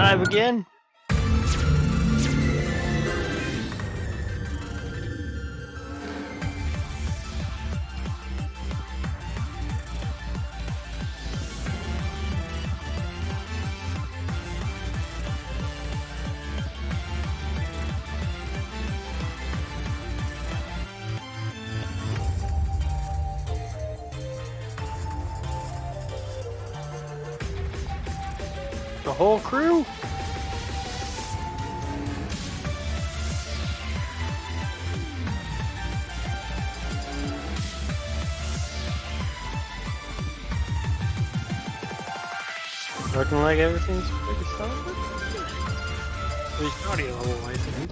dive again. The whole crew? Looking like everything's pretty solid. At least audio level, I think.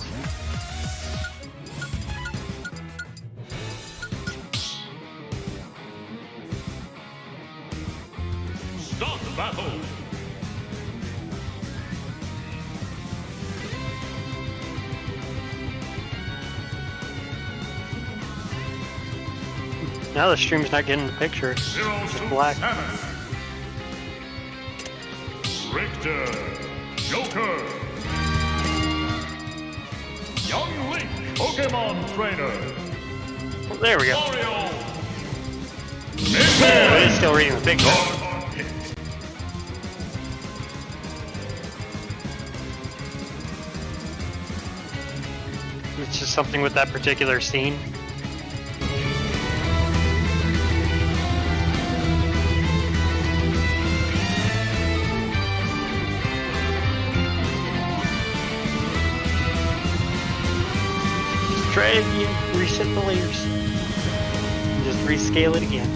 Start the battle! Now the stream's not getting the picture. It's black. Richter, Joker, Young Link, Pokemon Trainer. Well, there we go. Mario, Oh, he's still reading the picture. It's just something with that particular scene. Try and reset the layers. And just rescale it again.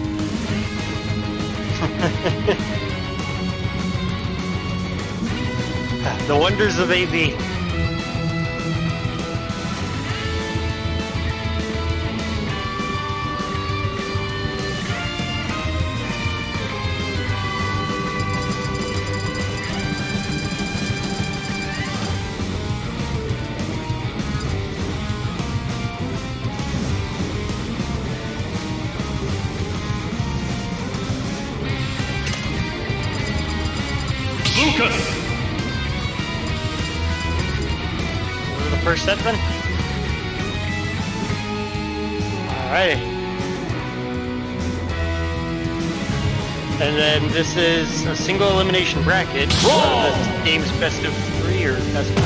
The wonders of AV. Lucas! The first set then? Alrighty. And then this is a single elimination bracket. This game's best of 3 or best of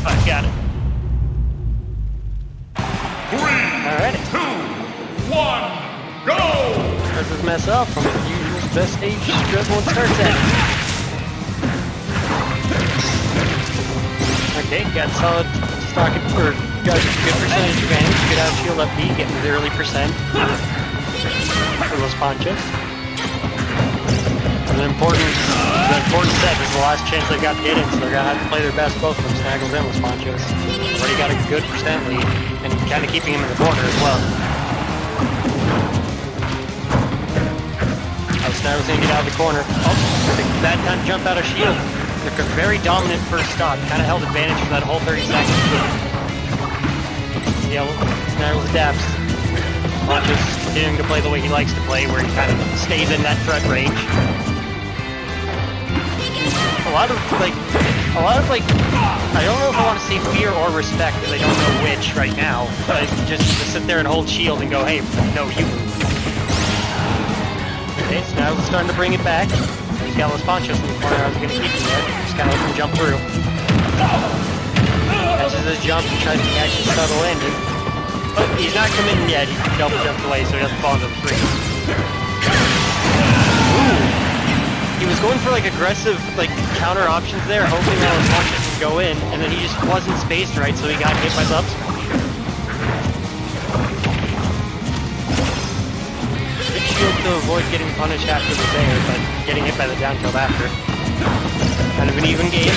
5. Got it. 3, Alrighty. 2, 1, go! This is mess up from the usual best stage everyone starts at. Okay, got solid stock or got a good percentage advantage. Good out shield up B, getting the early percent for LosPanchos. The important set is the last chance they've got to get in, so they're gonna have to play their best, both of them, Snaggles and LosPanchos. Already got a good percent lead, and kind of keeping him in the corner as well. Snaggles gonna get out of the corner. Oh, bad time to jump out of shield. Took a very dominant first stock. Kind of held advantage for that whole 30 seconds. Yeah, Snaggles adapts. Panchos continuing to play the way he likes to play, where he kind of stays in that threat range. A lot of like, I don't know if I want to say fear or respect, because I don't know which right now. But just to sit there and hold shield and go, hey, no, you. Okay, so now it's starting to bring it back. He's got LosPanchos in the corner. I was going to keep him there. Just kind of let him jump through. Catches his jump and tries to catch his subtle landing. But he's not committing yet. He double jumped away, so he doesn't fall into the free. Ooh! He was going for like aggressive like counter options there, hoping that LosPanchos would go in, and then he just wasn't spaced right, so he got hit by the up smash. To avoid getting punished after the Zaire, but getting hit by the down tilt after. Kind of an even game.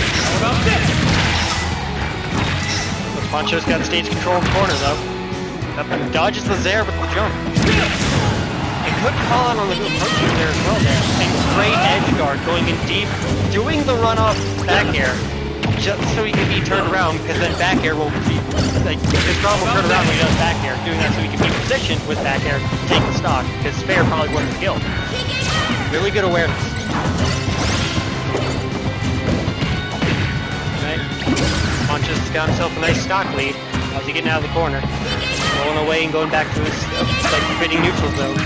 LosPanchos got stage control in the corner though. Up and dodges the Zaire with the jump. It could fall out on the approach there as well there. And great edge guard going in deep, doing the run off back air. Just so he can be turned around, because then back air will be, like, his draw will turn around when he does back air, doing that so he can be positioned with back air, take the stock, because Spare probably wouldn't have killed. Really good awareness. Ponchos has got himself a nice stock lead. How's he getting out of the corner? Rolling away and going back to his like fitting neutral zone.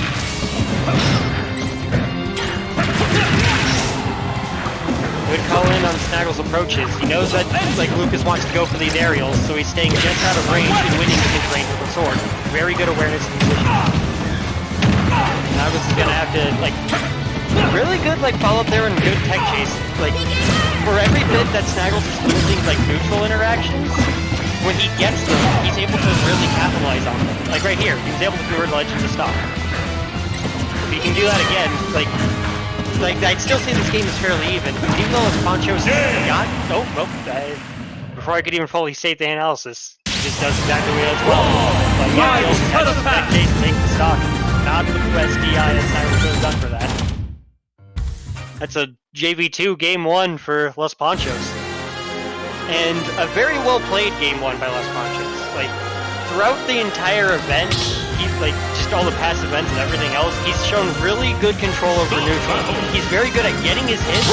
Good call in on Snaggle's approaches. He knows that like Lucas wants to go for these aerials, so he's staying just out of range and winning with his range with the sword. Very good awareness and position. Snaggles is gonna have to like really good like follow up there and good tech chase. Like for every bit that Snaggles is losing like neutral interactions, when he gets them, he's able to really capitalize on them. Like right here, he was able to convert legend to stock. If he can do that again, like I'd still say this game is fairly even. Even though LosPanchos got before I could even fully state the analysis, he just does exactly what he does well. But yeah, he also has the tech chase to take the stock. Not the USDI as Snaggles could have done for that. That's a JV2 game 1 for LosPanchos. And a very well played game 1 by LosPanchos. Like, throughout the entire event, he's like, just all the past events and everything else, he's shown really good control over neutral. He's very good at getting his hits,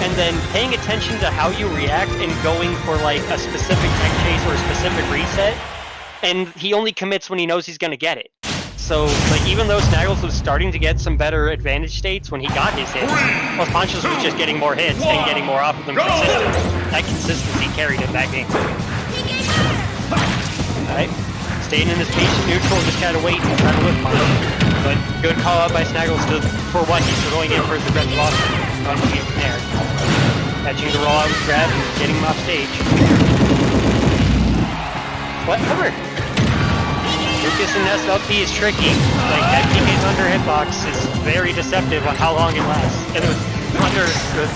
and then paying attention to how you react and going for like a specific tech chase or a specific reset. And he only commits when he knows he's gonna get it. So, like, even though Snaggles was starting to get some better advantage states when he got his hits, LosPanchos was just getting more hits and getting more off of them consistently. That consistency carried him that game. Alright, staying in his patient neutral, just gotta wait and try to whip on him. But good call out by Snaggles for what he's going in for his aggressive offense. Trying to get from there. Catching the rollout grab and getting him off stage. Whatever. Lucas in SLP is tricky. Like, that PK's under hitbox is very deceptive on how long it lasts. And with under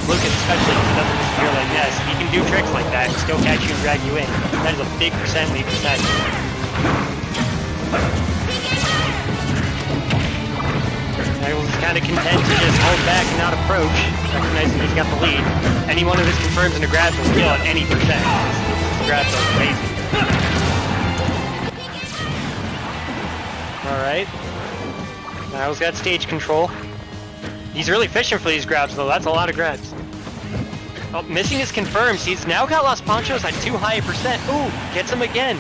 Lucas especially, because he doesn't disappear like this, he can do tricks like that and still catch you and drag you in. That is a big percent lead for Snaggles. Snaggles is kind of content to just hold back and not approach, recognizing he's got the lead. Any one of his confirms and a grabs will kill at any percent. His grabs are amazing. Alright. Snaggles got stage control. He's really fishing for these grabs though, that's a lot of grabs. Oh, missing his confirms. He's now got LosPanchos at too high a percent. Ooh, gets him again.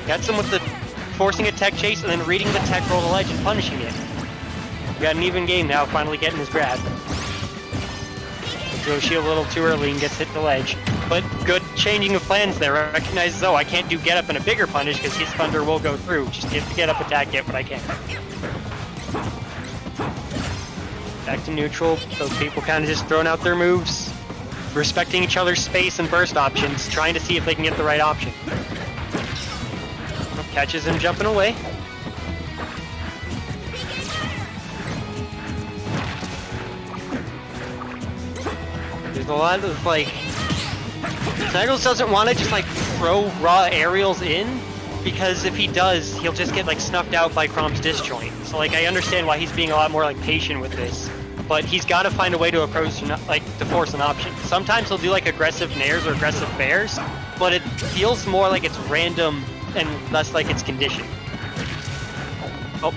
Gets him with the forcing a tech chase and then reading the tech roll to ledge and punishing it. We got an even game now, finally getting his grab. Throws shield a little too early and gets hit the ledge. But good changing of plans there. Recognizes, oh, I can't do get up and a bigger punish because his thunder will go through. Just get the get up attack, get what I can. Back to neutral. Those people kind of just throwing out their moves, respecting each other's space and burst options, trying to see if they can get the right option. Catches him jumping away. There's a lot of like, Snaggles doesn't want to just like throw raw aerials in, because if he does, he'll just get like snuffed out by Chrom's disjoint. So like, I understand why he's being a lot more like patient with this, but he's got to find a way to approach, like, to force an option. Sometimes he'll do like aggressive nairs or aggressive bears, but it feels more like it's random and less like it's conditioned. Oh.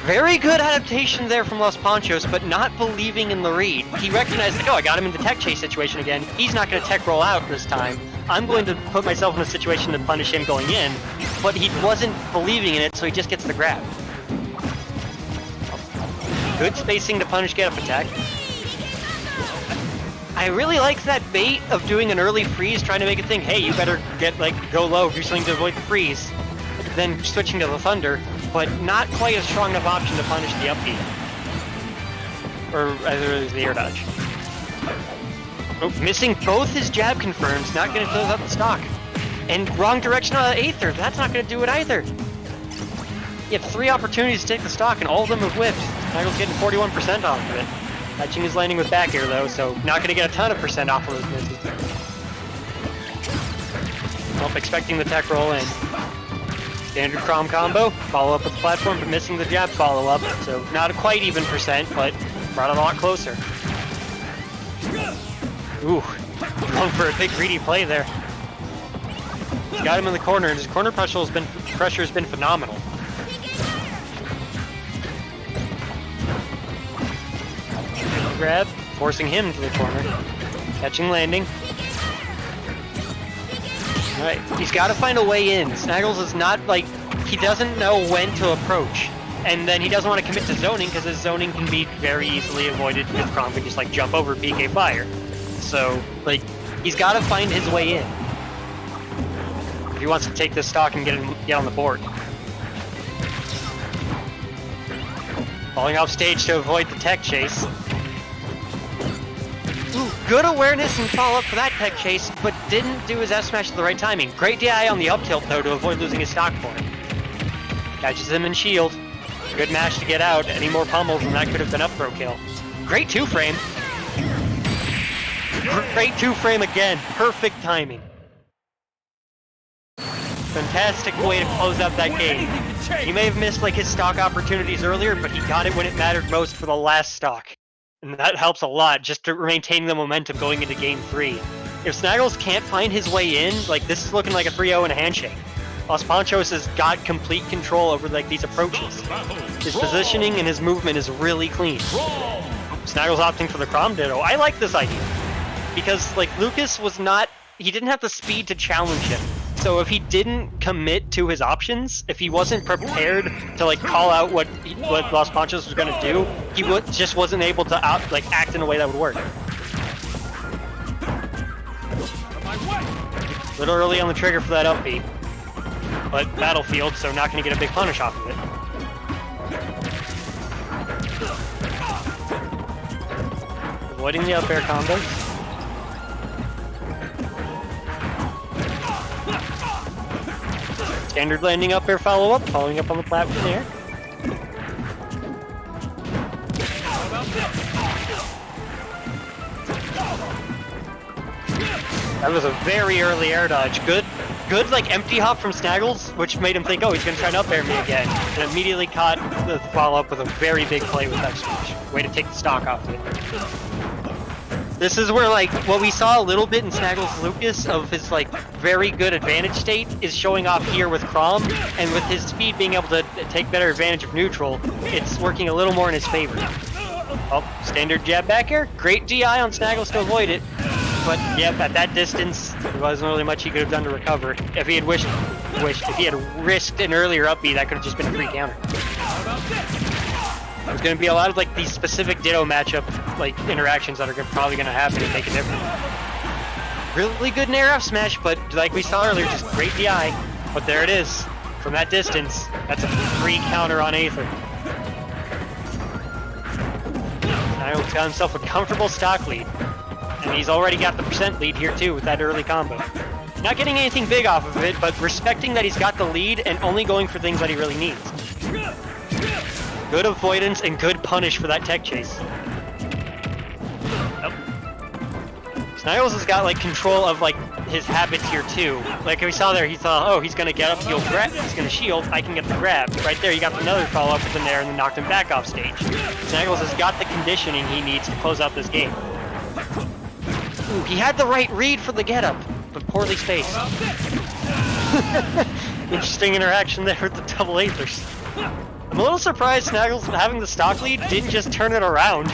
Very good adaptation there from LosPanchos, but not believing in the read. He recognized, like, oh, I got him in the tech chase situation again. He's not going to tech roll out this time. I'm going to put myself in a situation to punish him going in, but he wasn't believing in it, so he just gets the grab. Good spacing to punish get-up attack. I really like that bait of doing an early freeze, trying to make it think, hey, you better get, like, go low, do something to avoid the freeze. Then switching to the thunder, but not quite a strong enough option to punish the up B. Or rather, the air dodge. Oh, missing both his jab confirms, not going to close out the stock. And wrong direction on the Aether, that's not going to do it either. You have 3 opportunities to take the stock, and all of them have whipped. Snaggles getting 41% off of it. Catching is landing with back air, though, so not going to get a ton of percent off of those misses. Well, expecting the tech roll in. Standard Chrom combo, follow up with the platform, but missing the jab follow up, so not a quite even percent, but brought it a lot closer. Ooh, going for a big greedy play there. He's got him in the corner, and his corner pressure has been phenomenal. grab, forcing him to the corner. Catching landing. Alright, he's got to find a way in. Snaggles is not, like, he doesn't know when to approach. And then he doesn't want to commit to zoning, because his zoning can be very easily avoided if Crom can just, like, jump over PK Fire. So, like, he's got to find his way in if he wants to take this stock and get on the board. Falling off stage to avoid the tech chase. Ooh, good awareness and follow-up for that tech chase, but didn't do his F-smash at the right timing. Great DI on the up tilt, though, to avoid losing his stock point. Catches him in shield. Good mash to get out. Any more pummels and that could have been up throw kill. Great 2-frame. Great 2-frame again. Perfect timing. Fantastic way to close out that game. He may have missed like his stock opportunities earlier, but he got it when it mattered most for the last stock. And that helps a lot, just to maintain the momentum going into Game 3. If Snaggles can't find his way in, like this is looking like a 3-0 and a handshake. LosPanchos has got complete control over like these approaches. His positioning and his movement is really clean. Snaggles opting for the Crom Ditto. I like this idea. Because like Lucas was not, he didn't have the speed to challenge him. So if he didn't commit to his options, if he wasn't prepared to like call out what LosPanchos was going to do, he just wasn't able to act in a way that would work. A little early on the trigger for that up B, but Battlefield, so not going to get a big punish off of it. Avoiding the up air combos. Standard landing up air follow-up, following up on the platform there. That was a very early air dodge. Good like empty hop from Snaggles, which made him think, oh, he's gonna try to up air me again. And immediately caught the follow-up with a very big play with that smash. Way to take the stock off of it. This is where, like, what we saw a little bit in Snaggles Lucas of his, like, very good advantage state is showing off here with Crom, and with his speed being able to take better advantage of neutral, it's working a little more in his favor. Oh, standard jab back air. Great DI on Snaggles to avoid it, but, yep, at that distance, there wasn't really much he could have done to recover. If he had if he had risked an earlier up B, that could have just been a free counter. There's going to be a lot of like these specific Ditto matchup like interactions that are probably going to happen and make a difference. Really good Nair F smash, but like we saw earlier, just great DI. But there it is. From that distance, that's a free counter on Aether. Snaggles got himself a comfortable stock lead. And he's already got the percent lead here too with that early combo. Not getting anything big off of it, but respecting that he's got the lead and only going for things that he really needs. Good avoidance and good punish for that tech chase. Nope. Snaggles has got like control of like his habits here too. Like we saw there, he thought, oh, he's gonna get up, he'll grab, he's gonna shield, I can get the grab. Right there, you got another follow up with the Nair and then knocked him back off stage. Snaggles has got the conditioning he needs to close out this game. Ooh, he had the right read for the get up, but poorly spaced. Interesting interaction there with the double Aethers. I'm a little surprised Snaggles, having the stock lead, didn't just turn it around.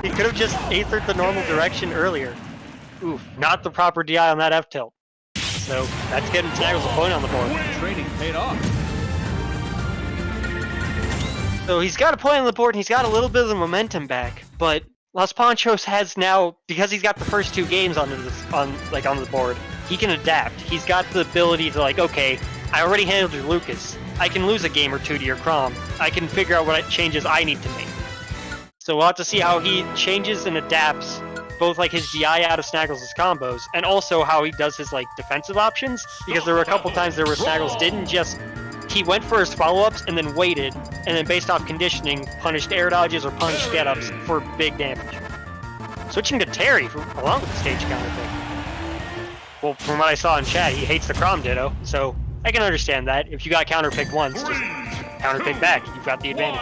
He could have just Aethered the normal direction earlier. Oof, not the proper DI on that F tilt. So that's getting Snaggles a point on the board. Training paid off. So he's got a point on the board and he's got a little bit of the momentum back, but LosPanchos has now, because he's got the first two games on the board, he can adapt. He's got the ability to like, okay, I already handled your Lucas. I can lose a game or two to your Crom. I can figure out what changes I need to make. So we'll have to see how he changes and adapts both like his DI out of Snaggles' combos and also how he does his like defensive options, because there were a couple times there where Snaggles didn't just, he went for his follow-ups and then waited, and then based off conditioning, punished air dodges or punished get-ups for big damage. Switching to Terry along with the stage counter pick. Well, from what I saw in chat, he hates the Crom Ditto, so I can understand that. If you got counterpicked once, just counterpick back. You've got the advantage.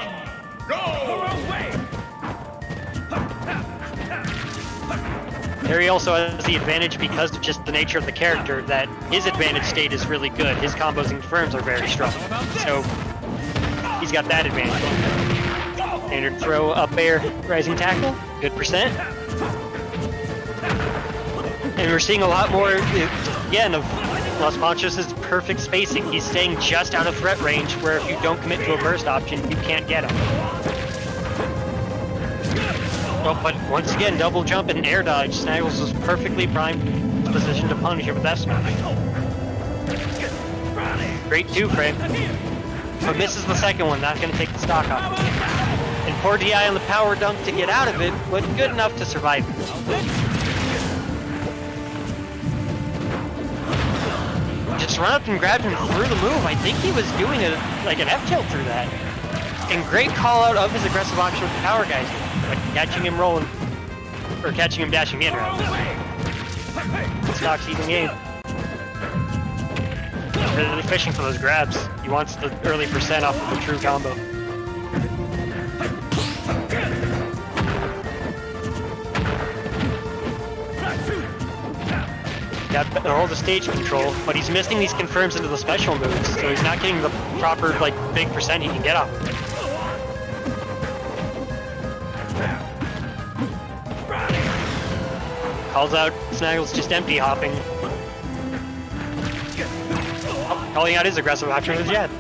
Terry also has the advantage because of just the nature of the character that his advantage state is really good. His combos and confirms are very strong. So he's got that advantage. Standard throw, up air, rising tackle. Good percent. And we're seeing a lot more, again, of LosPanchos' perfect spacing. He's staying just out of threat range, where if you don't commit to a burst option, you can't get him. Oh, but once again, double jump and air dodge. Snaggles was perfectly primed position to punish it with that smash. Great 2-frame. But misses the second one, not going to take the stock off. And poor DI on the power dunk to get out of it, but good enough to survive it. Just run up and grab him through the move. I think he was doing like an F-tilt through that. And great call out of his aggressive option with the power guys. Like catching him rolling, or catching him dashing in, rather. Stock's even game. Really fishing for those grabs. He wants the early percent off of the true combo. Got all the stage control, but he's missing these confirms into the special moves, so he's not getting the proper, like, big percent he can get off of it. Calls out Snaggles just empty hopping. Oh, calling out his aggressive option with jab.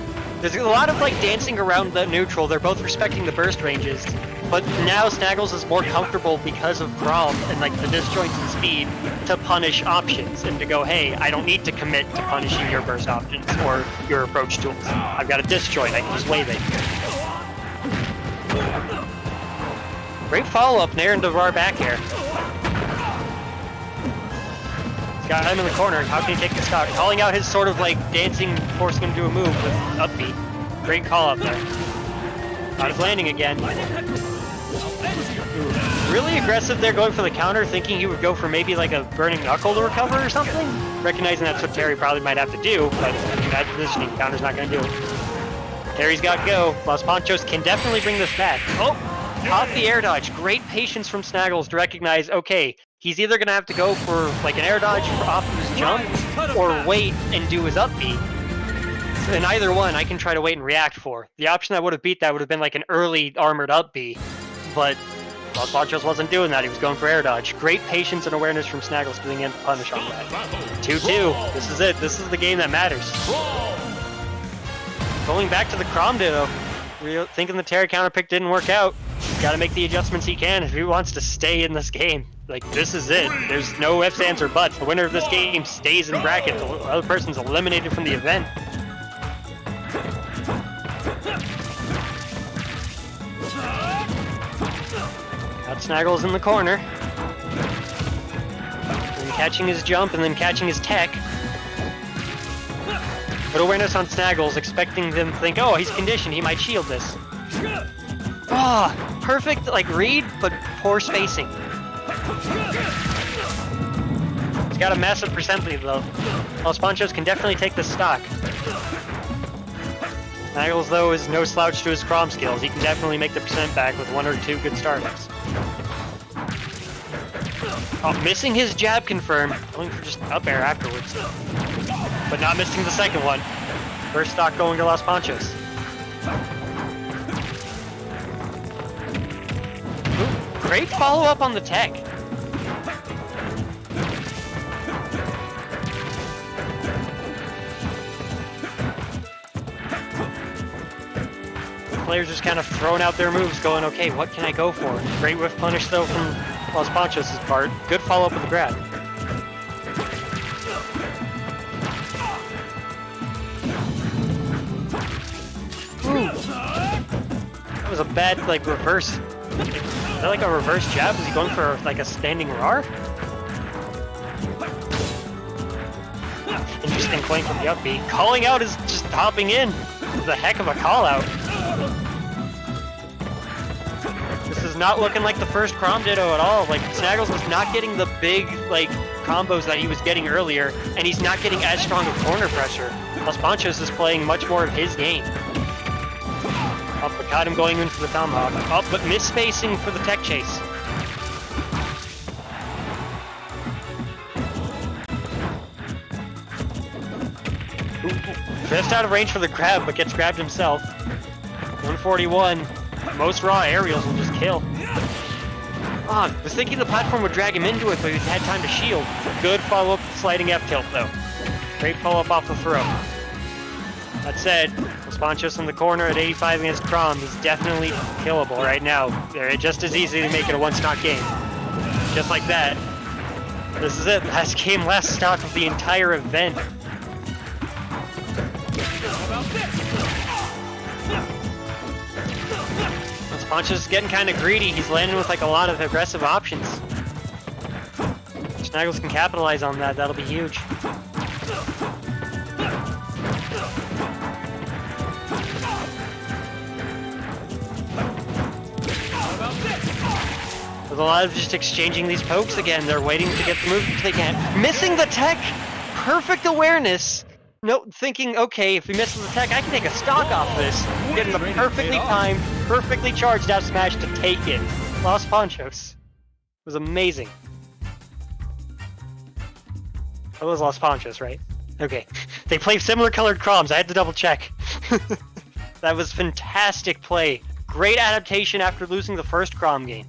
There's a lot of, like, dancing around the neutral. They're both respecting the burst ranges. But now Snaggles is more comfortable because of Brawl and like the disjoint and speed to punish options and to go, hey, I don't need to commit to punishing your burst options or your approach tools. I've got a disjoint, I can just wave it. Great follow-up Nair into Var back air. He's got him in the corner. How can he take the stock? Calling out his sort of like dancing, forcing him to do a move with upbeat. Great call up there. Got his landing again. Really aggressive there, going for the counter, thinking he would go for maybe like a burning knuckle to recover or something. Recognizing that's what Terry probably might have to do, but bad positioning, counter's not going to do it. Terry's got go. LosPanchos can definitely bring this back. Oh, off the air dodge. Great patience from Snaggles to recognize, okay, he's either going to have to go for like an air dodge off of his jump or wait and do his upbeat. And either one, I can try to wait and react for. The option that would have beat that would have been like an early armored up B, but LosPanchos wasn't doing that. He was going for air dodge. Great patience and awareness from Snaggles doing in punish on that. 2-2. This is it. This is the game that matters. Going back to the Crom Ditto. Thinking the Terry counter pick didn't work out. He's got to make the adjustments he can if he wants to stay in this game. Like, this is it. There's no ifs, ands, or buts. The winner of this game stays in bracket. The other person's eliminated from the event. Got Snaggles in the corner. And catching his jump and then catching his tech. Good awareness on Snaggles, expecting them to think, oh, he's conditioned, he might shield this. Ah, oh, perfect, like, read, but poor spacing. He's got a massive percent lead, though. LosPanchos can definitely take this stock. Snaggles, though, is no slouch to his Crom skills. He can definitely make the percent back with 1 or 2 good startups. Oh, missing his jab confirm, going for just up air afterwards. But not missing the second one. First stock going to LosPanchos. Ooh, great follow-up on the tech. Players just kind of throwing out their moves, going, okay, what can I go for? Great whiff punish, though, from LosPanchos' part. Good follow-up with the grab. Ooh. That was a bad, like, reverse. Is that like a reverse jab? Is he going for, like, a standing RAR? Interesting claim from the upbeat. Calling out is just hopping in. This is a heck of a call-out. This is not looking like the first Crom Ditto at all. Like, Snaggles was not getting the big, like, combos that he was getting earlier, and he's not getting as strong of corner pressure. LosPanchos is playing much more of his game. Up, but caught him going in for the tomahawk. Up, but misspacing for the tech chase. Just out of range for the grab, but gets grabbed himself. 141. Most raw aerials will just kill. I was thinking the platform would drag him into it, but he had time to shield. Good follow-up sliding F-tilt, though. Great follow-up off the throw. That said, LosPanchos in the corner at 85 against Crom. He's definitely killable right now. They're just as easy to make it a one-stock game. Just like that. This is it. Last game, last stock of the entire event. LosPanchos is getting kind of greedy. He's landing with like a lot of aggressive options. If Snaggles can capitalize on that, that'll be huge. With a lot of just exchanging these pokes again. They're waiting to get the move if they can. Missing the tech! Perfect awareness! No, thinking, okay, if he misses the tech, I can take a stock off this. Getting the perfectly timed, perfectly charged out smash to take it. LosPanchos. It was amazing. That was LosPanchos, right? Okay. They play similar colored Croms. I had to double check. That was fantastic play. Great adaptation after losing the first Crom game.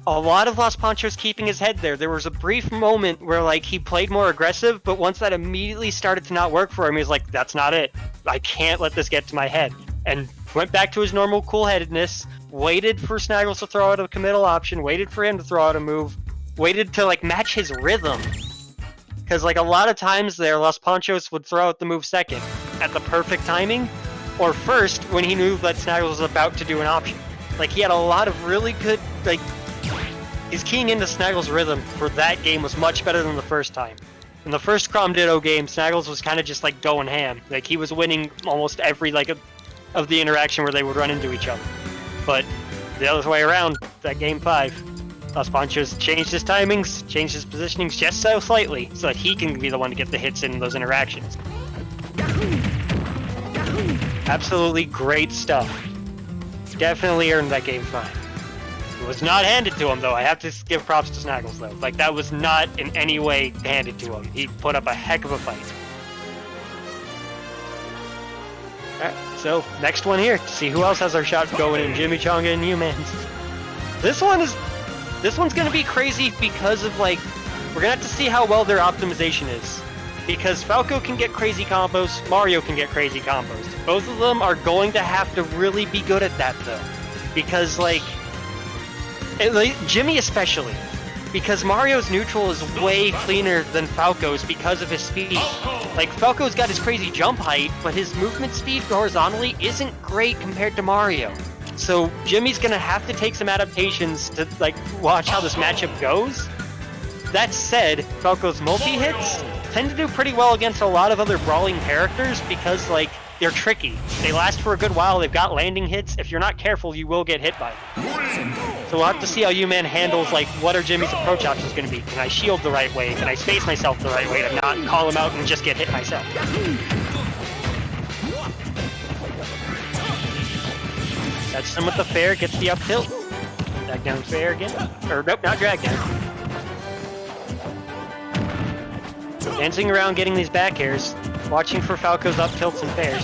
A lot of LosPanchos keeping his head there. There was a brief moment where like he played more aggressive, but once that immediately started to not work for him, he was like, that's not it. I can't let this get to my head. And went back to his normal cool-headedness, waited for Snaggles to throw out a committal option, waited for him to throw out a move, waited to like match his rhythm. Because like a lot of times there, LosPanchos would throw out the move second at the perfect timing, or first when he knew that Snaggles was about to do an option. Like he had a lot of really good, like, his keying into Snaggles' rhythm for that game was much better than the first time. In the first Crom Ditto game, Snaggles was kind of just like going ham. Like he was winning almost every like of the interaction where they would run into each other. But the other way around, that game 5, LosPanchos changed his timings, changed his positionings just so slightly, so that he can be the one to get the hits in those interactions. Absolutely great stuff. Definitely earned that game 5. It was not handed to him, though. I have to give props to Snaggles, though. Like, that was not in any way handed to him. He put up a heck of a fight. Alright, so, next one here. To see who else has our shot going in JimmyChanga and umanz. This one's gonna be crazy because of, like, we're gonna have to see how well their optimization is. Because Falco can get crazy combos, Mario can get crazy combos. Both of them are going to have to really be good at that, though. Because, like, Jimmy especially, because Mario's neutral is way cleaner than Falco's because of his speed. Like, Falco's got his crazy jump height, but his movement speed horizontally isn't great compared to Mario. So Jimmy's gonna have to take some adaptations to, like, watch how this matchup goes. That said, Falco's multi-hits tend to do pretty well against a lot of other brawling characters because, like, they're tricky. They last for a good while, they've got landing hits. If you're not careful, you will get hit by them. So we'll have to see how umanz handles, like, what are Jimmy's approach options going to be? Can I shield the right way? Can I space myself the right way to not call him out and just get hit myself? That's him with the fair, gets the up tilt. Drag down fair again. Or, nope, not drag down. Dancing around getting these back airs. Watching for Falco's up tilts and fairs.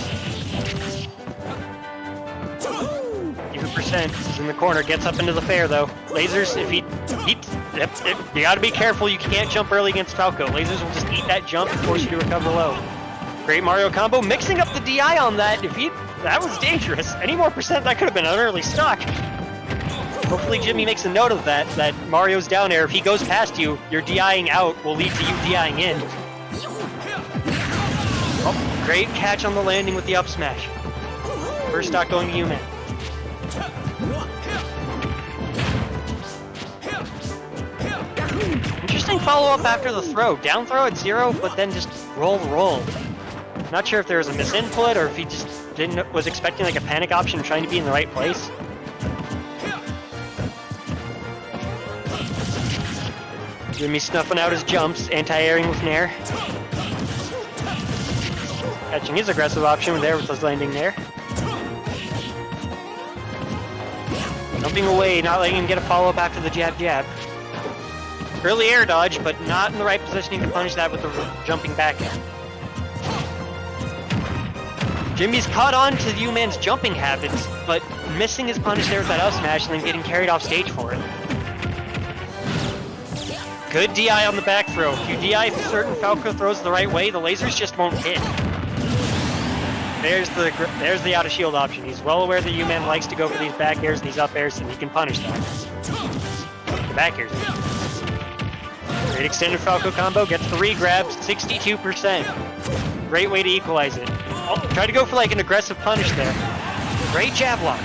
Even% is in the corner, gets up into the fair though. Lasers, if you gotta be careful, you can't jump early against Falco. Lasers will just eat that jump and force you to recover low. Great Mario combo, mixing up the DI on that. That was dangerous. Any more %, that could have been an early stock. Hopefully Jimmy makes a note of that Mario's down air, if he goes past you, your DIing out will lead to you DIing in. Oh, great catch on the landing with the up smash. First stock going to umanz. Interesting follow-up after the throw. Down throw at 0, but then just roll. Not sure if there was a misinput or if he just was expecting like a panic option trying to be in the right place. Jimmy snuffing out his jumps, anti-airing with Nair. Catching his aggressive option there with his landing Nair. Jumping away, not letting him get a follow-up after the jab. Early air dodge, but not in the right positioning to punish that with the jumping back end. Jimmy's caught on to uman's jumping habits, but missing his punish there with that up smash and then getting carried off stage for it. Good DI on the back throw. If you DI certain Falco throws the right way, the lasers just won't hit. There's the out of shield option. He's well aware that uman likes to go for these back airs, these up airs, and he can punish that. The back airs. Great extended Falco combo, gets the re-grabs, 62%. Great way to equalize it. Oh, try to go for like an aggressive punish there. Great jab lock.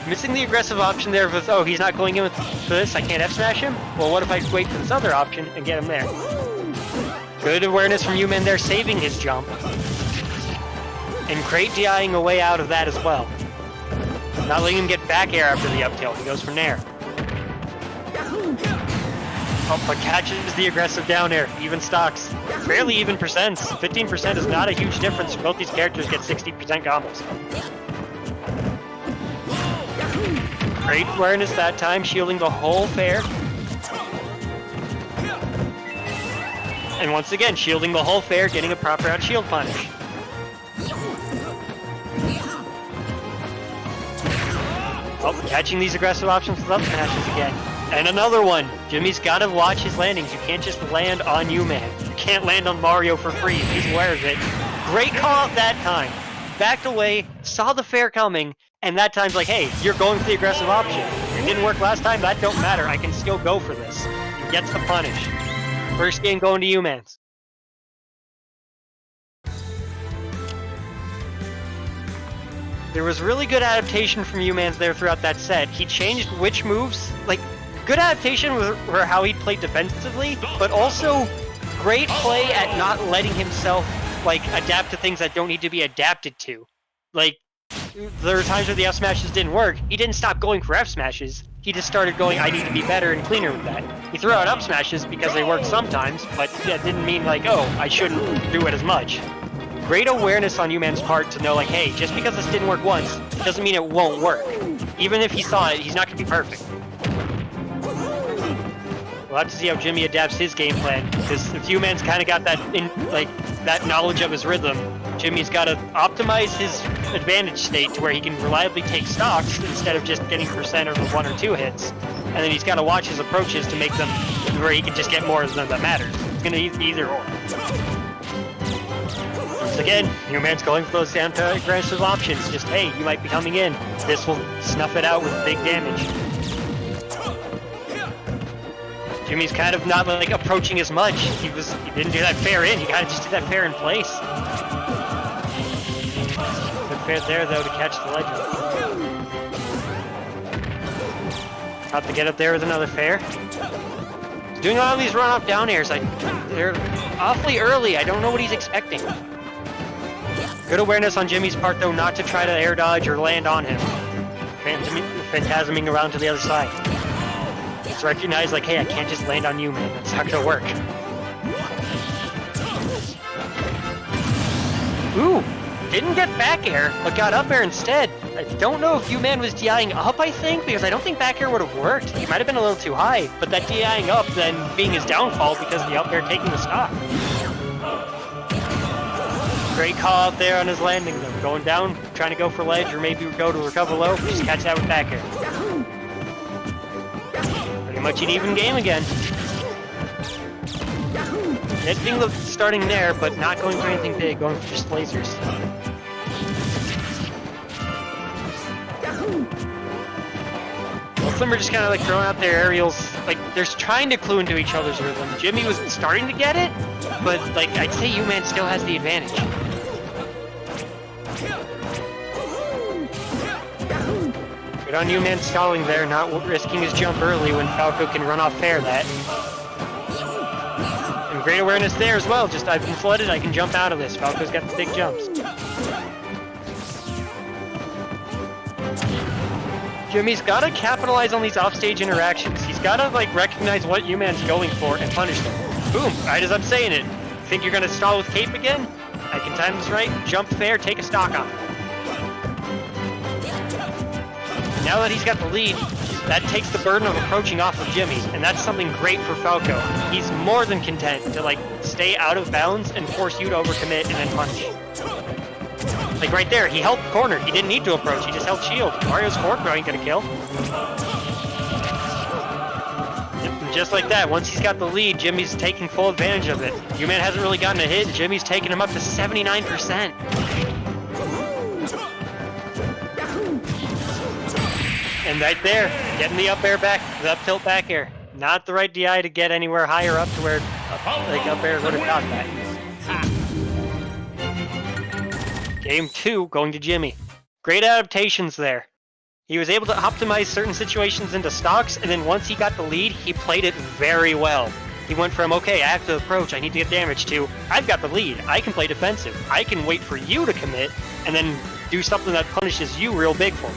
Missing the aggressive option there with, oh, he's not going in for this, I can't F-smash him? Well, what if I wait for this other option and get him there? Good awareness from uman there, saving his jump. And great DIing a way out of that as well. Not letting him get back air after the up tilt, he goes from there. Oh, but catches the aggressive down air, even stocks. Fairly even percents. 15% is not a huge difference. Both these characters get 60% combos. Great awareness that time, shielding the whole fair. And once again, shielding the whole fair, getting a proper out shield punish. Oh, catching these aggressive options with up smashes again. And another one. Jimmy's got to watch his landings. You can't just land on uman. You can't land on Mario for free. He's aware of it. Great call out that time. Backed away, saw the fair coming, and that time's like, hey, you're going for the aggressive option. It didn't work last time, that don't matter. I can still go for this. He gets the punish. First game going to umanz. There was really good adaptation from umanz there throughout that set. He changed which moves, like, good adaptation were how he played defensively, but also great play at not letting himself, like, adapt to things that don't need to be adapted to. Like, there were times where the F smashes didn't work. He didn't stop going for F smashes. He just started going, I need to be better and cleaner with that. He threw out up smashes because they worked sometimes, but that didn't mean like, oh, I shouldn't do it as much. Great awareness on uman's part to know like, hey, just because this didn't work once, doesn't mean it won't work. Even if he saw it, he's not going to be perfect. We'll have to see how Jimmy adapts his game plan, because if uman's kind of got that that knowledge of his rhythm, Jimmy's got to optimize his advantage state to where he can reliably take stocks instead of just getting percent over 1 or 2 hits. And then he's got to watch his approaches to make them where he can just get more of them that matters. It's going to be either or. Once again, uman's going for those anti-aggressive options. Just, hey, you might be coming in. This will snuff it out with big damage. Jimmy's kind of not like approaching as much. He didn't do that fair in. He kind of just did that fair in place. Good fair there though to catch the ledge. Have to get up there with another fair. He's doing all these run-off down airs. They're awfully early. I don't know what he's expecting. Good awareness on Jimmy's part though, not to try to air dodge or land on him. Phantasming around to the other side. It's recognized like, hey, I can't just land on you, man. That's not gonna work. Ooh, didn't get back air, but got up air instead. I don't know if uman was DIing up, I think, because I don't think back air would have worked. He might have been a little too high, but that DIing up then being his downfall because the up air taking the stock. Great call out there on his landing though. Going down, trying to go for ledge, or maybe go to recover low, just catch that with back air. Pretty much an even game again. Netting the starting there, but not going for anything big, going for just lasers. Both of them are just kind of like throwing out their aerials, like they're trying to clue into each other's rhythm. Jimmy was starting to get it, but like I'd say uman still has the advantage. Good on uman stalling there, not risking his jump early when Falco can run off fair that. And great awareness there as well, just I've been flooded, I can jump out of this. Falco's got the big jumps. Jimmy's got to capitalize on these offstage interactions. He's got to like recognize what uman's going for and punish them. Boom, right as I'm saying it. Think you're going to stall with cape again? I can time this right, jump fair, take a stock off. Now that he's got the lead, that takes the burden of approaching off of Jimmy, and that's something great for Falco. He's more than content to like stay out of bounds and force you to overcommit and then punish. Like right there, he held corner. He didn't need to approach. He just held shield. Mario's forward throw ain't gonna kill. And just like that, once he's got the lead, Jimmy's taking full advantage of it. uman hasn't really gotten a hit. Jimmy's taking him up to 79%. And right there, getting the up air back, the up tilt back air. Not the right DI to get anywhere higher up to where like up air would have got that. Game 2 going to Jimmy. Great adaptations there. He was able to optimize certain situations into stocks, and then once he got the lead, he played it very well. He went from, okay, I have to approach, I need to get damage, to, I've got the lead, I can play defensive, I can wait for you to commit, and then do something that punishes you real big for me.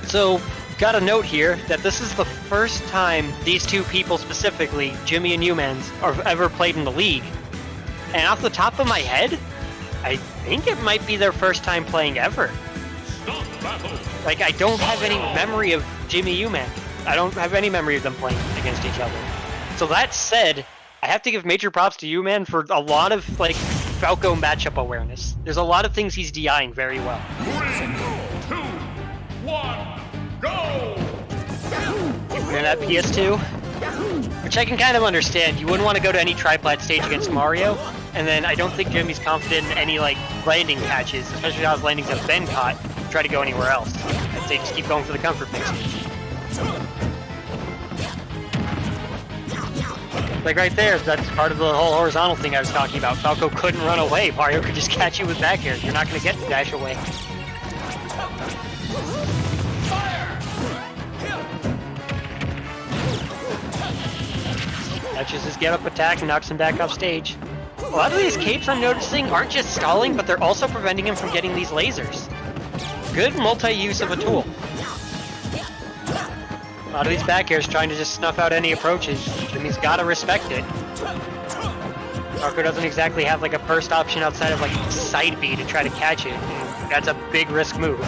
So, got a note here that this is the first time these two people specifically, Jimmy and umanz, have ever played in the league. And off the top of my head, I think it might be their first time playing ever. Like, I don't have any memory of Jimmy umanz. I don't have any memory of them playing against each other. So that said, I have to give major props to umanz for a lot of, like, Falco matchup awareness. There's a lot of things he's DIing very well. 3, 2, 1. Go! And that PS2, which I can kind of understand. You wouldn't want to go to any triplat stage against Mario, and then I don't think Jimmy's confident in any like landing catches, especially how his landings have been caught, try to go anywhere else. I'd say just keep going for the comfort mixes. Like right there, that's part of the whole horizontal thing I was talking about. Falco couldn't run away. Mario could just catch you with back air. You're not going to get the dash away. Catches his get-up attack and knocks him back off stage. A lot of these capes I'm noticing aren't just stalling, but they're also preventing him from getting these lasers. Good multi-use of a tool. A lot of these back airs trying to just snuff out any approaches. Jimmy's gotta respect it. Marco doesn't exactly have like a burst option outside of like side B to try to catch it. That's a big risk move.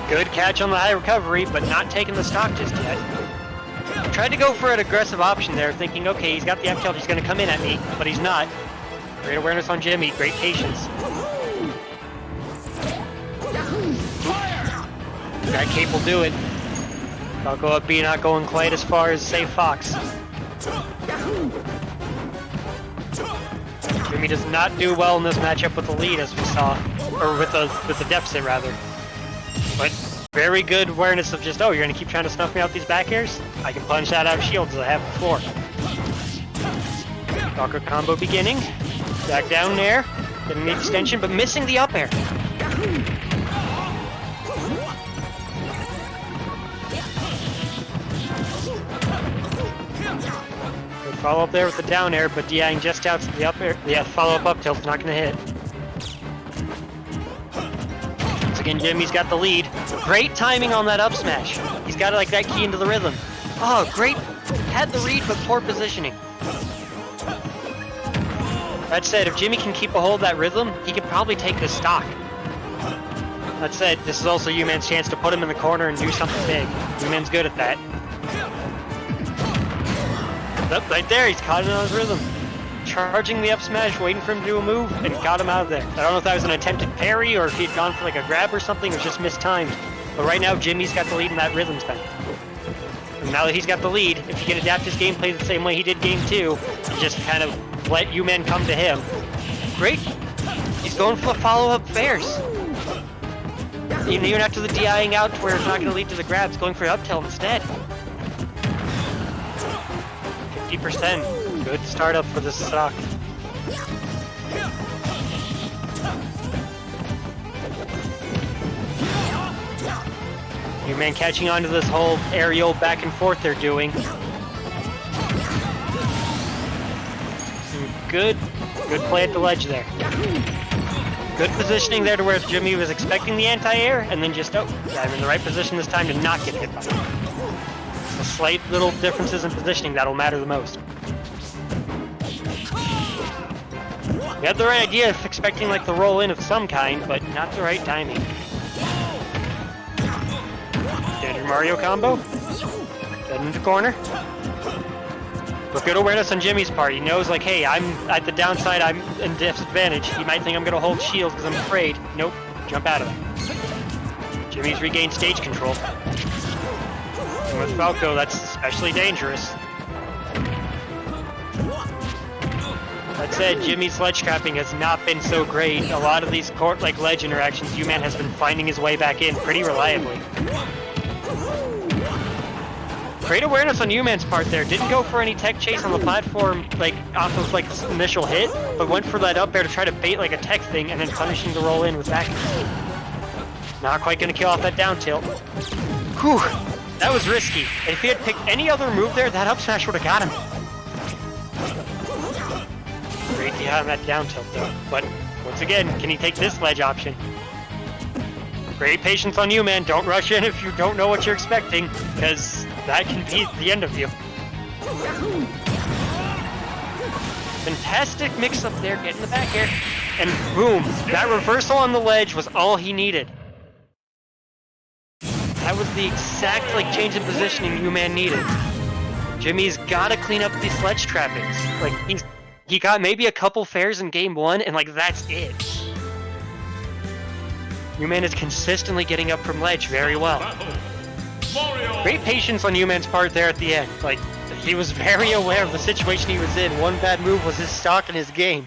Good catch on the high recovery, but not taking the stock just yet. Tried to go for an aggressive option there, thinking, okay, he's got the F tilt, he's going to come in at me, but he's not. Great awareness on Jimmy, great patience. That cape will do it. Falco up B not going quite as far as, say, Fox. Jimmy does not do well in this matchup with the lead, as we saw, or with the deficit, rather. But very good awareness of just, oh, you're going to keep trying to snuff me out these back airs? I can punch that out of shields as I have before. Falco combo beginning. Back down there. Getting the extension, but missing the up air. Good follow up there with the down air, but DIing just out to the up air. Yeah, follow up tilt's not going to hit. Again, Jimmy's got the lead. Great timing on that up smash. He's got like that key into the rhythm. Oh, great. Had the read, but poor positioning. That said, if Jimmy can keep a hold of that rhythm, he could probably take this stock. That said, this is also uman's chance to put him in the corner and do something big. uman's good at that. Oh, right there, he's caught it on his rhythm. Charging the up smash, waiting for him to do a move, and got him out of there. I don't know if that was an attempted parry or if he had gone for like a grab or something, or just mistimed. But right now, Jimmy's got the lead in that rhythm spend. And now that he's got the lead, if he can adapt his gameplay the same way he did game 2, and just kind of let uman come to him. Great. He's going for the follow-up fairs. Even after the DIing out to where it's not going to lead to the grabs, going for up tilt instead. 50%. Good startup for this stock. uman catching on to this whole aerial back and forth they're doing. Good play at the ledge there. Good positioning there to where Jimmy was expecting the anti-air, and then just, oh, I'm in the right position this time to not get hit by it. The slight little differences in positioning that'll matter the most. We had the right idea of expecting like the roll in of some kind, but not the right timing. Standard Mario combo. Get into the corner. With good awareness on Jimmy's part, he knows like, hey, I'm at the downside, I'm in disadvantage. He might think I'm gonna hold shields because I'm afraid. Nope, jump out of it. Jimmy's regained stage control. And with Falco, that's especially dangerous. That said, Jimmy's ledge trapping has not been so great. A lot of these court-like ledge interactions, uman has been finding his way back in pretty reliably. Great awareness on uman's part there. Didn't go for any tech chase on the platform, like, off of, like, initial hit, but went for that up air to try to bait, like, a tech thing, and then punishing the roll in with back. Not quite gonna kill off that down tilt. Whew, that was risky. If he had picked any other move there, that up smash would have got him. Great to have that down tilt though, but once again, can he take this ledge option? Great patience on you, man. Don't rush in if you don't know what you're expecting, because that can be the end of you. Fantastic mix up there, getting the back air, and boom, that reversal on the ledge was all he needed. That was the exact like change in positioning uman needed. Jimmy's gotta clean up these ledge trappings. Like he got maybe a couple fairs in game one, and like that's it. uman is consistently getting up from ledge very well. Great patience on uman's part there at the end. Like, he was very aware of the situation he was in. One bad move was his stock in his game.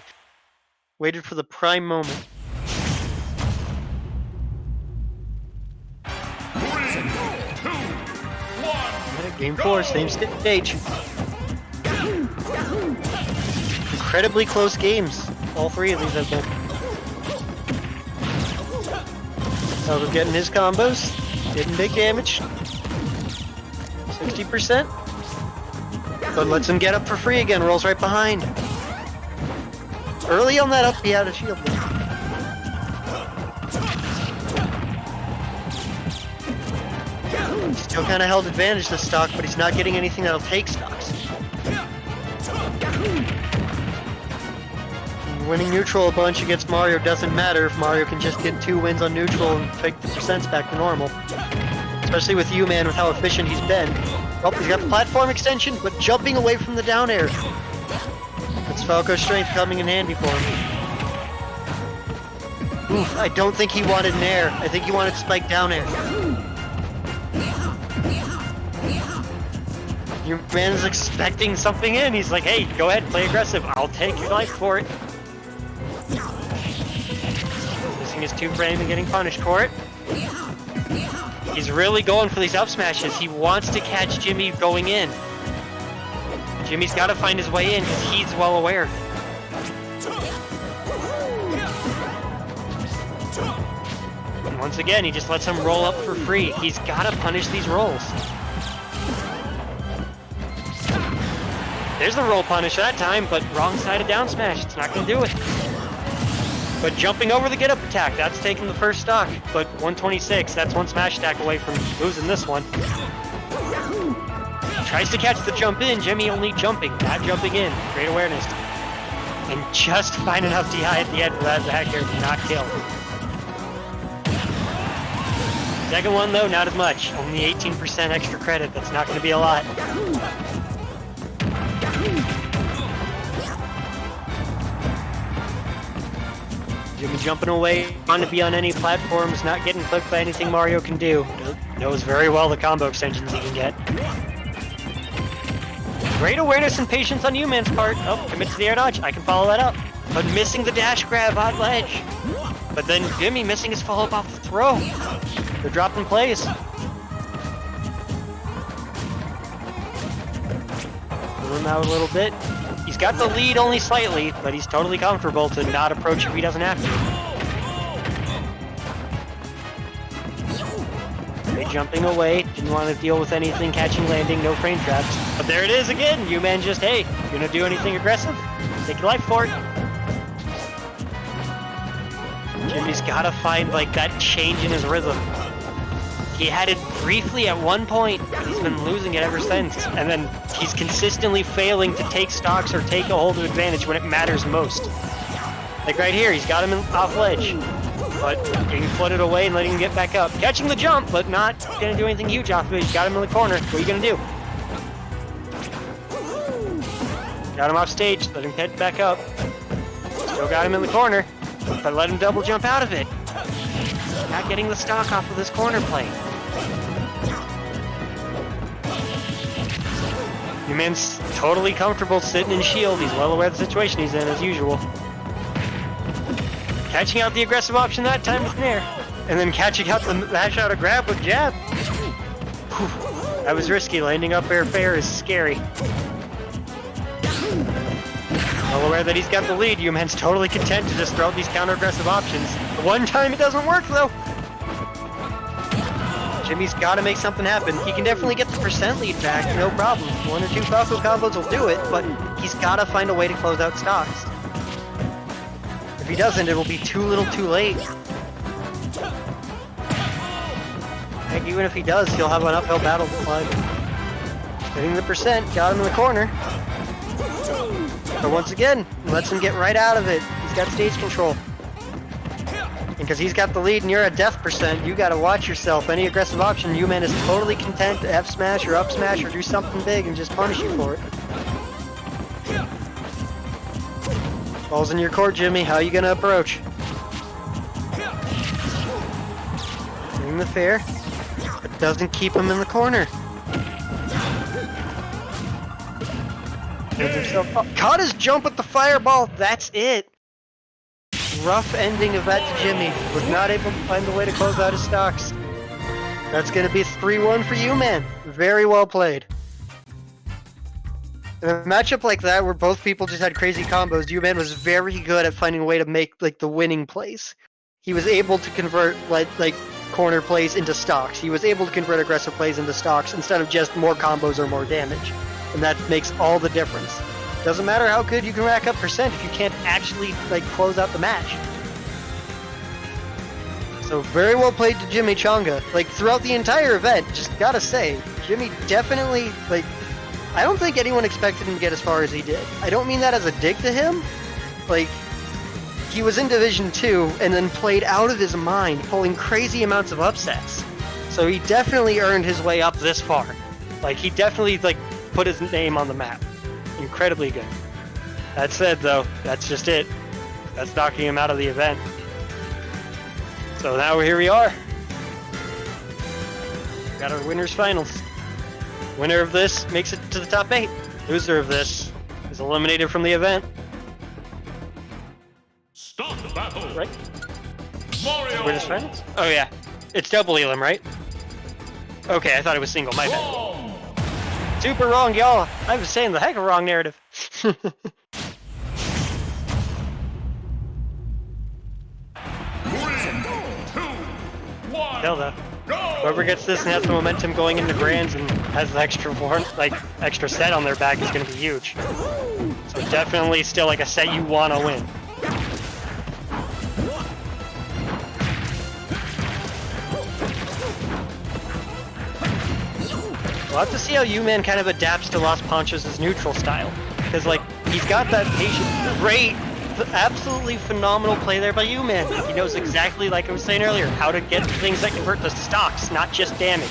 Waited for the prime moment. 3, 2, 1. Game 4, same stage. Incredibly close games. All three of these have been. Falco getting his combos. Getting big damage. 60%. But lets him get up for free again. Rolls right behind. Early on that up, he had a shield. Still kind of held advantage this stock, but he's not getting anything that'll take stocks. Winning neutral a bunch against Mario doesn't matter if Mario can just get 2 wins on neutral and take the percents back to normal. Especially with uman, with how efficient he's been. Oh, he's got the platform extension, but jumping away from the down air. It's Falco's strength coming in handy for him. Oof, I don't think he wanted an air. I think he wanted spike down air. uman is expecting something in. He's like, hey, go ahead, play aggressive. I'll take your life for it. Missing his 2 frame and getting punished for it. He's really going for these up smashes. He wants to catch Jimmy going in. Jimmy's got to find his way in because he's well aware of it. And once again, he just lets him roll up for free. He's got to punish these rolls. There's the roll punish that time, but wrong side of down smash. It's not going to do it. But jumping over the get up attack, that's taking the first stock. But 126, that's 1 smash attack away from losing this one. Tries to catch the jump in, Jimmy only jumping, not jumping in. Great awareness. And just find enough DI at the end for that back air to not kill. Second one though, not as much. Only 18% extra credit, that's not going to be a lot. Jimmy jumping away, trying to be on any platforms, not getting clipped by anything Mario can do. Knows very well the combo extensions he can get. Great awareness and patience on uman's part. Oh, commits to the air dodge. I can follow that up. But missing the dash grab on ledge. But then Jimmy missing his follow-up off the throw. They're dropping plays. Pull him out a little bit. He's got the lead only slightly, but he's totally comfortable to not approach if he doesn't have to. Great jumping away, didn't want to deal with anything, catching, landing, no frame traps. But there it is again, uman just, hey, you gonna do anything aggressive? Take your life for it. Jimmy's gotta find like that change in his rhythm. He had it briefly at one point, but he's been losing it ever since. And then he's consistently failing to take stocks or take a hold of advantage when it matters most. Like right here, he's got him off ledge. But getting flooded away and letting him get back up. Catching the jump, but not going to do anything huge off of it. He's got him in the corner. What are you going to do? Got him off stage. Let him head back up. Still got him in the corner. But let him double jump out of it. Not getting the stock off of this corner play. Uman's totally comfortable sitting in shield. He's well aware of the situation he's in, as usual. Catching out the aggressive option that time with Nair. And then catching out the mash out of grab with jab. Whew. That was risky. Landing up air fair is scary. Well aware that he's got the lead, Uman's totally content to just throw out these counter-aggressive options. The one time it doesn't work, though. Jimmy's got to make something happen. He can definitely get the percent lead back, no problem. 1 or 2 Falco combos will do it, but he's got to find a way to close out stocks. If he doesn't, it will be too little too late. Heck, even if he does, he'll have an uphill battle to climb. Getting the percent, got him in the corner. But once again, lets him get right out of it. He's got stage control. And because he's got the lead and you're at death percent, you gotta watch yourself. Any aggressive option, Uman is totally content to F smash or up smash or do something big and just punish you for it. Ball's in your court, Jimmy. How are you gonna approach? Doing the fair, but doesn't keep him in the corner. Gives himself up. Caught his jump with the fireball. That's it. Rough ending of that to Jimmy. Was not able to find a way to close out his stocks. That's gonna be 3-1 for Uman. Very well played. In a matchup like that, where both people just had crazy combos, Uman was very good at finding a way to make like the winning plays. He was able to convert like corner plays into stocks. He was able to convert aggressive plays into stocks instead of just more combos or more damage. And that makes all the difference. Doesn't matter how good you can rack up percent if you can't actually like close out the match. So very well played to JimmyChanga. Like throughout the entire event, just gotta say, Jimmy definitely like. I don't think anyone expected him to get as far as he did. I don't mean that as a dig to him. Like, he was in Division 2 and then played out of his mind, pulling crazy amounts of upsets. So he definitely earned his way up this far. Like, he definitely, like, put his name on the map. Incredibly good. That said, though, that's just it. That's knocking him out of the event. So now here we are. Got our winners finals. Winner of this makes it to the top 8. Loser of this is eliminated from the event. Start the battle. Right? Mario. Winners finals? Oh yeah. It's double elim, right? Okay, I thought it was single. My bad. Super wrong, y'all. I was saying the heck of a wrong narrative. 3, 2, 1. Hell though. Go. Whoever gets this and has the momentum going into grands and has the extra extra set on their back is going to be huge. So definitely still like a set you want to win. We'll have to see how Uman kind of adapts to LosPanchos' neutral style. Because like he's got that patient, great, absolutely phenomenal play there by Uman. He knows exactly, like I was saying earlier, how to get things that convert to stocks, not just damage.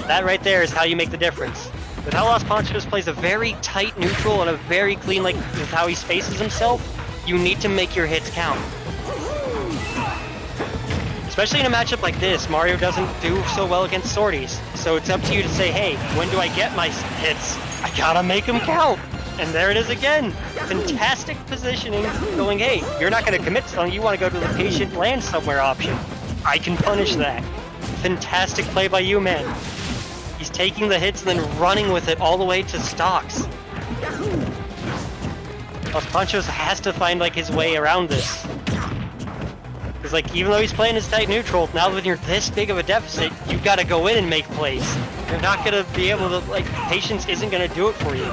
That right there is how you make the difference. With how LosPanchos plays a very tight neutral and a very clean, like, with how he spaces himself, you need to make your hits count. Especially in a matchup like this, Mario doesn't do so well against sorties. So it's up to you to say, hey, when do I get my hits? I gotta make them count. And there it is again. Fantastic positioning, going, hey, you're not going to commit to something, you want to go to the patient land somewhere option. I can punish that. Fantastic play by Uman. He's taking the hits and then running with it all the way to stocks. LosPanchos has to find like his way around this. Because like, even though he's playing his tight neutral, now when you're this big of a deficit, you got to go in and make plays. You're not going to be able to, like, patience isn't going to do it for you.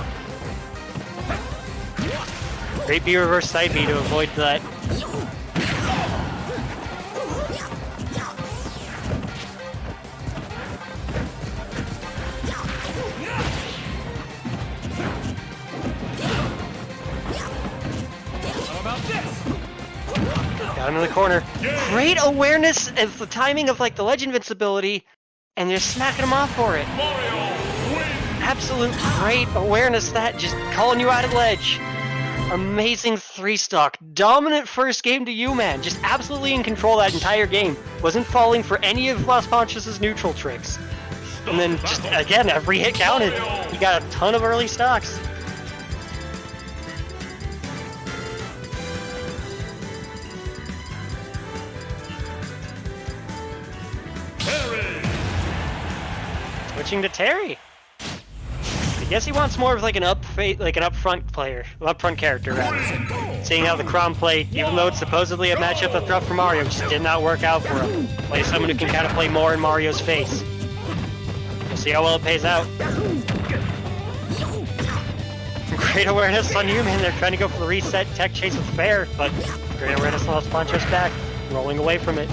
Great B reverse side B to avoid that. I'm about Got him in the corner. Great awareness of the timing of like the ledge invincibility, and they're smacking him off for it. Absolute great awareness that, just calling you out at ledge. Amazing 3-stock. Dominant first game to umanz. Just absolutely in control that entire game. Wasn't falling for any of LosPanchos' neutral tricks. And then just, again, every hit counted. He got a ton of early stocks. Switching to Terry. I guess he wants more of like an upfront character rather. Seeing how the Crom play, even though it's supposedly a matchup that's rough for Mario, just did not work out for him. Play someone who can kind of play more in Mario's face. We'll see how well it pays out. Great awareness on umanz. They're trying to go for the reset tech chase with fair, but great awareness on LosPanchos back, rolling away from it.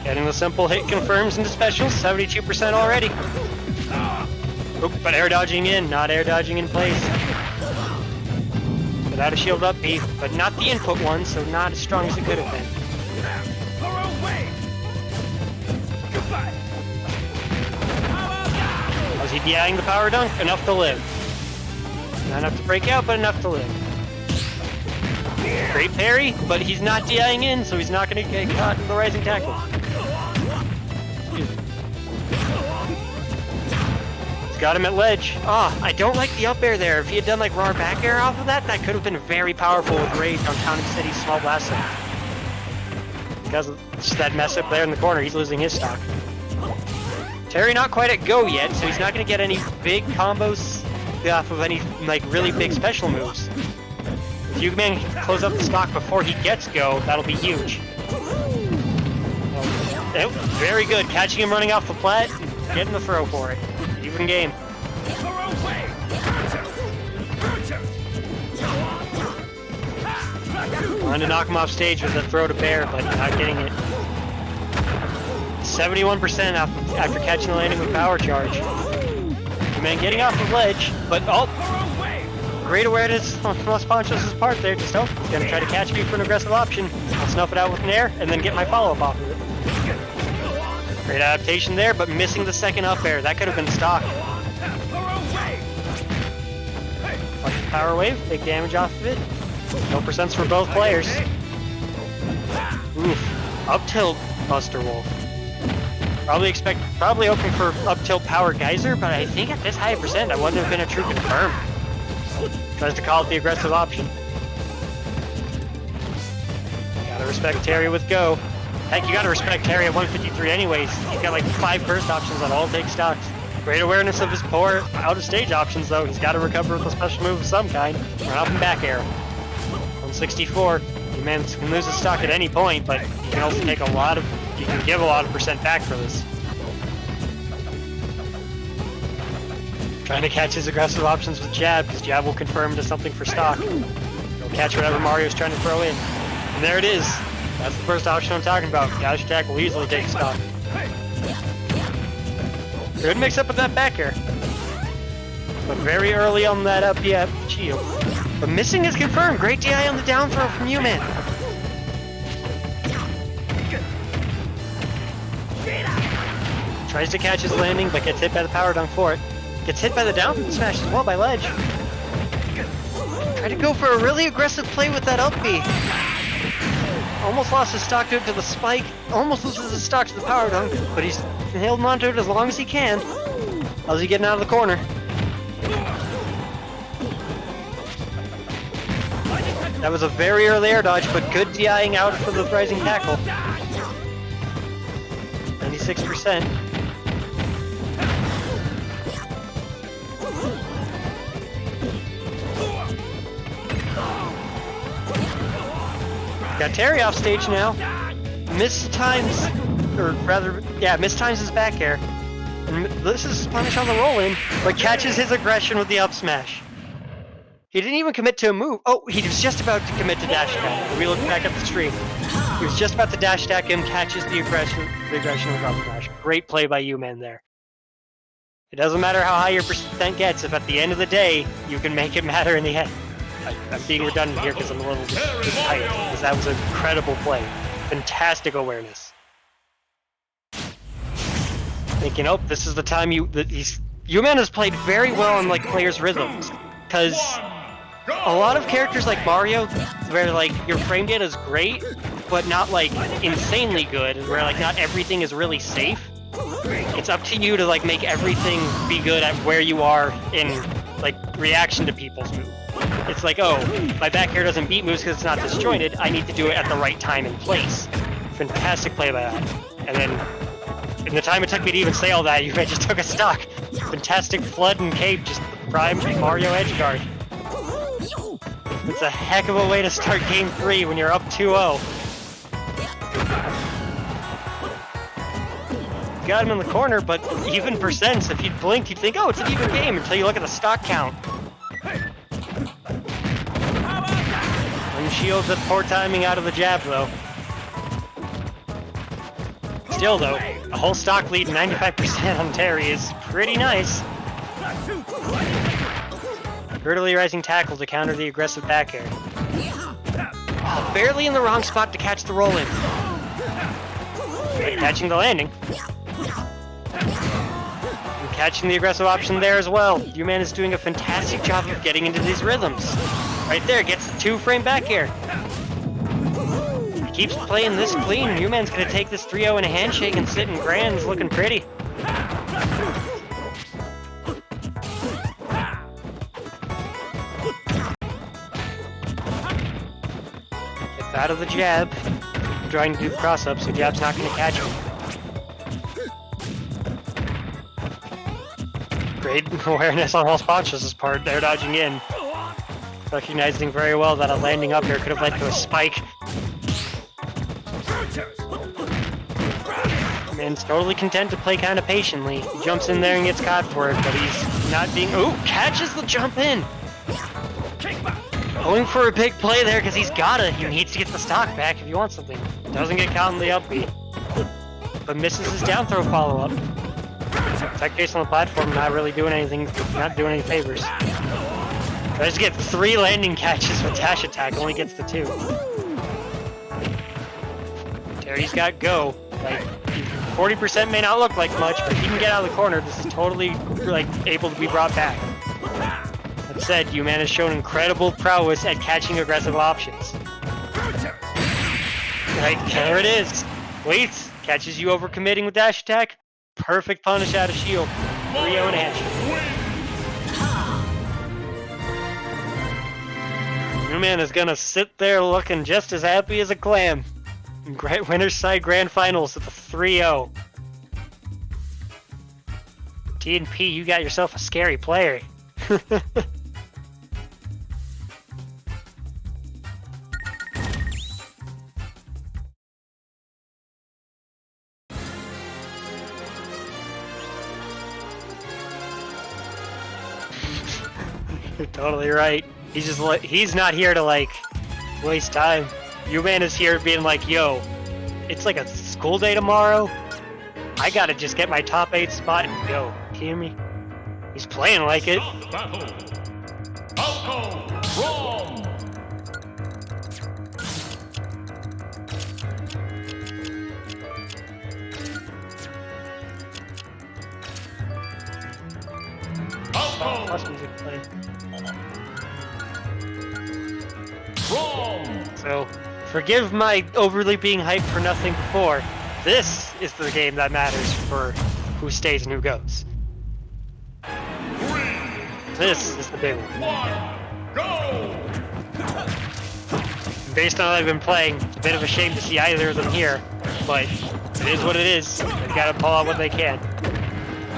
Getting the simple hit confirms into specials, 72% already. Oop, but air dodging in, not air dodging in place. Without a shield up B, but not the input one, so not as strong as it could have been. Was he DIing the power dunk? Enough to live. Not enough to break out, but enough to live. Great parry, but he's not DIing in, so he's not going to get caught in the rising tackle. Got him at ledge. I don't like the up air there. If he had done like raw back air off of that, that could have been very powerful with rage on Counting City's small blast. Because of just that mess up there in the corner, he's losing his stock. Terry not quite at go yet, so he's not going to get any big combos off of any like really big special moves. If umanz can close up the stock before he gets go, that'll be huge. Oh, very good. Catching him running off the plat, getting the throw for it. Even game. Trying to knock him off stage with a throw to bear, but not getting it. 71% after catching the landing with power charge. umanz getting off the ledge, but great awareness on LosPanchos' part there. Just he's gonna try to catch me for an aggressive option. I'll snuff it out with an air and then get my follow-up off of it. Great adaptation there, but missing the second up air. That could have been stock. Power wave, big damage off of it. No percents for both players. Oof. Up tilt Buster Wolf. Probably hoping for up tilt power geyser, but I think at this high percent, that wouldn't have been a true confirm. Tries to call it the aggressive option. Gotta respect Terry with go. Heck, you gotta respect Terry at 153 anyways. He's got like 5 burst options on all take stocks. Great awareness of his poor out-of-stage options though. He's gotta recover with a special move of some kind. Run up and back air. 164. umanz can lose his stock at any point, but you can also take you can give a lot of percent back for this. Trying to catch his aggressive options with jab, because jab will confirm to something for stock. He'll catch whatever Mario's trying to throw in. And there it is. That's the first option I'm talking about. Dash attack will easily take stock. Good mix up with that back air. But very early on that up shield. But missing is confirmed. Great DI on the down throw from umanz. Tries to catch his landing, but gets hit by the power dunk for it. Gets hit by the down smash as well by ledge. Tried to go for a really aggressive play with that up B. Almost lost his stock to it to the spike. Almost loses his stock to the power dunk, but he's holding on to it as long as he can. How's he getting out of the corner? That was a very early air dodge, but good DIing out for the rising tackle. 96%. Got Terry off stage now. Mistimes his back air. And this is punish on the roll in, but catches his aggression with the up smash. He didn't even commit to a move. Oh, he was just about to commit to dash attack. We look back at the stream. He was just about to dash attack him, catches the aggression with up smash. Great play by umanz there. It doesn't matter how high your percent gets if at the end of the day you can make it matter in the end. I'm being redundant here because I'm a little tight, because that was an incredible play. Fantastic awareness. Thinking, oh, this is the time Uman has played very well on like players' rhythms, because a lot of characters like Mario, where like your frame data is great, but not like insanely good, and where like not everything is really safe. It's up to you to like make everything be good at where you are in like reaction to people's moves. It's like, oh, my back air doesn't beat moves because it's not disjointed. I need to do it at the right time and place. Fantastic play by that. And then, in the time it took me to even say all that, you just took a stock. Fantastic flood and cape, just the prime Mario edge guard. It's a heck of a way to start game 3 when you're up 2-0. Got him in the corner, but even percents, if you'd blinked, you'd think, oh, it's an even game, until you look at the stock count. And shields at poor timing out of the jab, though. Still, though, a whole stock lead, 95% on Terry is pretty nice. Vertically rising tackle to counter the aggressive back air. Oh, barely in the wrong spot to catch the roll in. But catching the landing. And catching the aggressive option there as well. Uman is doing a fantastic job of getting into these rhythms. Right there, gets the 2-frame back air. He keeps playing this clean. Uman's gonna take this 3-0 in a handshake and sit in grands looking pretty. Gets out of the jab. Trying to do the cross-up, so jab's not gonna catch him. Great awareness on LosPanchos' part. They're dodging in. Recognizing very well that a landing up here could have led to a spike. Man's totally content to play kind of patiently. He jumps in there and gets caught for it, but he's not being... Ooh, catches the jump in! Going for a big play there because he needs to get the stock back if he wants something. Doesn't get caught in the up B, but misses his down throw follow-up. Tech base on the platform, not really doing anything, not doing any favors. Tries to get 3 landing catches with dash attack, only gets the 2. Terry's got go. Like, 40% may not look like much, but if he can get out of the corner, this is totally like able to be brought back. That said, Uman has shown incredible prowess at catching aggressive options. Right, there it is. Waits, catches you overcommitting with dash attack. Perfect punish out of shield. 3-0 and a handshake. Uman is gonna sit there looking just as happy as a clam. Great winner's side grand finals with a 3-0. T&P, you got yourself a scary player. You're totally right. He's not here to like waste time. Uman is here being like, yo, it's like a school day tomorrow. I gotta just get my top 8 spot and go. Hear me? He's playing like it. Plus music playing. So, forgive my overly being hyped for nothing before. This is the game that matters for who stays and who goes. This is the big one. Go! Based on what I've been playing, it's a bit of a shame to see either of them here, but it is what it is. They've got to pull out what they can.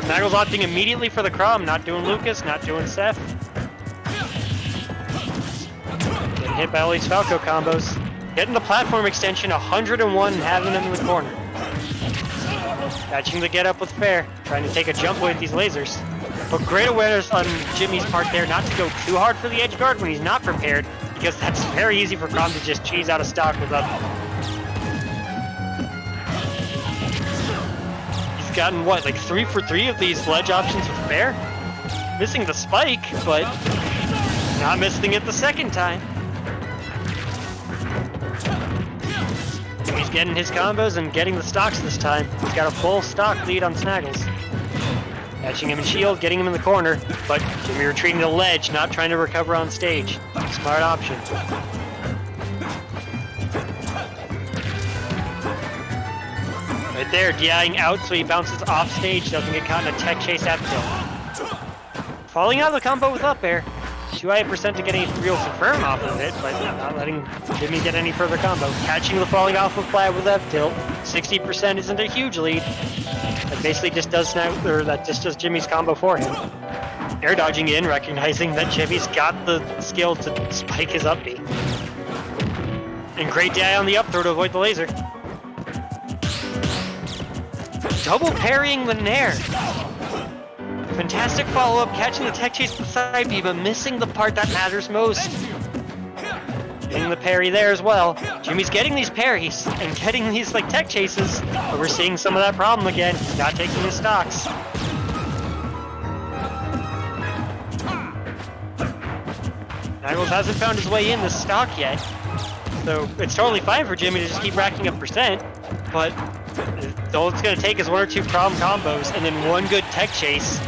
Snaggle's opting immediately for the Crom, not doing Lucas, not doing Seth. Getting hit by all these Falco combos. Getting the platform extension, 101 and having him in the corner. Catching the get up with fair, trying to take a jump away with these lasers. But great awareness on Jimmy's part there not to go too hard for the edge guard when he's not prepared, because that's very easy for Crom to just cheese out of stock with up. He's gotten what, like 3 for 3 of these ledge options with fair? Missing the spike, but Not missing it the second time. He's getting his combos and getting the stocks this time. He's got a full stock lead on Snaggles. Catching him in shield, getting him in the corner, but Jimmy retreating to the ledge, not trying to recover on stage. Smart option. Right there, DIing out so he bounces off stage, doesn't get caught in a tech chase at tilt. Falling out of the combo with up air. Too high a percent to get any real confirm off of it, but not letting Jimmy get any further combo. Catching the falling off of flat with F tilt. 60% isn't a huge lead. That basically just does Jimmy's combo for him. Air dodging in, recognizing that Jimmy's got the skill to spike his up B. And great DI on the up throw to avoid the laser. Double parrying the Nair. Fantastic follow-up, catching the tech chase to the side B, but missing the part that matters most. Getting the parry there as well. Jimmy's getting these parries and getting these like tech chases, but we're seeing some of that problem again. He's not taking his stocks. Snaggles hasn't found his way in the stock yet, so it's totally fine for Jimmy to just keep racking up percent, but all it's going to take is one or two problem combos and then one good tech chase,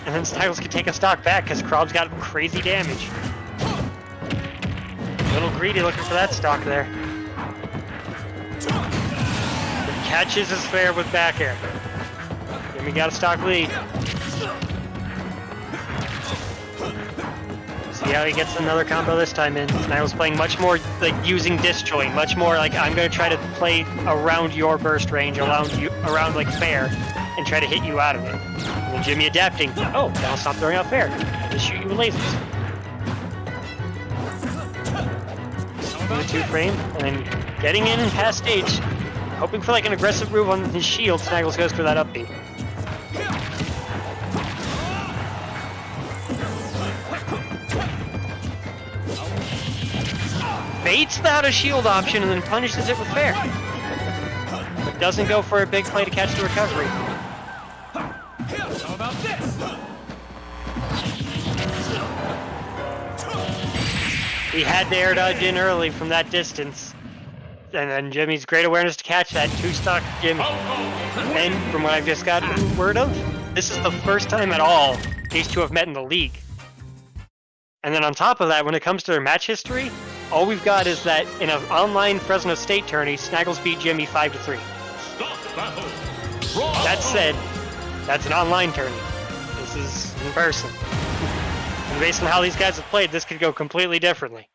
and then Snaggles can take a stock back because Krob's got crazy damage. A little greedy looking for that stock there. But catches his fair with back air. Jimmy got a stock lead. See how he gets another combo this time in. Snaggles playing much more like using disc joint, much more like I'm going to try to play around your burst range, around like fair, and try to hit you out of it. And then Jimmy adapting. Oh, now stop throwing out fair. I'll just shoot you with lasers. The 2 frame, and then getting in and past stage, hoping for like an aggressive move on his shield. Snaggles goes for that up B. Baits the out of shield option and then punishes it with fair. But doesn't go for a big play to catch the recovery. How about this? He had to air dodge in early from that distance. And then Jimmy's great awareness to catch that 2-stock Jimmy. And from what I've just gotten word of, this is the first time at all these two have met in the league. And then on top of that, when it comes to their match history, all we've got is that in an online Fresno State tourney, Snaggles beat Jimmy 5-3. That said, that's an online tourney. This is in person. And based on how these guys have played, this could go completely differently.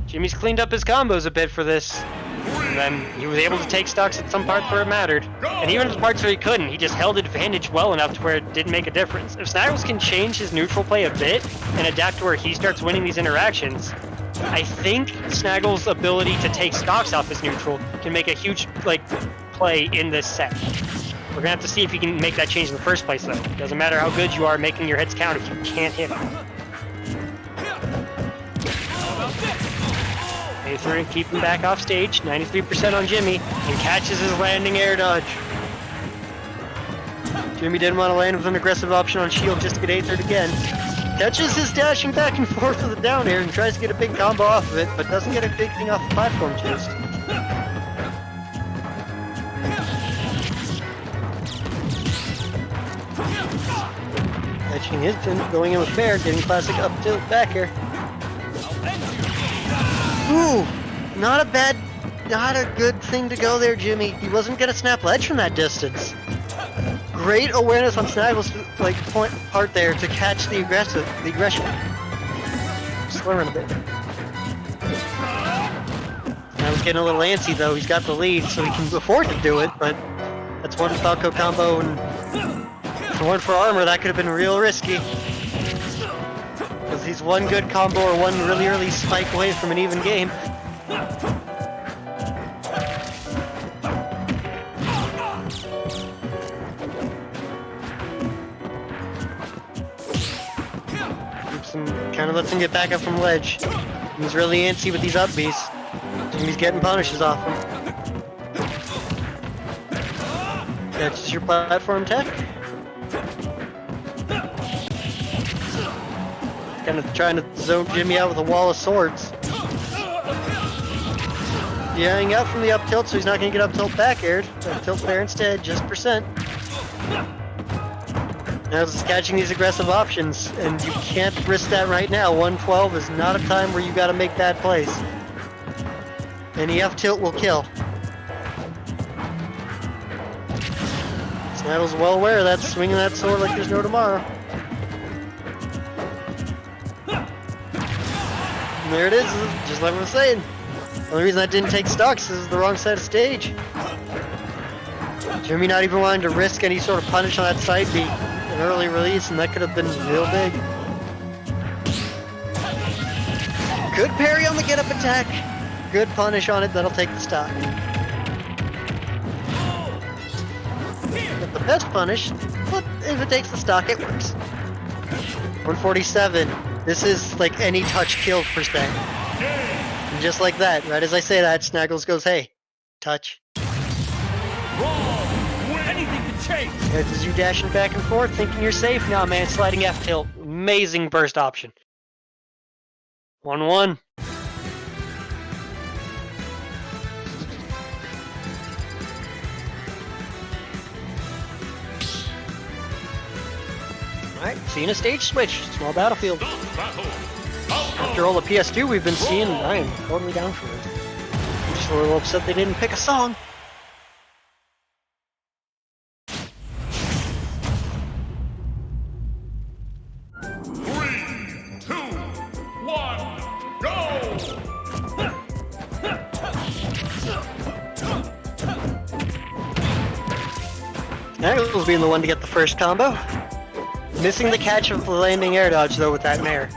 Jimmy's cleaned up his combos a bit for this. And then he was able to take stocks at some parts where it mattered. And even at parts where he couldn't, he just held advantage well enough to where it didn't make a difference. If Snaggles can change his neutral play a bit and adapt to where he starts winning these interactions, I think Snaggles' ability to take stocks off his neutral can make a huge play in this set. We're gonna have to see if he can make that change in the first place though. Doesn't matter how good you are making your hits count if you can't hit them. A3, keep him back off stage, 93% on Jimmy, and catches his landing air dodge. Jimmy didn't want to land with an aggressive option on shield just to get A3 again. Catches his dashing back and forth with the down air and tries to get a big combo off of it, but doesn't get a big thing off the platform chest. Catching his pin, going in with fair, getting classic up tilt back air. Ooh, not a good thing to go there, Jimmy. He wasn't gonna snap ledge from that distance. Great awareness on Snaggles' part there to catch the aggression. Slurring a bit. Snaggles getting a little antsy though. He's got the lead, so he can afford to do it. But that's one Falco combo, and for one for armor, that could have been real risky. Because he's one good combo or one really early spike away from an even game. Kind of lets him get back up from ledge. He's really antsy with these up Bs. Jimmy's getting punishes off him. Catches your platform tech. kind of trying to zone Jimmy out with a wall of swords. Hang out from the up tilt, so he's not going to get up tilt back aired. Up tilt there instead, just percent. Now it's catching these aggressive options, and you can't risk that right now. 112 is not a time where you got to make bad plays. Any up tilt will kill. Snaggle's well aware of that, swinging that sword like there's no tomorrow. And there it is, just like I was saying. The only reason I didn't take stocks is the wrong side of stage. Jimmy not even wanting to risk any sort of punish on that side beat. An early release, and that could have been real big. Good parry on the get up attack. Good punish on it, that'll take the stock. Not the best punish, but if it takes the stock, it works. 147. This is like any touch killed percent. And just like that, right as I say that, Snaggles goes, hey, touch. Anything can change. As you dashing back and forth, thinking you're safe. Nah, man, sliding F tilt. Amazing burst option. 1-1. Alright, seeing a stage switch. Small battlefield. After all the PS2 we've been seeing, I am totally down for it. I'm just a little upset they didn't pick a song. Snaggles being the one to get the first combo. Missing the catch of the landing air dodge though with that mare.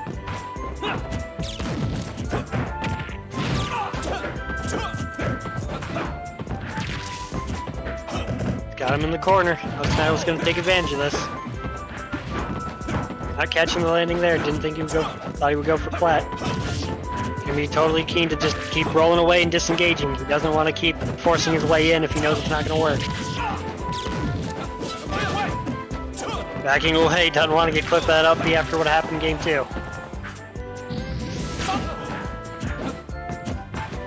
Got him in the corner. Snaggles gonna take advantage of this. Not catching the landing there. Didn't think he would go. Thought he would go for flat. Gonna be totally keen to just keep rolling away and disengaging. He doesn't want to keep forcing his way in if he knows it's not gonna work. Backing away, doesn't want to get clipped that up after what happened in game 2.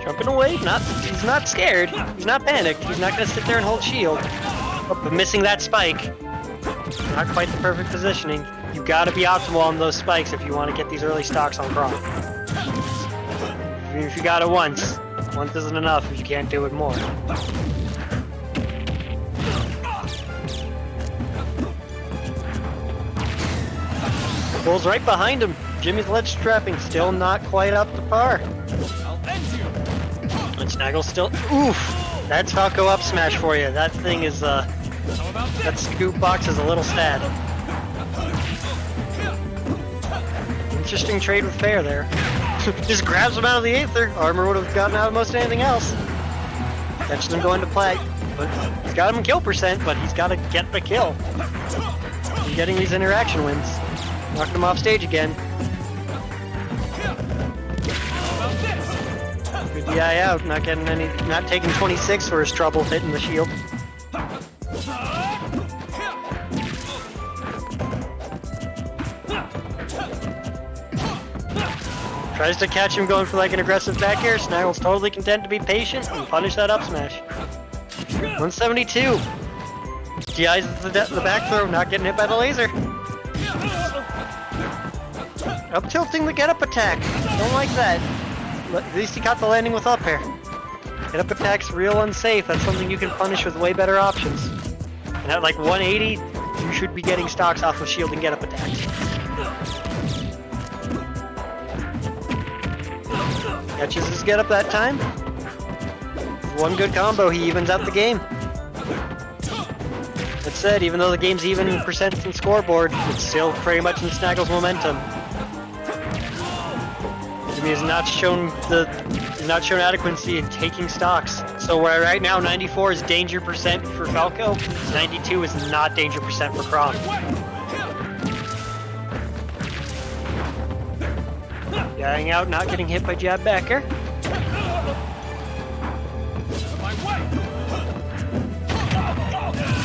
Jumping away, he's not scared, he's not panicked, he's not going to sit there and hold shield. But missing that spike, not quite the perfect positioning. You got to be optimal on those spikes if you want to get these early stocks on Kron. Even if you got it once isn't enough if you can't do it more. Bull's right behind him. Jimmy's ledge trapping still not quite up to par. And Snaggle's still. Oof! That's Falco up smash for you. That thing is that scoop box is a little sad. Interesting trade with Fair there. Just grabs him out of the Aether. Armor would have gotten out of most anything else. Catches him going to play. But he's got him in kill percent, but he's got to get the kill. He's getting these interaction wins. Knocking him off stage again. Good DI out, not getting any, not taking 26 for his trouble hitting the shield. Tries to catch him going for like an aggressive back air. Snaggle's totally content to be patient and punish that up smash. 172. DI's the back throw, not getting hit by the laser. Up tilting the get up attack. Don't like that. But at least he got the landing with up air. Get up attack's real unsafe. That's something you can punish with way better options. And at like 180, you should be getting stocks off of shield and get up attacks. Catches his get up that time. One good combo, he evens out the game. That said, even though the game's even in percent and scoreboard, it's still pretty much in Snaggle's momentum. Jimmy has not shown adequacy in taking stocks. So where right now 94 is danger percent for Falco, 92 is not danger percent for Kron. Dying out, not getting hit by jab backer.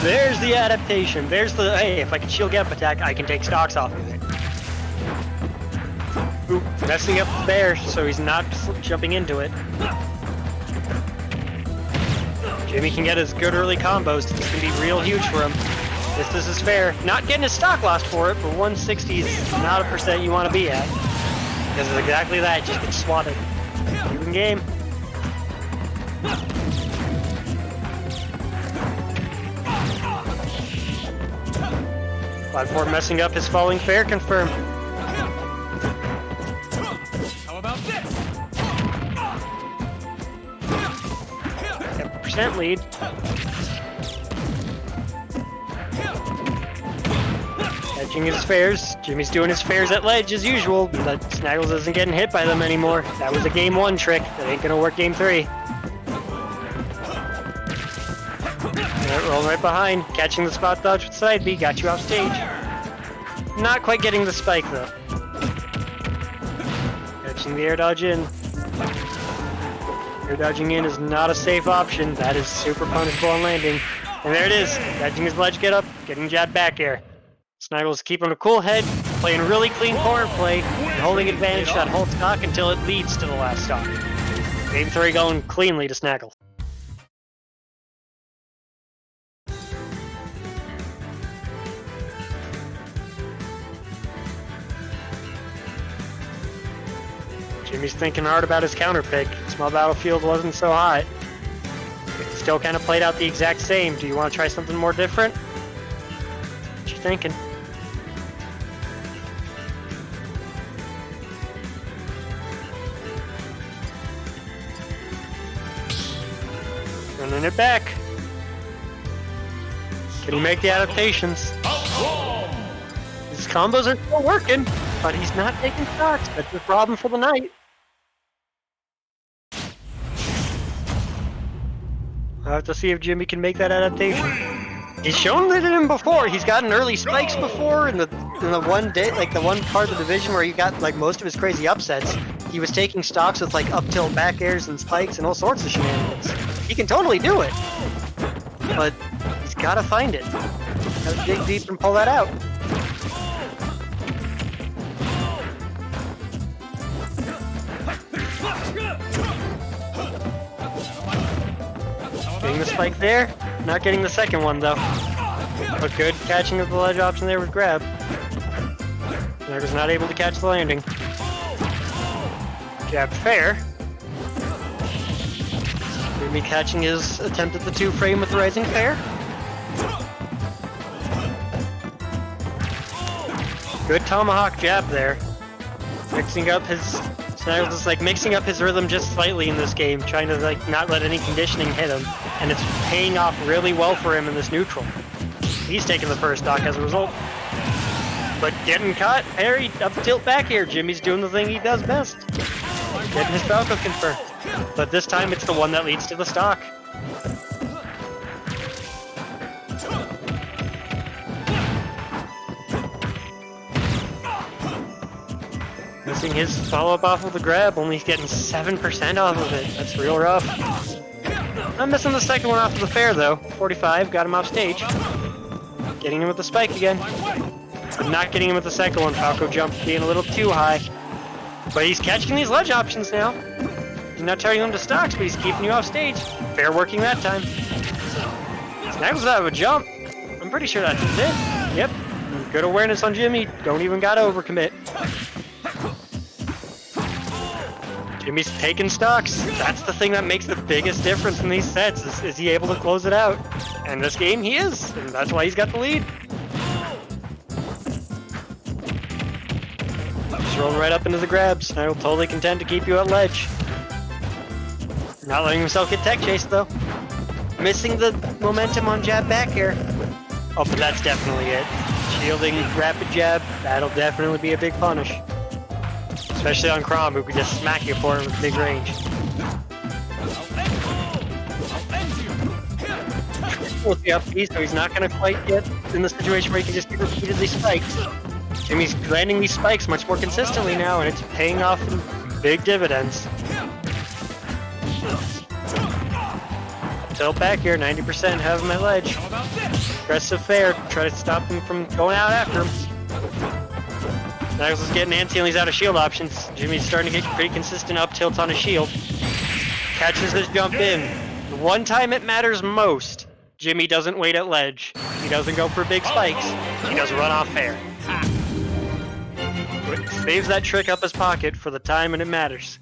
There's the adaptation. There's the, hey, if I can shield get up attack, I can take stocks off of it. Ooh, messing up the bear, so he's not jumping into it. Jimmy can get his good early combos. This can be real huge for him. This is his fair. Not getting his stock lost for it, but 160 is not a percent you want to be at. Because it's exactly that, just gets swatted. Even game. Platform messing up his falling fair confirmed. How about this? 10% lead. Catching his fares. Jimmy's doing his fares at ledge as usual, but Snaggles isn't getting hit by them anymore. That was a game 1 trick. That ain't gonna work game 3. Rolling right behind. Catching the spot dodge with side B. Got you off stage. Not quite getting the spike though. Catching the air dodge in. Air dodging in is not a safe option. That is super punishable on landing. And there it is. Catching his ledge get up. Getting jabbed back air. Snaggles keeping a cool head, playing really clean corner play, and holding advantage that whole stock until it leads to the last stock. Game 3 going cleanly to Snaggles. Jimmy's thinking hard about his counter pick. Small battlefield wasn't so hot. It still kind of played out the exact same. Do you want to try something more different? What you thinking? Running it back. Can he make the adaptations? His combos are still working, but he's not taking stocks. That's the problem for the night. I'll have to see if Jimmy can make that adaptation. He's shown it in him before. He's gotten early spikes before in the one day, like the one part of the division where he got like most of his crazy upsets. He was taking stocks with like up tilt back airs and spikes and all sorts of shenanigans. He can totally do it, but he's gotta find it. Gotta dig deep and pull that out. Getting the spike there, not getting the second one though. But good catching of the ledge option there with grab. Snagger's not able to catch the landing. Jab fair. Jimmy catching his attempt at the 2-frame with the rising fair. Good tomahawk jab there. Mixing up his Snaggles is like mixing up his rhythm just slightly in this game, trying to like not let any conditioning hit him, and it's paying off really well for him in this neutral. He's taking the first stock as a result. But getting caught, parry, up tilt back here. Jimmy's doing the thing he does best. Getting his Falco confirmed. But this time it's the one that leads to the stock. Missing his follow-up off of the grab, only getting 7% off of it. That's real rough. I'm missing the second one off of the fair though. 45, got him off stage. Getting him with the spike again. But not getting him with the second one. Falco jump being a little too high. But he's catching these ledge options now. He's not turning them to stocks, but he's keeping you off stage. Fair working that time. Snaggles out of a jump. I'm pretty sure that's it. Yep. Good awareness on Jimmy. Don't even gotta overcommit. Jimmy's taking stocks. That's the thing that makes the biggest difference in these sets, is he able to close it out? And this game he is, and that's why he's got the lead. Just rolling right up into the grabs. Snaggle totally content to keep you at ledge. Not letting himself get tech chased though. Missing the momentum on jab back here. Oh, but that's definitely it. Shielding, rapid jab, that'll definitely be a big punish. Especially on Crom, who could just smack you for it with big range. With the up B, so he's not going to quite get in the situation where he can just be repeatedly spiked. Jimmy's landing these spikes much more consistently now, and it's paying off in big dividends. Tilt back here, 90%, have him at ledge. Aggressive fair, try to stop him from going out after him. Snaggles is getting antsy and he's out of shield options. Jimmy's starting to get pretty consistent up tilts on his shield. Catches this jump in. The one time it matters most, Jimmy doesn't wait at ledge. He doesn't go for big spikes. He doesn't run off fair. Saves that trick up his pocket for the time when it matters.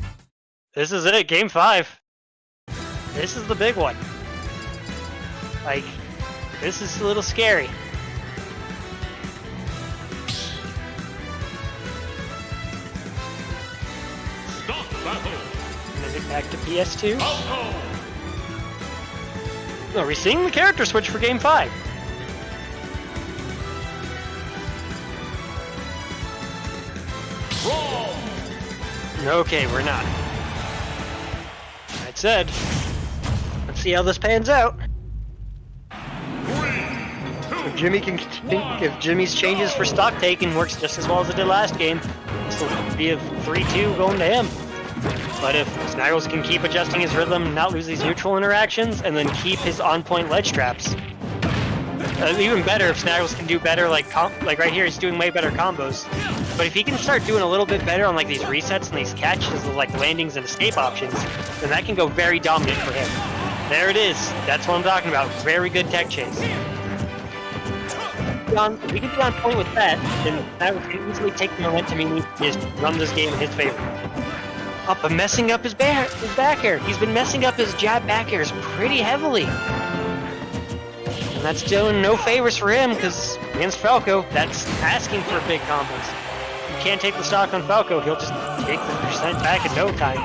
This is it, game 5. This is the big one. Like, this is a little scary. Stop battle. Moving back to PS2. No, we're seeing the character switch for game 5. Okay, we're not. That said, let's see how this pans out. If Jimmy can think, if Jimmy's changes for stock taking works just as well as it did last game, this will be a 3-2 going to him. But if Snaggles can keep adjusting his rhythm, not lose these neutral interactions, and then keep his on-point ledge traps. Even better if Snaggles can do better, like right here, he's doing way better combos. But if he can start doing a little bit better on like these resets and these catches with like landings and escape options, then that can go very dominant for him. There it is. That's what I'm talking about. Very good tech chase. If we can be on point with that, then Snaggles can easily take the momentum he needs to just run this game in his favor. Oh, but messing up his back air. He's been messing up his jab back airs pretty heavily. And that's doing no favors for him, because against Falco, that's asking for big combos. You can't take the stock on Falco, he'll just take the percent back in no time.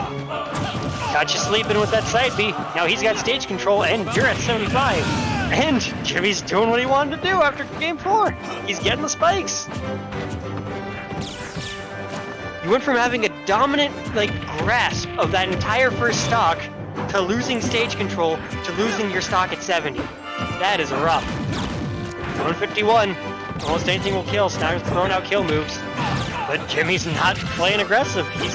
Got you sleeping with that side B. Now he's got stage control, and you're at 75. And Jimmy's doing what he wanted to do after game 4. He's getting the spikes. You went from having a dominant, grasp of that entire first stock to losing stage control to losing your stock at 70. That is rough. 151. Almost anything will kill. Snaggles throwing out kill moves. But Jimmy's not playing aggressive. We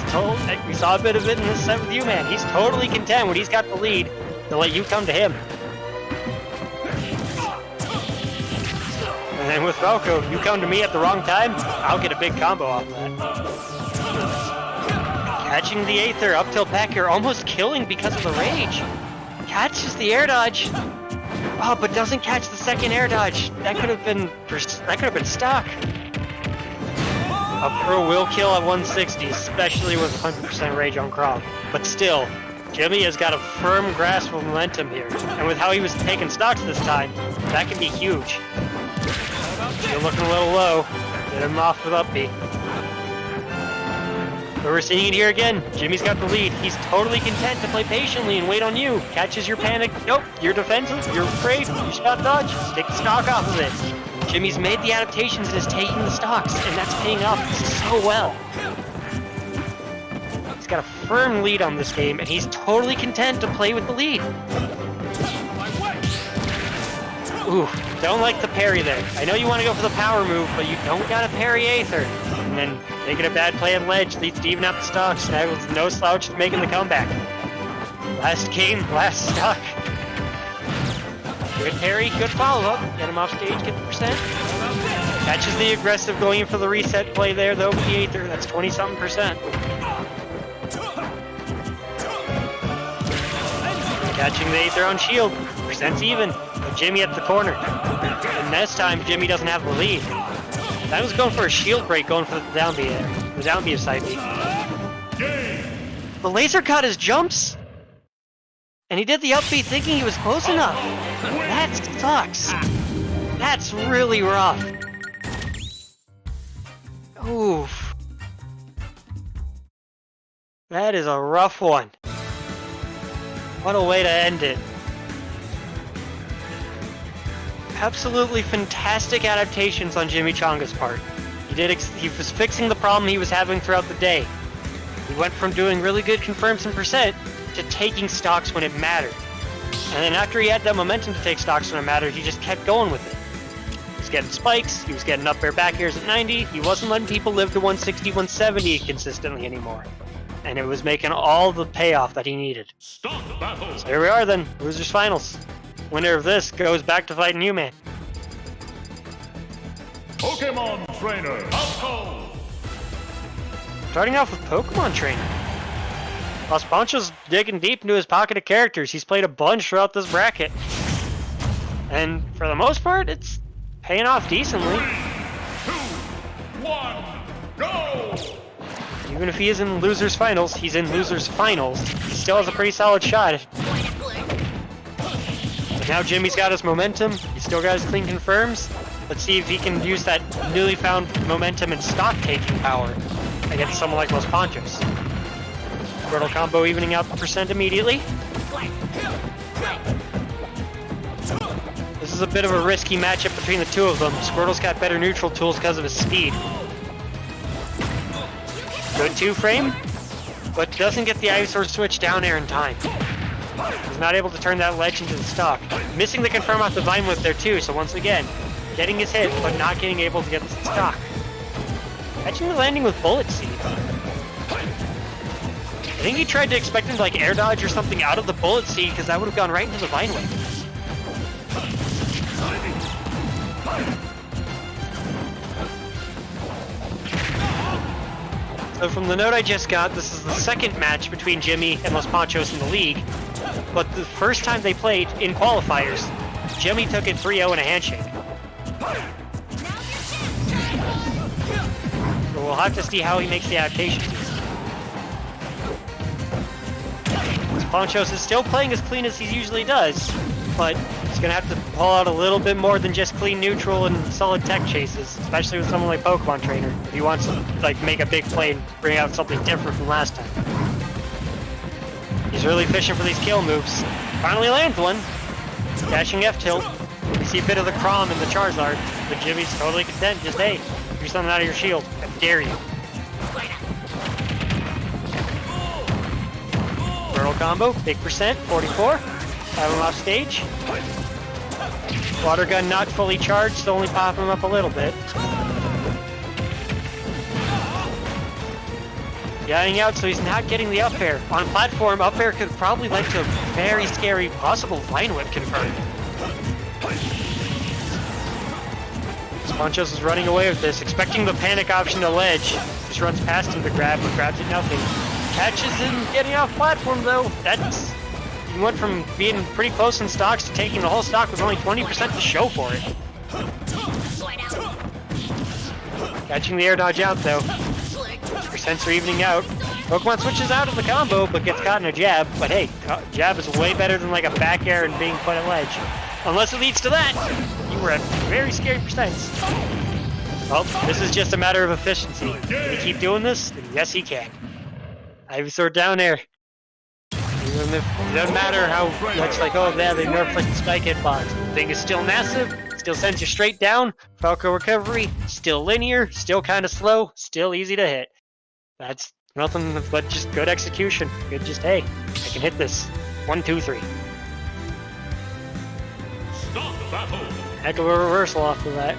saw a bit of it in this set with you, man. He's totally content when he's got the lead to let you come to him. And then with Falco, you come to me at the wrong time, I'll get a big combo off of that. Catching the Aether up tilt back air, almost killing because of the rage. Catches the air dodge. Oh, but doesn't catch the second air dodge. That could have been stock. A pro will kill at 160, especially with 100% rage on Krom. But still, Jimmy has got a firm grasp of momentum here. And with how he was taking stocks this time, that can be huge. Still looking a little low. Get him off with up B. But we're seeing it here again. Jimmy's got the lead. He's totally content to play patiently and wait on you. Catches your panic. Nope, you're defensive. You're afraid. You shot dodge. Take the stock off of it. Jimmy's made the adaptations and is taking the stocks, and that's paying off so well. He's got a firm lead on this game, and he's totally content to play with the lead. Ooh, don't like the parry there. I know you want to go for the power move, but you don't gotta parry Aether. And then making a bad play on ledge leads to even out the stock. Snaggles no slouch making the comeback. Last game, last stock. Good parry, good follow-up. Get him off stage, get the percent. Catches the aggressive going in for the reset play there, though, with the Aether. That's 20-something%. Catching the Aether on shield. Percent's even. But Jimmy at the corner. And this time, Jimmy doesn't have the lead. That was going for a shield break, going for the down B there. The down B of side B. The laser caught his jumps. And he did the up B thinking he was close enough. That sucks. That's really rough. Oof. That is a rough one. What a way to end it. Absolutely fantastic adaptations on JimmyChanga's part. He was fixing the problem he was having throughout the day. He went from doing really good confirms and percent to taking stocks when it mattered. And then after he had that momentum to take stocks when it mattered, he just kept going with it. He was getting spikes, he was getting up air back airs at 90, he wasn't letting people live to 160, 170 consistently anymore. And it was making all the payoff that he needed. So here we are then, Losers Finals. Winner of this goes back to fighting you, man. Pokemon Trainer, Falco! starting off with Pokemon Trainer. LosPanchos digging deep into his pocket of characters. He's played a bunch throughout this bracket. And for the most part, it's paying off decently. 3, 2, 1, go! Even if he is in losers finals, he's in losers finals. He still has a pretty solid shot. But now Jimmy's got his momentum. He's still got his clean confirms. Let's see if he can use that newly found momentum and stock taking power against someone like LosPanchos. Squirtle combo evening out the percent immediately. This is a bit of a risky matchup between the two of them. Squirtle's got better neutral tools because of his speed. Good 2-frame, but doesn't get the Ivysaur switch down air in time. He's not able to turn that ledge into the stock. Missing the confirm off the Vine Whip there too, so once again, getting his hit, but not getting able to get the stock. Catching the landing with Bullet Seed. I think he tried to expect him to like air dodge or something out of the Bullet Seed, because that would have gone right into the Vine Whip. So from the note I just got, this is the second match between Jimmy and LosPanchos in the league, but the first time they played in qualifiers, Jimmy took it 3-0 in a handshake. So we'll have to see how he makes the adaptations. LosPanchos is still playing as clean as he usually does, but he's gonna have to pull out a little bit more than just clean neutral and solid tech chases, especially with someone like Pokemon Trainer, if he wants to like make a big play and bring out something different from last time. He's really fishing for these kill moves. Finally lands one. Dashing F-tilt. You see a bit of the Crom in the Charizard, but Jimmy's totally content. Just, hey, do something out of your shield. I dare you. Turtle combo, big percent, 44. Have him off stage. Water gun not fully charged, so only pop him up a little bit. Getting out, so he's not getting the up air. On platform, up air could probably lead to a very scary possible Vine Whip confirmed. LosPanchos is running away with this, expecting the panic option to ledge. Just runs past him to grab, but grabs it nothing. Catches him getting off platform though. That's... He went from being pretty close in stocks to taking the whole stock with only 20% to show for it. Catching the air dodge out though. Percents are evening out. Pokemon switches out of the combo, but gets caught in a jab. But hey, jab is way better than like a back air and being put at ledge. Unless it leads to that, you were at very scary percents. Well, this is just a matter of efficiency. Can he keep doing this? Yes, he can. Ivysaur down air. Even if it doesn't matter how much like, oh yeah, they nerfed like the spike hitbox. The thing is still massive, still sends you straight down. Falco recovery, still linear, still kind of slow, still easy to hit. That's nothing but just good execution. Good, just hey, I can hit this. 1, 2, 3. Stop battle! Heck of a reversal off of that.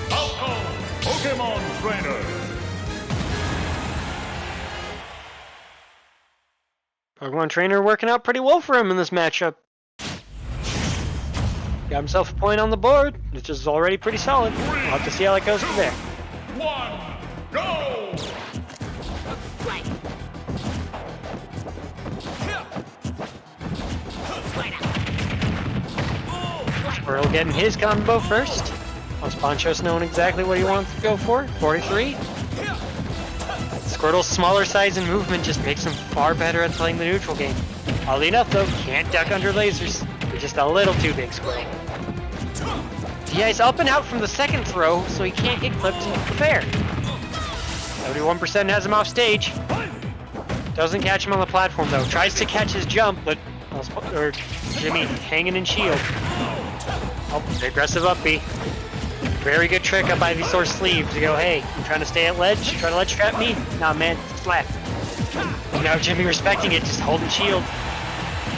Falco, Pokemon Trainer! Pokemon Trainer working out pretty well for him in this matchup. Got himself a point on the board, which is already pretty solid. We'll have to see how it goes from there. 1, go! Squirtle getting his combo first. LosPanchos knowing exactly what he wants to go for. 43. Squirtle's smaller size and movement just makes him far better at playing the neutral game. Oddly enough though, can't duck under lasers. You're just a little too big, Squirtle. DI's up and out from the second throw, so he can't get clipped into the fair. 71% has him off stage. Doesn't catch him on the platform though. Tries to catch his jump, but Jimmy hanging in shield. Oh, aggressive up B. Very good trick up Ivysaur's sleeve to go, hey, you trying to stay at ledge? Trying to ledge trap me? Nah, man, slap. And now Jimmy respecting it, just holding shield.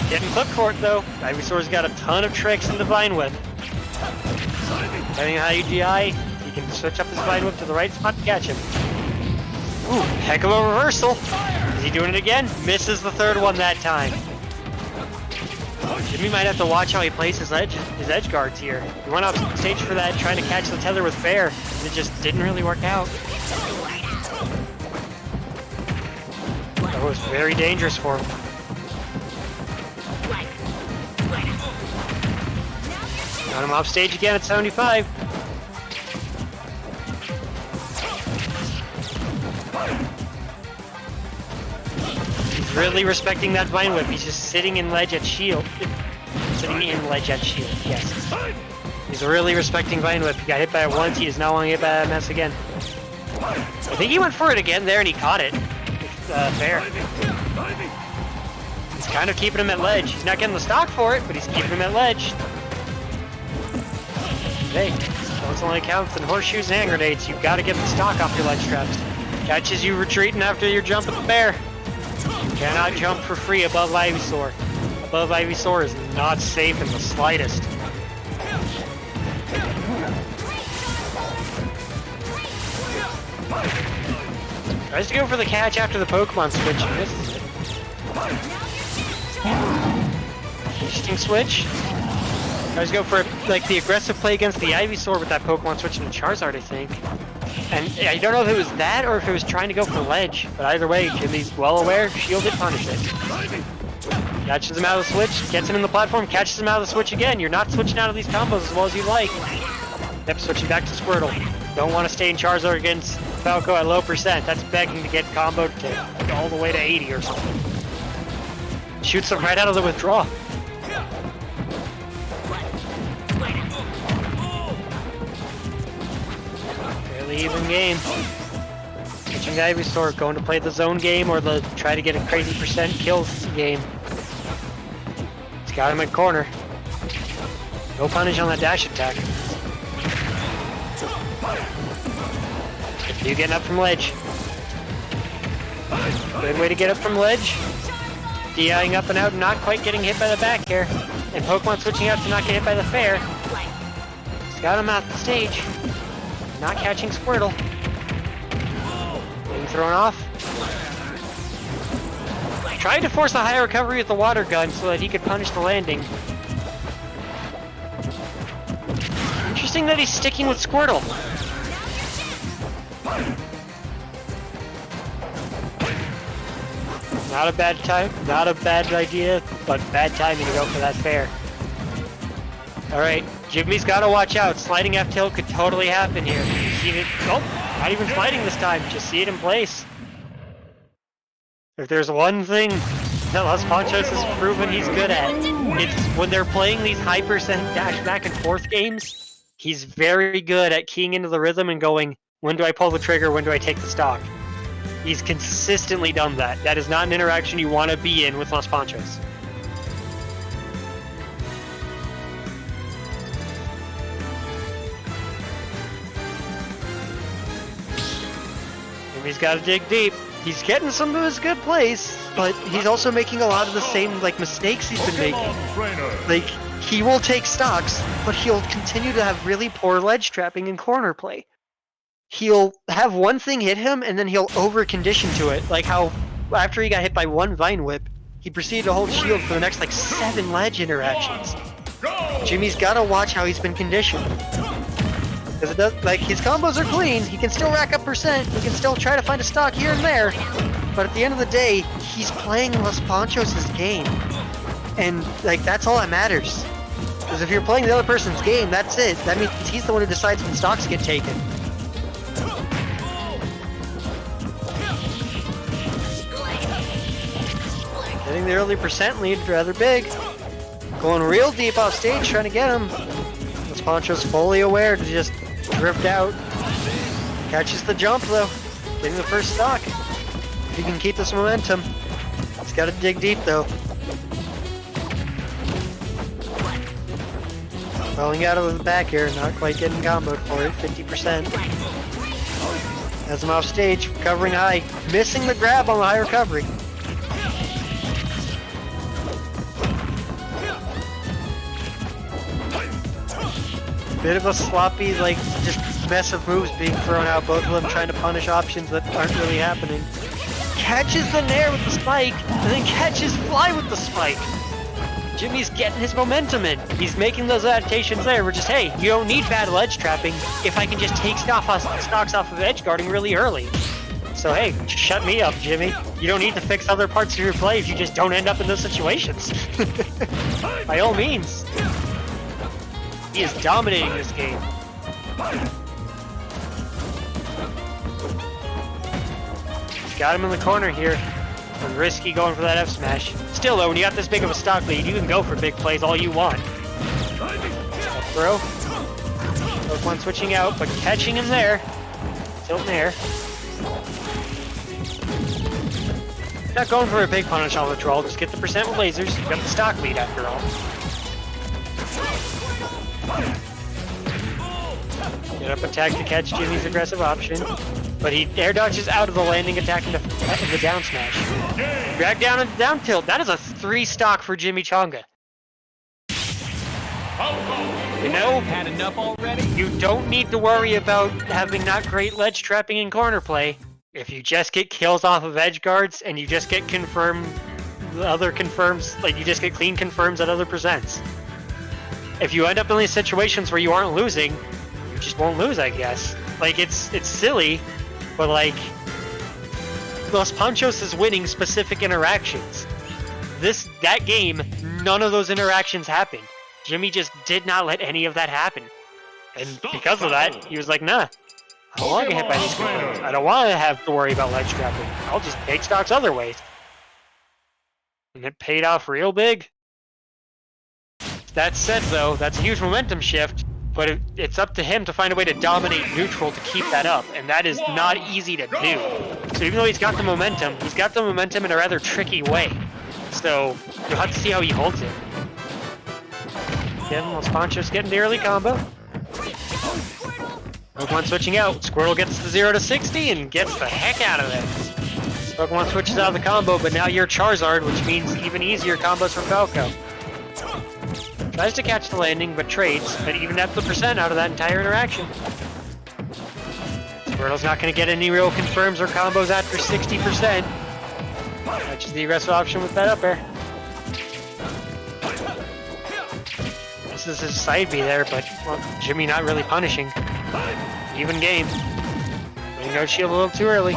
Getting clipped for it though. Ivysaur's got a ton of tricks in the Vine Whip. Depending on how you GI, you can switch up his Vine Whip to the right spot to catch him. Ooh, heck of a reversal. Is he doing it again? Misses the third one that time. Jimmy might have to watch how he plays his edge guards here. He went off stage for that, trying to catch the tether with Bear, and it just didn't really work out. That was very dangerous for him. Got him off stage again at 75. He's really respecting that vine whip. He's just sitting in ledge at shield. Sitting in ledge at shield, yes. He's really respecting vine whip. He got hit by it once, he is now on hit by that mess again. I think he went for it again there and he caught it. Fair. He's kind of keeping him at ledge. He's not getting the stock for it, but he's keeping him at ledge. Hey, those only counts in horseshoes and hand grenades. You've got to get the stock off your ledge traps. Catches you retreating after your jump at the bear. You cannot jump for free above Ivysaur. Above Ivysaur is not safe in the slightest. Tries to go for the catch after the Pokemon switch and misses it. Interesting switch. Tries to go for like the aggressive play against the Ivysaur with that Pokemon switch into Charizard, I think. And I don't know if it was that or if it was trying to go for ledge, but either way, Jimmy's well aware, shielded, punished it. Catches him out of the switch, gets him in the platform, catches him out of the switch again. You're not switching out of these combos as well as you like. Yep, switching back to Squirtle. Don't want to stay in Charizard against Falco at low percent. That's begging to get comboed to all the way to 80 or something. Shoots him right out of the withdrawal. Fairly even game. Switching to Ivysaur, going to play the zone game or the try to get a crazy percent kills game. He's got him at corner. No punish on that dash attack. You getting up from ledge. Good way to get up from ledge. DIing up and out, not quite getting hit by the back air. And Pokemon switching out to not get hit by the fair. He's got him out the stage. Not catching Squirtle. Being thrown off. Trying to force a high recovery with the water gun so that he could punish the landing. Interesting that he's sticking with Squirtle. Not a bad time, not a bad idea, but bad timing to go for that fair. Alright, Jimmy's gotta watch out. Sliding F-tilt could totally happen here. Oh, not even sliding this time, just see it in place. If there's one thing that LosPanchos has proven he's good at, it's when they're playing these high percent dash back and forth games, he's very good at keying into the rhythm and going, when do I pull the trigger, when do I take the stock? He's consistently done that. That is not an interaction you want to be in with LosPanchos. He's got to dig deep. He's getting some of his good plays, but he's also making a lot of the same mistakes he's been making. He will take stocks, but he'll continue to have really poor ledge trapping and corner play. He'll have one thing hit him, and then he'll over-condition to it. Like how, after he got hit by one Vine Whip, he proceeded to hold shield for the next, 7 ledge interactions. Jimmy's gotta watch how he's been conditioned. Because it does, his combos are clean, he can still rack up percent, he can still try to find a stock here and there, but at the end of the day, he's playing LosPanchos' game. And, that's all that matters. Because if you're playing the other person's game, that's it. That means he's the one who decides when stocks get taken. Getting the early percent lead, rather big. Going real deep off stage, trying to get him. LosPanchos fully aware to just drift out. Catches the jump though, getting the first stock. If he can keep this momentum. He's got to dig deep though. Falling out of the back here, not quite getting comboed for it, 50%. Has him off stage, recovering high, missing the grab on the high recovery. Bit of a sloppy, just mess of moves being thrown out, both of them trying to punish options that aren't really happening. Catches the Nair with the spike, and then catches Fly with the spike. Jimmy's getting his momentum in. He's making those adaptations there. We're just, hey, you don't need bad ledge trapping if I can just take stocks off of edge guarding really early. So hey, shut me up, Jimmy. You don't need to fix other parts of your play if you just don't end up in those situations. By all means. He is dominating this game. He's got him in the corner here. And risky going for that F smash. Still though, when you got this big of a stock lead, you can go for big plays all you want. Up throw. Pokemon switching out, but catching him there. Tilting there. Not going for a big punish on the troll, just get the percent with lasers. You got the stock lead after all. Get up attack to catch Jimmy's aggressive option. But he air dodges out of the landing attack into the down smash. Drag down and down tilt. That is a 3 stock for JimmyChanga. You know, Had enough already? you don't need to worry about having not great ledge trapping and corner play. If you just get kills off of edge guards and you just get confirmed, other confirms, like you just get clean confirms at other percents. If you end up in these situations where you aren't losing, you just won't lose, I guess. Like it's silly, but like LosPanchos is winning specific interactions. That game, none of those interactions happened. Jimmy just did not let any of that happen. And because of that, he was like, nah. I don't want to get hit by these confirms. I don't want to have to worry about ledge trapping. I'll just take stocks other ways. And it paid off real big. That said, though, that's a huge momentum shift, but it's up to him to find a way to dominate neutral to keep that up, and that is not easy to do. So even though he's got the momentum in a rather tricky way. So you'll have to see how he holds it. Again, LosPanchos getting the early combo. Pokemon switching out. Squirtle gets the 0 to 60 and gets the heck out of it. Pokemon switches out of the combo, but now you're Charizard, which means even easier combos from Falco. Tries to catch the landing, but trades, but even at the percent out of that entire interaction. Squirtle's not going to get any real confirms or combos after 60%. Catches the aggressive option with that up air. This is his side B there, but well, Jimmy not really punishing. Even game. Letting go shield a little too early.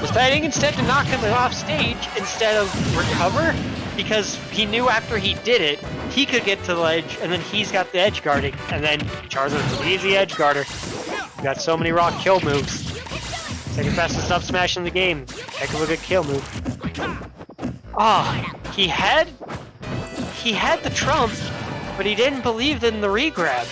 Deciding instead to knock him off stage instead of recover, because he knew after he did it, he could get to the ledge, and then he's got the edge guarding, and then Charizard's an easy edge guarder. Got so many rock kill moves. Second fastest up smash in the game. Heck of a good kill move. Ah, he had the trump, but he didn't believe in the regrab.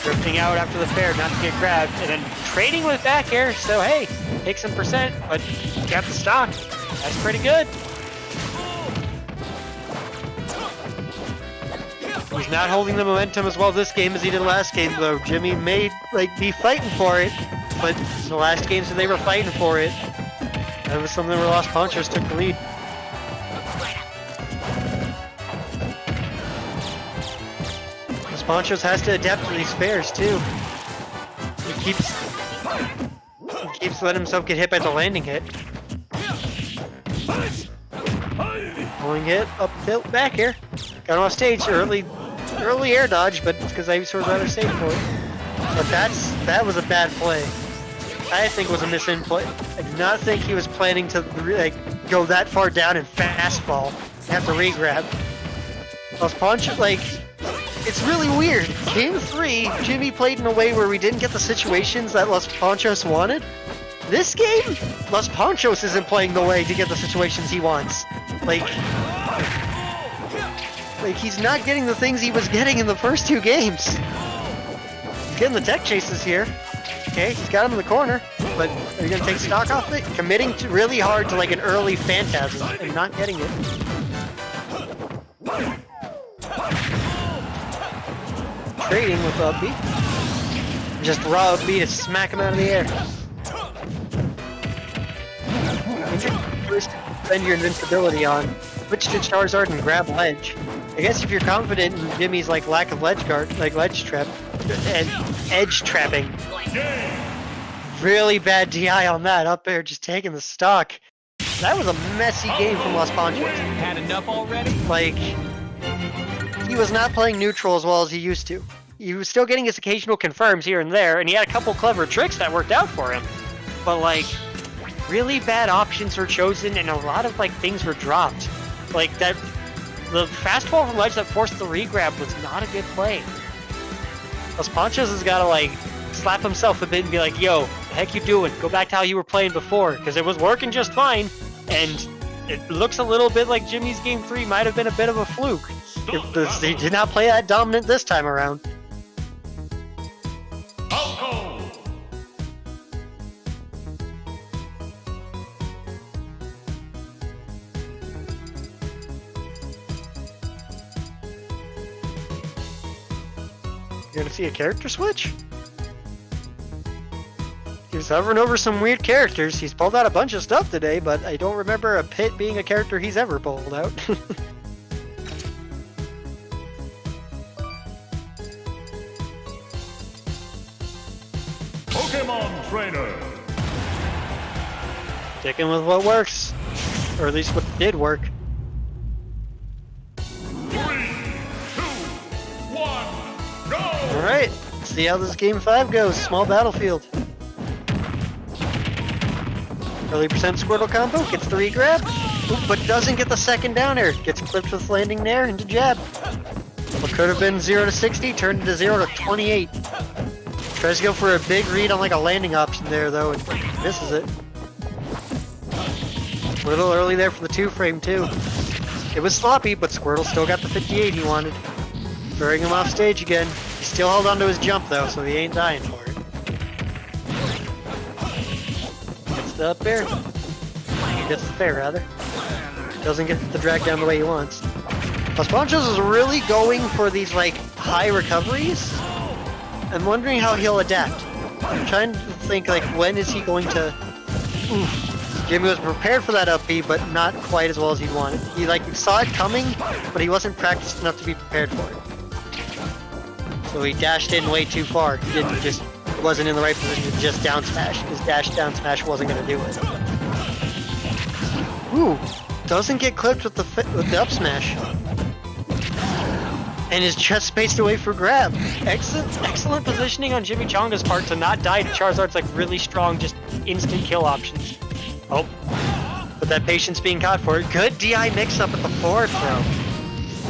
Drifting out after the fair, not to get grabbed, and then trading with back air, so hey, take some percent, but kept the stock. That's pretty good. He's not holding the momentum as well this game as he did last game, though. Jimmy may be fighting for it, but the last games that they were fighting for it, that was something where LosPanchos took the lead. LosPanchos has to adapt to these fairs too. He keeps letting himself get hit by the landing hit. Pulling hit, up tilt, back here. Got him off stage, early air dodge, but it's because Ivysaur's rather safe for it. But that was a bad play. I think was a misinput. I do not think he was planning to go that far down and fastball. Have to regrab. LosPanchos, it's really weird. Game 3, Jimmy played in a way where we didn't get the situations that LosPanchos wanted. This game, LosPanchos isn't playing the way to get the situations he wants. He's not getting the things he was getting in the first 2 games. He's getting the tech chases here. Okay, he's got him in the corner, but are you going to take stock off it? Committing really hard to an early Phantasm and not getting it. Trading with up B. Just raw up B to smack him out of the air. Spend your invincibility on. Switch to Charizard and grab ledge. I guess if you're confident in Jimmy's lack of ledge guard, ledge trap, and edge trapping. Really bad DI on that up there, just taking the stock. That was a messy game from LosPanchos. Had enough already? He was not playing neutral as well as he used to. he was still getting his occasional confirms here and there, and he had a couple clever tricks that worked out for him. But like, really bad options were chosen, and a lot of like things were dropped. Like that, the fast fall from ledge that forced the regrab was not a good play. LosPanchos has got to like slap himself a bit and be like, "Yo, the heck you doing? Go back to how you were playing before, because it was working just fine." And it looks a little bit like Jimmy's game 3 might have been a bit of a fluke. He did not play that dominant this time around. You're gonna see a character switch? He was hovering over some weird characters. He's pulled out a bunch of stuff today, but I don't remember a pit being a character he's ever pulled out. Pokemon Trainer. Sticking with what works. Or at least what did work. 3, 2, 1, go! Alright, let's see how this game 5 goes. Small battlefield. Early percent Squirtle combo, gets the regrab, but doesn't get the second down air. Gets clipped with landing there into jab. What could have been 0 to 60 turned into 0 to 28. Tries to go for a big read on like a landing option there though, and misses it. A little early there for the 2-frame too. It was sloppy, but Squirtle still got the 58 he wanted. Throwing him off stage again. He still held onto his jump though, so he ain't dying for it. The up air. He gets the fair rather. Doesn't get the drag down the way he wants. LosPanchos is really going for these like high recoveries. I'm wondering how he'll adapt. I'm trying to think like when is he going to. Oof. Jimmy was prepared for that up B, but not quite as well as he'd wanted. He like saw it coming, but he wasn't practiced enough to be prepared for it. So he dashed in way too far. He didn't just. Wasn't in the right position to just down smash. His dash down smash wasn't going to do it. Ooh, doesn't get clipped with the up smash, and is just spaced away for grab. Excellent positioning on JimmyChanga's part to not die to Charizard's like really strong, just instant kill options. Oh, but that patience being caught for it. Good DI mix up at the forward throw.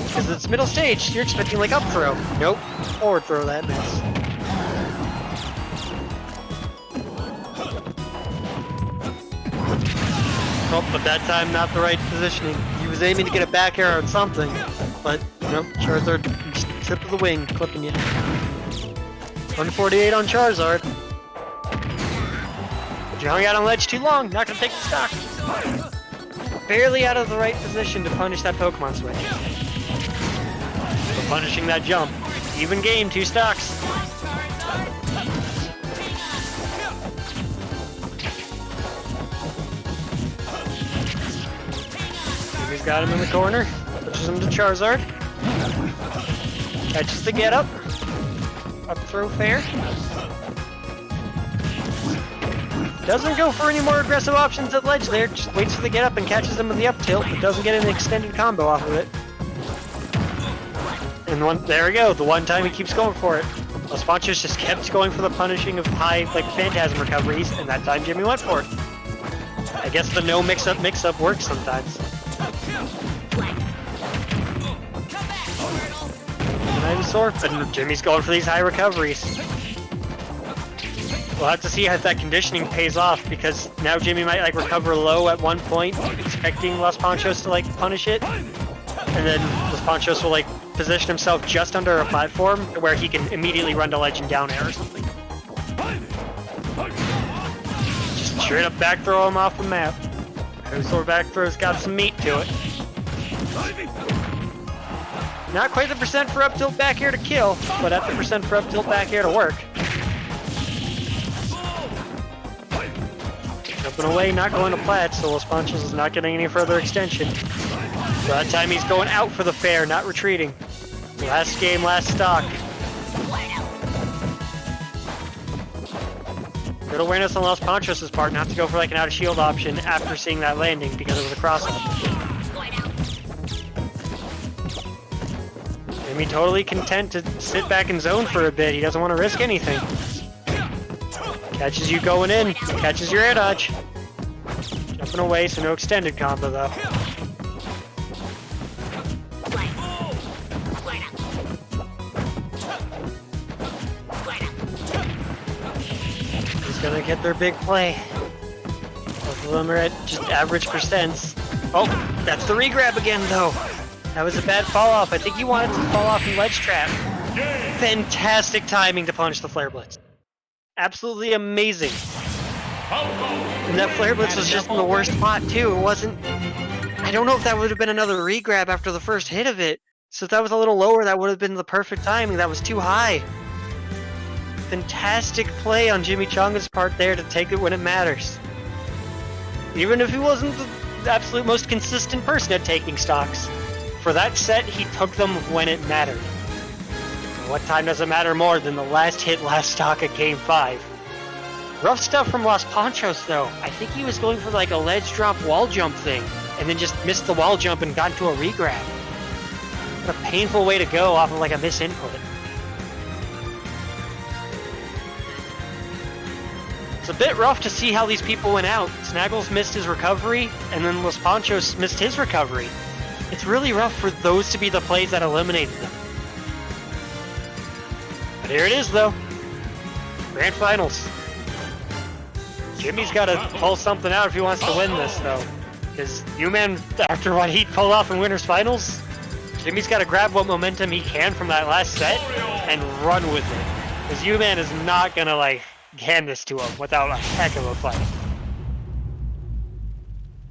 Because it's middle stage, you're expecting like up throw. Nope, forward throw that miss. Oh, but that time not the right positioning. He was aiming to get a back air on something, but nope, Charizard tip of the wing, clipping you. 148 on Charizard. But you hung out on ledge too long, not gonna take the stock. Barely out of the right position to punish that Pokemon switch. But punishing that jump. Even game, 2 stocks. He's got him in the corner, pushes him to Charizard. Catches the get up. Up throw fair. Doesn't go for any more aggressive options at ledge there, just waits for the get up and catches him with the up tilt, but doesn't get an extended combo off of it. And there we go, the one time he keeps going for it. LosPanchos just kept going for the punishing of high, like, Phantasm recoveries, and that time Jimmy went for it. I guess the no mix-up works sometimes. Dinosaur, but Jimmy's going for these high recoveries. We'll have to see if that conditioning pays off, because now Jimmy might like recover low at one point, expecting LosPanchos to like punish it, and then LosPanchos will like position himself just under a platform where he can immediately run to ledge and down air or something. Just straight up back throw him off the map. Dinosaur back throw's got some meat to it. Not quite the percent for up tilt back air to kill, but at the percent for up tilt back air to work. Jumping away, not going to plat, so LosPanchos is not getting any further extension. So that time he's going out for the fair, not retreating. Last game, last stock. Good awareness on LosPanchos' part not to go for like an out of shield option after seeing that landing because it was a cross-up. Jimmy totally content to sit back in zone for a bit. He doesn't want to risk anything. Catches you going in. Catches your air dodge. Jumping away, so no extended combo though. He's gonna get their big play. Both of them are at just average percents. Oh, that's the regrab again though. That was a bad fall off. I think he wanted to fall off in ledge trap. Fantastic timing to punish the flare blitz. Absolutely amazing. And that flare blitz was just in the worst spot too. It wasn't. I don't know if that would have been another regrab after the first hit of it. So if that was a little lower, that would have been the perfect timing. That was too high. Fantastic play on JimmyChanga's part there to take it when it matters. Even if he wasn't the absolute most consistent person at taking stocks. For that set, he took them when it mattered. What time does it matter more than the last hit, last stock at Game 5? Rough stuff from LosPanchos, though. I think he was going for like a ledge drop wall jump thing, and then just missed the wall jump and got into a regrab. What a painful way to go off of like a misinput. It's a bit rough to see how these people went out. Snaggles missed his recovery, and then LosPanchos missed his recovery. It's really rough for those to be the plays that eliminated them. But here it is, though. Grand Finals. Jimmy's got to pull something out if he wants to win this, though. Because umanz, after what he pulled off in Winners Finals, Jimmy's got to grab what momentum he can from that last set and run with it. Because umanz is not going to, like, hand this to him without a heck of a fight.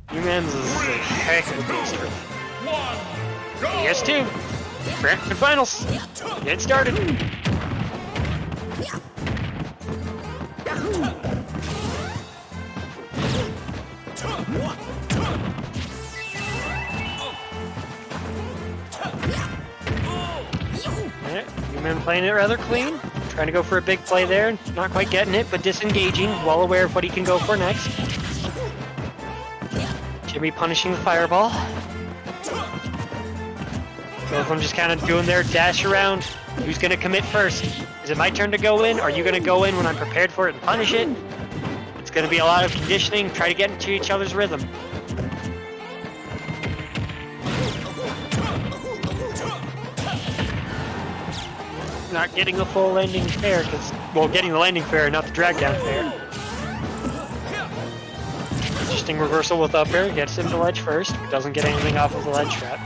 umanz is a heck of a beast for him. PS2, Grand Finals, get started. umanz playing it rather clean, trying to go for a big play there, not quite getting it, but disengaging, well aware of what he can go for next. Jimmy punishing the fireball. Both of them just kind of doing their dash around. Who's going to commit first? Is it my turn to go in? Are you going to go in when I'm prepared for it and punish it? It's going to be a lot of conditioning. Try to get into each other's rhythm. Not getting the full landing fair, because, well, getting the landing fair, not the drag down fair. Interesting reversal with up air. Gets him to ledge first, but doesn't get anything off of the ledge trap.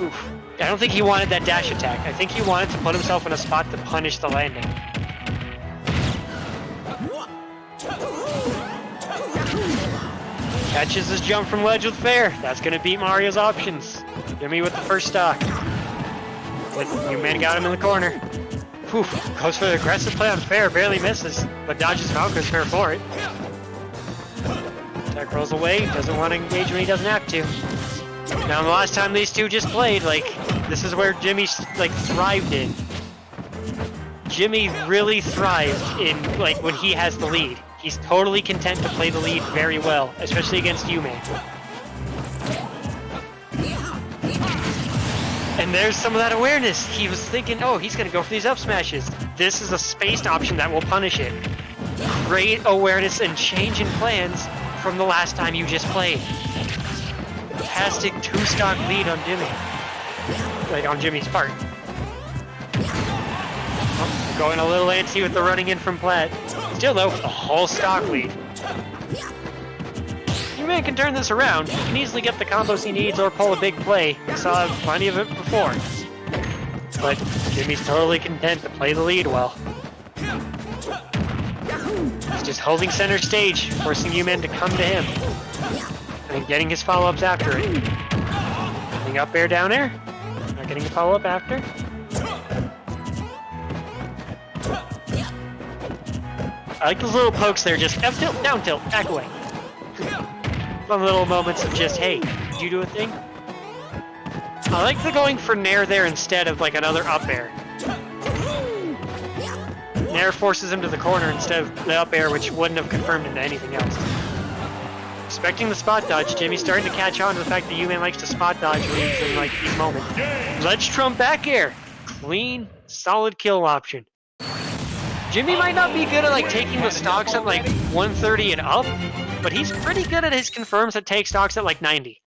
Oof. I don't think he wanted that dash attack. I think he wanted to put himself in a spot to punish the landing. Catches his jump from ledge with fair. That's going to beat Mario's options. Jimmy with the first stock. But umanz got him in the corner. Oof. Goes for the aggressive play on fair. Barely misses, but dodges Falco's fair for it. Attack rolls away. Doesn't want to engage when he doesn't have to. Now, the last time these two just played, like, this is where Jimmy, like, thrived in. Jimmy really thrived in, like, when he has the lead. He's totally content to play the lead very well, especially against umanz. And there's some of that awareness. He was thinking, oh, he's going to go for these up smashes. This is a spaced option that will punish it. Great awareness and change in plans from the last time you just played. Fantastic two-stock lead on Jimmy. Like, on Jimmy's part. Oh, going a little antsy with the running in from Platt. Still, though, a whole stock lead. umanz can turn this around. He can easily get the combos he needs or pull a big play. We saw plenty of it before. But Jimmy's totally content to play the lead well. He's just holding center stage, forcing umanz to come to him. And getting his follow-ups after it. Getting up air, down air. Not getting a follow-up after. I like those little pokes there, just F tilt, down tilt, back away. Fun little moments of just, hey, did you do a thing? I like the going for nair there instead of like another up air. Nair forces him to the corner instead of the up air, which wouldn't have confirmed into anything else. Expecting the spot dodge, Jimmy's starting to catch on to the fact that Uman likes to spot dodge when he's in like these moments. Ledge trump back air. Clean, solid kill option. Jimmy might not be good at like taking the stocks at like 130 and up, but he's pretty good at his confirms that take stocks at like 90.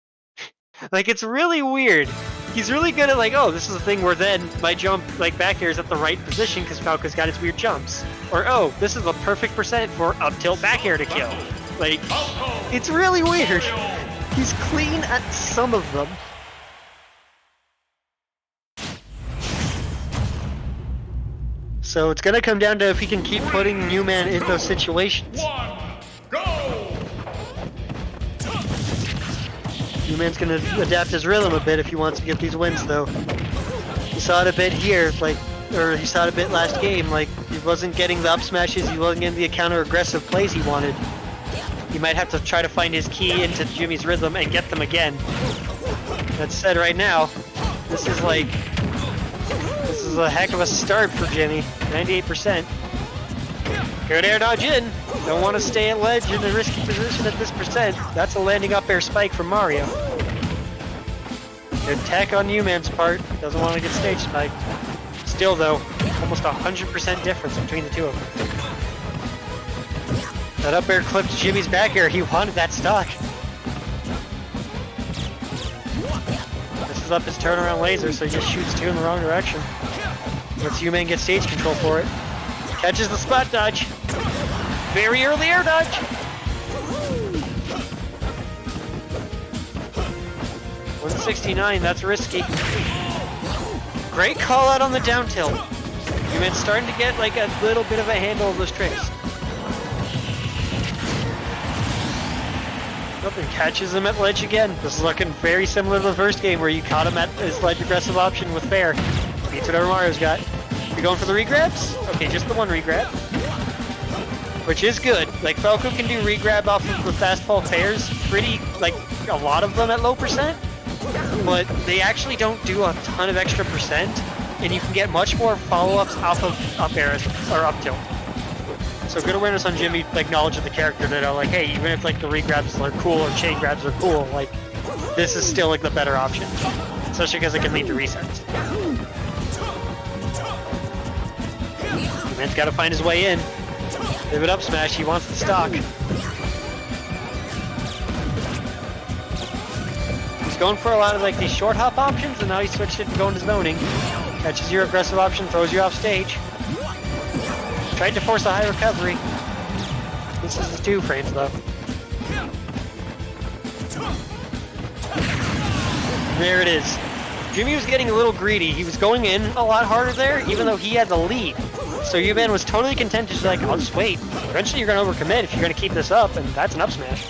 Like, it's really weird. He's really good at like, oh, this is a thing where then my jump like back air is at the right position because Falco's got his weird jumps. Or, oh, this is a perfect percent for up tilt back air to kill. Like, it's really weird. He's clean at some of them. So it's gonna come down to if he can keep putting Uman in those situations. Uman's gonna adapt his rhythm a bit if he wants to get these wins, though. He saw it a bit here, or he saw it a bit last game. Like, he wasn't getting the up smashes, he wasn't getting the counter-aggressive plays he wanted. He might have to try to find his key into Jimmy's rhythm and get them again. That said, right now, this is a heck of a start for Jimmy. 98%. Good air dodge in. Don't want to stay at ledge in a risky position at this percent. That's a landing up air spike from Mario. Good tech on Uman's part. Doesn't want to get stage spiked. Still though, almost 100% difference between the two of them. That up air clipped Jimmy's back air. He wanted that stock. This is up his turnaround laser, so he just shoots two in the wrong direction. Lets Uman get stage control for it. Catches the spot dodge. Very early air dodge. $169, that's risky. Great call out on the down tilt. Uman's starting to get like a little bit of a handle of those tricks. Nothing catches him at ledge again. This is looking very similar to the first game where you caught him at his ledge aggressive option with fair. Beats whatever Mario's got. You going for the regrabs? Okay, just the one regrab. Which is good. Like, Falco can do regrab off of the fast fall fairs. Pretty, like, a lot of them at low percent. But they actually don't do a ton of extra percent. And you can get much more follow-ups off of up airs or up tilt. So good awareness on Jimmy, like, knowledge of the character that are like, hey, even if, like, the regrabs are cool or chain grabs are cool, like, this is still, like, the better option. Especially because it can lead to resets. Man's got to find his way in. Pivot up smash, he wants the stock. He's going for a lot of like these short hop options, and now he switched it to going to zoning. Catches your aggressive option, throws you off stage. Tried to force a high recovery. This is the 2 frames though. There it is. Jimmy was getting a little greedy. He was going in a lot harder there, even though he had the lead. So Uman was totally content to just like, I'll just wait. Eventually you're going to overcommit if you're going to keep this up, and that's an up smash.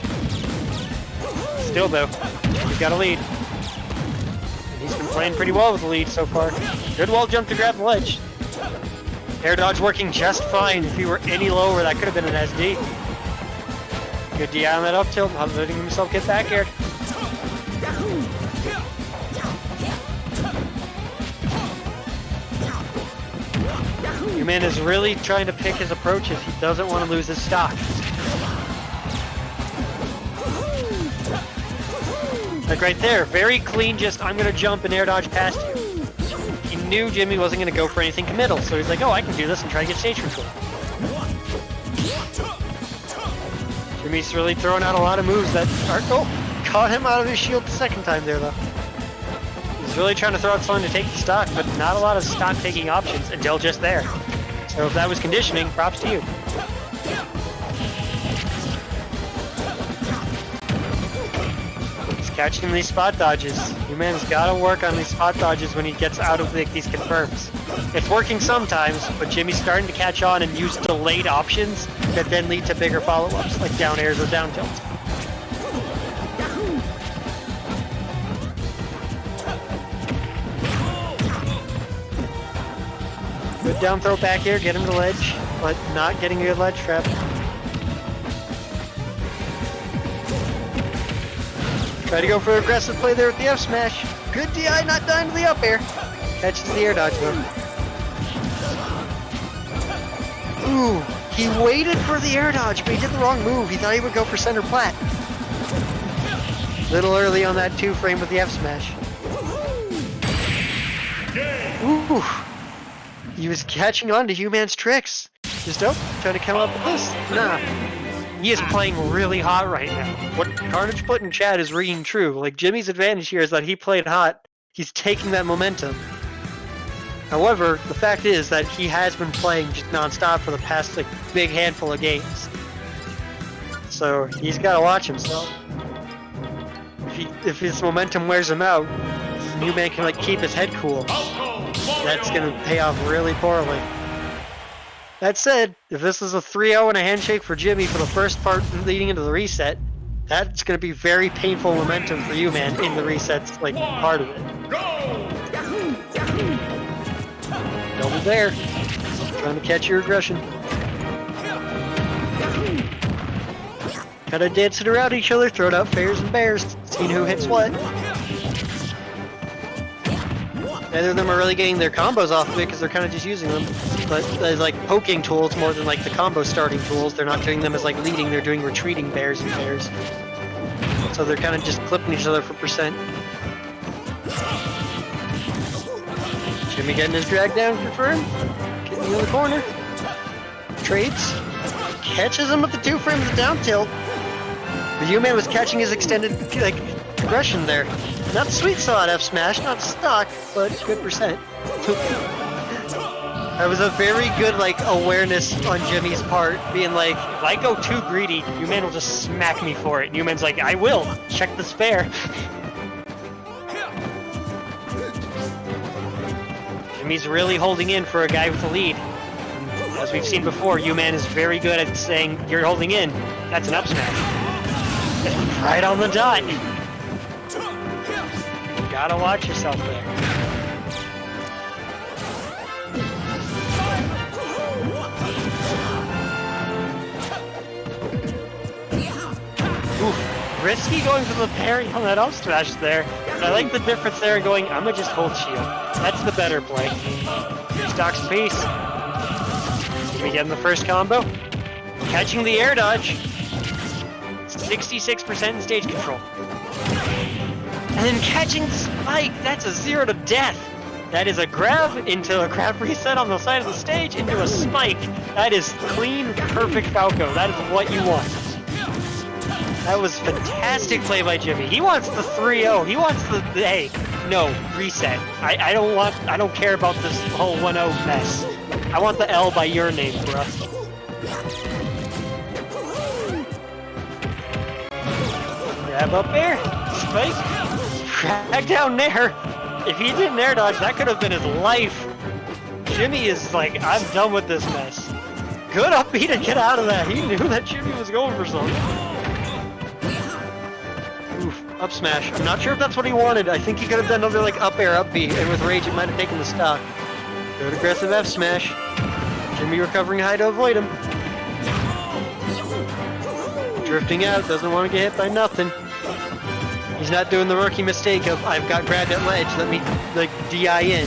Still though, he's got a lead. And he's been playing pretty well with the lead so far. Good wall jump to grab the ledge. Air dodge working just fine. If he were any lower, that could have been an SD. Good DI on that up tilt, not letting himself get back aired. Uman is really trying to pick his approaches. He doesn't want to lose his stock. Like right there, very clean, just I'm going to jump and air dodge past you. He knew Jimmy wasn't going to go for anything committal, so he's like, oh, I can do this and try to get stage control. Jimmy's really throwing out a lot of moves that are, oh, caught him out of his shield the second time there though. He's really trying to throw out something to take the stock, but not a lot of stock taking options until just there. So if that was conditioning, props to you. He's catching these spot dodges. Uman's got to work on these spot dodges when he gets out of these confirms. It's working sometimes, but Jimmy's starting to catch on and use delayed options that then lead to bigger follow-ups, like down airs or down tilts. Good down throw back here, get him to ledge, but not getting a good ledge trap. Try to go for aggressive play there with the F smash. Good DI, not dying to the up air. Catches the air dodge though. Ooh, he waited for the air dodge, but he did the wrong move. He thought he would go for center plat. Little early on that 2-frame with the F smash. Ooh. He was catching on to umanz tricks. Just trying to come up with this. Nah. He is playing really hot right now. What Carnage put in chat is ringing true. Like, Jimmy's advantage here is that he played hot. He's taking that momentum. However, the fact is that he has been playing just non-stop for the past, like, big handful of games. So, he's got to watch himself. If his momentum wears him out, umanz can, like, keep his head cool. That's going to pay off really poorly. That said, if this is a 3-0 and a handshake for Jimmy for the first part leading into the reset, that's going to be very painful momentum for umanz in the resets, like, part of it. Double there. Trying to catch your aggression. Kind of dancing around each other, throwing out fairs and bears, seeing who hits what. Neither of them are really getting their combos off of it because they're kind of just using them. But as like poking tools more than like the combo starting tools, they're not doing them as like leading, they're doing retreating bears and fairs. So they're kind of just clipping each other for percent. Jimmy getting his drag down confirmed. Getting in the corner. Trades. Catches him with the 2 frames of down tilt. The umanz was catching his extended like aggression there. Not sweet spot F smash, not stock, but good percent. That was a very good like awareness on Jimmy's part, being like, if I go too greedy, umanz will just smack me for it. And umanz's like, I will. Check the spare. Jimmy's really holding in for a guy with a lead. As we've seen before, umanz is very good at saying, you're holding in. That's an up smash. Right on the dot. Gotta watch yourself there. Oof. Risky going for the parry on that up smash there. But I like the difference there in going, I'm gonna just hold shield. That's the better play. Stocks piece. Jimmy getting the first combo. Catching the air dodge. 66% in stage control. And then catching the spike, that's a 0 to death. That is a grab into a grab reset on the side of the stage into a spike. That is clean, perfect Falco. That is what you want. That was fantastic play by Jimmy. He wants the 3-0. He wants the hey, no, reset. I don't care about this whole 1-0 mess. I want the L by your name, bruh. Grab up there, spike. Drag down there. If he didn't air dodge, that could have been his life. Jimmy is like, I'm done with this mess. Good up B to get out of that. He knew that Jimmy was going for something. Oof, up smash. I'm not sure if that's what he wanted. I think he could have done another like up air, up B, and with rage it might have taken the stock. Good aggressive F smash. Jimmy recovering high to avoid him. Drifting out, doesn't want to get hit by nothing. He's not doing the rookie mistake of, I've got grabbed at ledge, let me, like, DI in.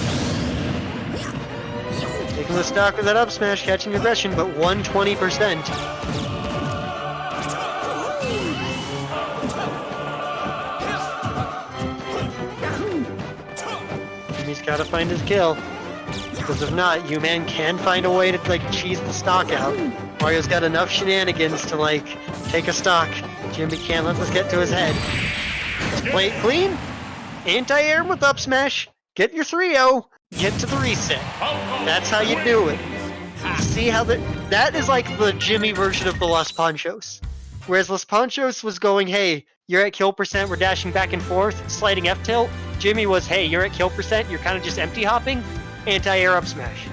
Taking the stock with that up smash, catching aggression, but 120%. Jimmy's gotta find his kill. Because if not, umanz can find a way to, like, cheese the stock out. Mario's got enough shenanigans to, like, take a stock. Jimmy can't let this get to his head. Play it clean, anti-air with up smash, get your 3-0, get to the reset. That's how you do it. See how that is like the Jimmy version of the LosPanchos. Whereas LosPanchos was going, hey, you're at kill percent, we're dashing back and forth, sliding F tilt. Jimmy was, hey, you're at kill percent, you're kind of just empty hopping, anti-air up smash.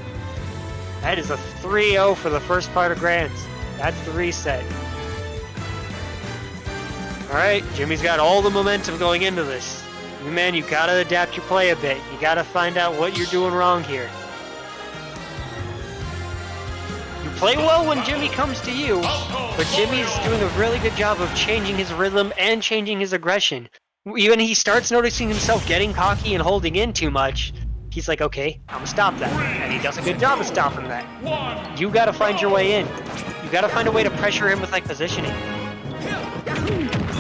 That is a 3-0 for the first part of Grands. That's the reset. Alright, Jimmy's got all the momentum going into this. Man, you gotta adapt your play a bit. You gotta find out what you're doing wrong here. You play well when Jimmy comes to you, but Jimmy's doing a really good job of changing his rhythm and changing his aggression. Even he starts noticing himself getting cocky and holding in too much, he's like, okay, I'm gonna stop that. And he does a good job of stopping that. You gotta find your way in. You gotta find a way to pressure him with like positioning.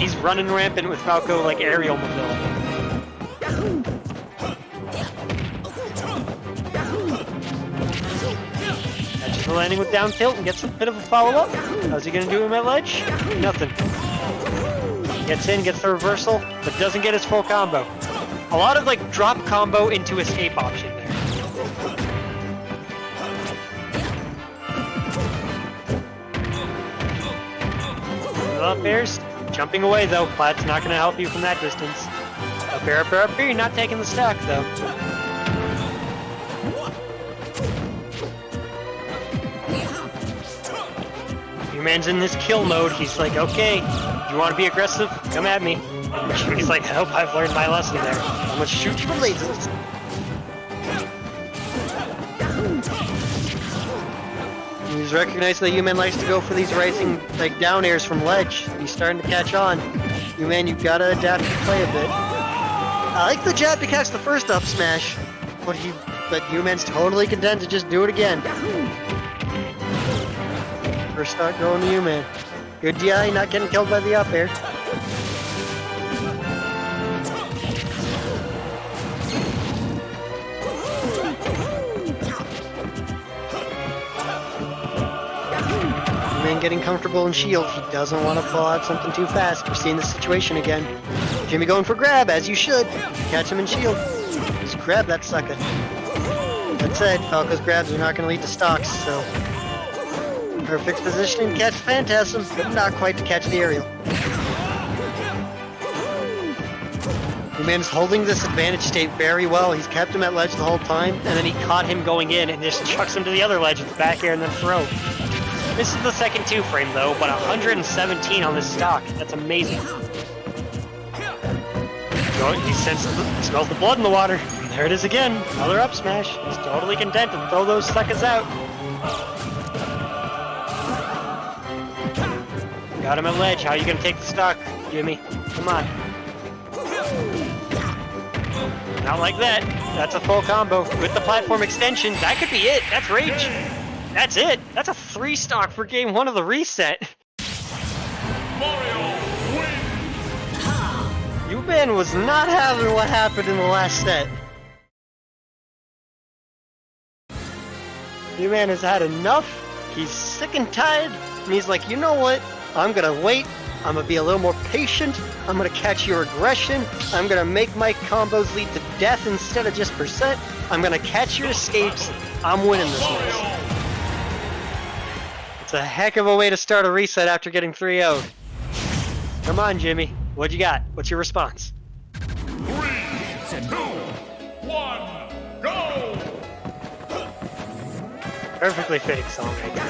He's running rampant with Falco like aerial mobility. Catches the landing with down tilt and gets a bit of a follow-up. How's he gonna do him at ledge? Nothing. Gets in, gets the reversal, but doesn't get his full combo. A lot of like drop combo into escape option there. Up airs, jumping away though. Plat's not going to help you from that distance. Up air, up air, up air. You're not taking the stack though. Uman's in this kill mode. He's like, okay, you want to be aggressive? Come at me. And Jimmy's like, I hope I've learned my lesson there. I'm going to shoot you from lasers. He's recognized that Uman likes to go for these rising, like, down airs from ledge. He's starting to catch on. Uman, you've got to adapt your play a bit. I like the jab to catch the first up smash, but Uman's totally content to just do it again. First stock going to Uman. Good DI, not getting killed by the up air. Getting comfortable in shield. He doesn't want to pull out something too fast. We're seeing the situation again. Jimmy going for grab, as you should. Catch him in shield. Just grab that sucker. That said, Falco's grabs are not going to lead to stocks, so... Perfect positioning to catch Phantasm, but not quite to catch the aerial. Uman's holding this advantage state very well. He's kept him at ledge the whole time, and then he caught him going in and just chucks him to the other ledge with the back air and then throw. This is the second 2-frame though, but 117 on this stock. That's amazing. He smells the blood in the water. There it is again. Another up smash. He's totally content to throw those suckers out. Got him at ledge. How are you gonna take the stock, Jimmy? Come on. Not like that. That's a full combo. With the platform extension, that could be it. That's rage. That's it! That's a 3-stock for game 1 of the reset! Mario wins! Uman was not having what happened in the last set. Uman has had enough, he's sick and tired, and he's like, you know what? I'm gonna wait, I'm gonna be a little more patient, I'm gonna catch your aggression, I'm gonna make my combos lead to death instead of just percent, I'm gonna catch your escapes, I'm winning this one. It's a heck of a way to start a reset after getting 3-0'd. Come on, Jimmy. What you got? What's your response? 3, 2, 1, go! Perfectly fitting song right there.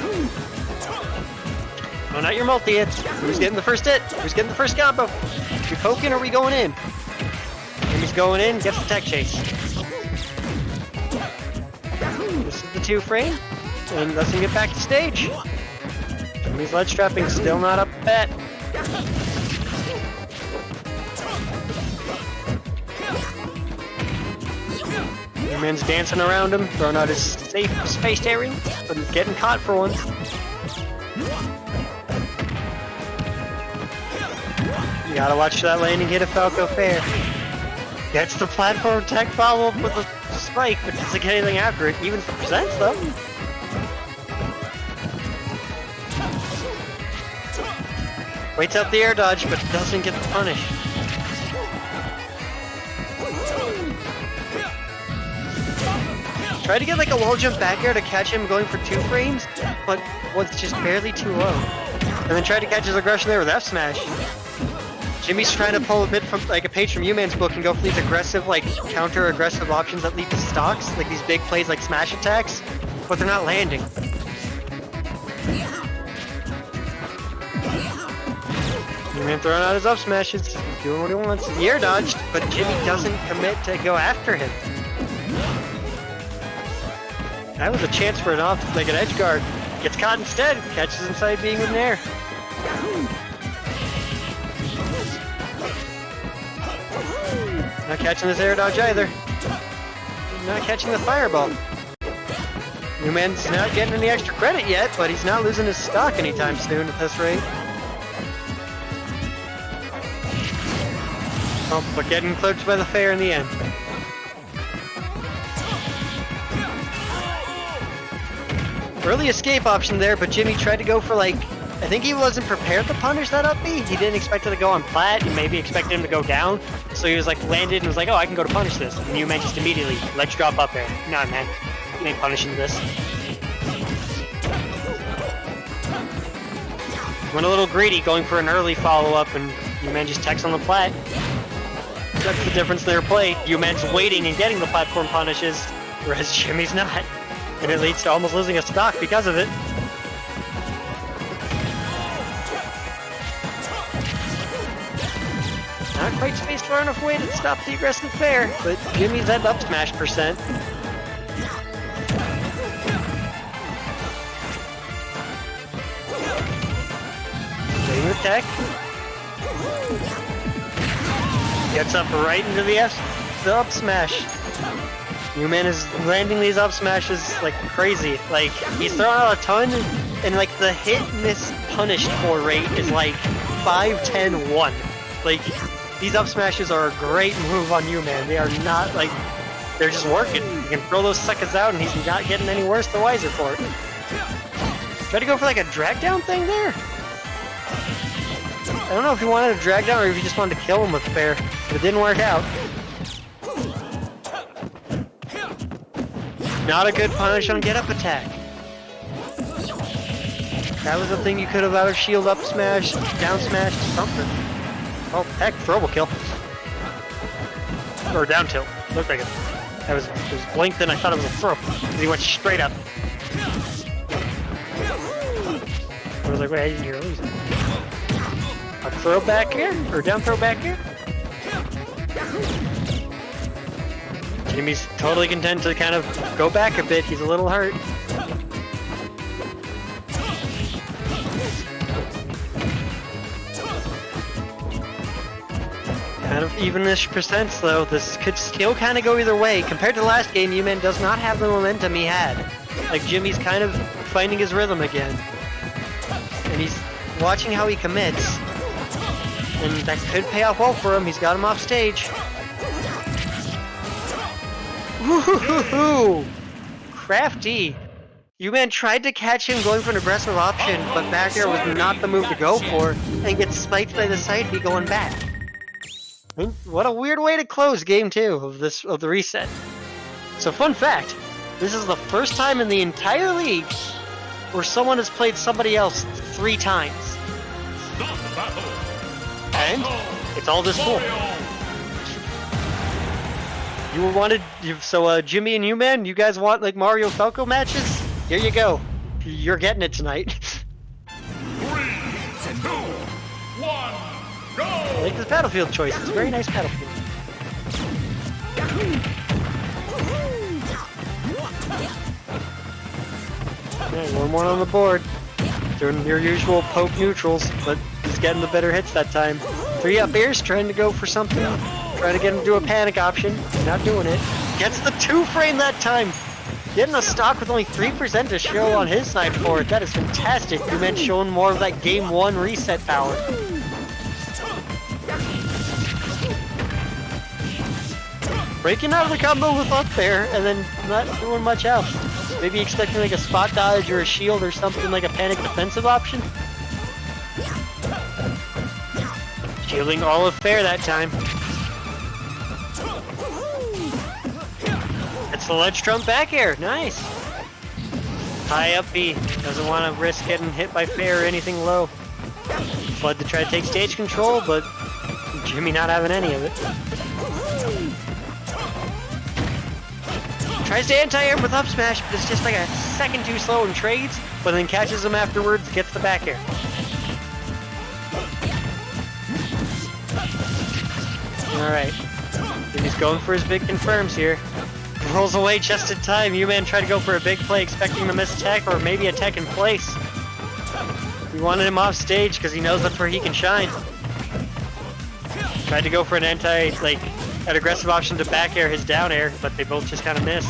Oh, not your multi-hits. Who's getting the first hit? Who's getting the first combo? We poking or are we going in? Jimmy's going in, gets the tech chase. This is the 2-frame, and lets him get back to stage. Jimmy's ledge trapping still not up bat. Uman's dancing around him, throwing out his safe spaced aerial, but he's getting caught for once. You gotta watch that landing hit of Falco fair. Gets the platform tech follow-up with a spike, but doesn't get anything after it, even for presents though. Waits out the air dodge, but doesn't get the punish. Tried to get like a wall jump back air to catch him going for 2 frames, but was just barely too low. And then tried to catch his aggression there with F smash. Jimmy's trying to pull a bit from like a page from Uman's book and go for these aggressive, like counter-aggressive options that lead to stocks, like these big plays like smash attacks, but they're not landing. Uman throwing out his up smashes, he's doing what he wants. The air dodged, but Jimmy doesn't commit to go after him. That was a chance for an off, like an edge guard. Gets caught instead, catches inside being in there. Not catching this air dodge either. Not catching the fireball. Uman's not getting any extra credit yet, but he's not losing his stock anytime soon at this rate. Oh, but getting clipped by the fair in the end. Early escape option there, but Jimmy tried to go for like, I think he wasn't prepared to punish that up B. He didn't expect it to go on flat. He maybe expected him to go down. So he was like landed and was like, oh, I can go to punish this. And you meant just immediately, let's drop up there. Nah, man, you ain't punishing this. Went a little greedy going for an early follow-up, and U-Man just techs on the plat. That's the difference in their play. U-Man's waiting and getting the platform punishes, whereas Jimmy's not. And it leads to almost losing a stock because of it. Not quite spaced far enough away to stop the aggressive fair, but Jimmy's at up smash percent. Getting the tech. Gets up right into the up smash. U-Man is landing these up smashes like crazy. Like, he's throwing out a ton, and like the hit miss punished for rate is like 5-10-1. Like, these up smashes are a great move on U-Man. They are not like, they're just working. You can throw those suckers out and he's not getting any worse the wiser for it. Try to go for like a drag down thing there. I don't know if he wanted a drag down or if he just wanted to kill him with fair, but it didn't work out. Not a good punish on get up attack. That was the thing you could have out of shield up smash, down smash, something. Oh, heck, throwable kill. Or down tilt. Looked like it. It was blinked and I thought it was a throw. He went straight up. I was like, wait, I didn't hear it. A throw back here? Or down throw back here? Jimmy's totally content to kind of go back a bit. He's a little hurt. Kind of even-ish percents though. This could still kind of go either way. Compared to the last game, U-Man does not have the momentum he had. Like, Jimmy's kind of finding his rhythm again. And he's watching how he commits. And that could pay off well for him. He's got him off stage. Woohoo! Crafty. U-Man tried to catch him going for an aggressive option, but back air was not the move to go for, and gets spiked by the side B going back. What a weird way to close game 2 of the reset. So fun fact, this is the first time in the entire league where someone has played somebody else 3 times. And it's all this cool. So Jimmy and U-Man, you guys want like Mario Falco matches? Here you go. You're getting it tonight. 3, 2, 1, go! I like this battlefield choice. It's a very nice battlefield. Okay, one more on the board. Doing your usual poke neutrals, but he's getting the better hits that time. 3 up airs, trying to go for something. Trying to get him to do a panic option. Not doing it. Gets the 2 frame that time. Getting a stock with only 3% to show on his side for it. That is fantastic. You meant showing more of that game 1 reset power. Breaking out of the combo with up there and then not doing much else. Maybe expecting like a spot dodge or a shield or something like a panic defensive option. Shielding all of fair that time. It's the ledge trump back air. Nice. High up B. Doesn't want to risk getting hit by fair or anything low. Flood to try to take stage control, but Jimmy not having any of it. Tries to anti-air with up smash, but it's just like a second too slow and trades, but then catches him afterwards, gets the back air. Alright. He's going for his big confirms here. Rolls away just in time. U-Man tried to go for a big play, expecting to miss tech or maybe a tech in place. We wanted him off stage because he knows that's where he can shine. Tried to go for an an aggressive option to back air his down air, but they both just kind of miss.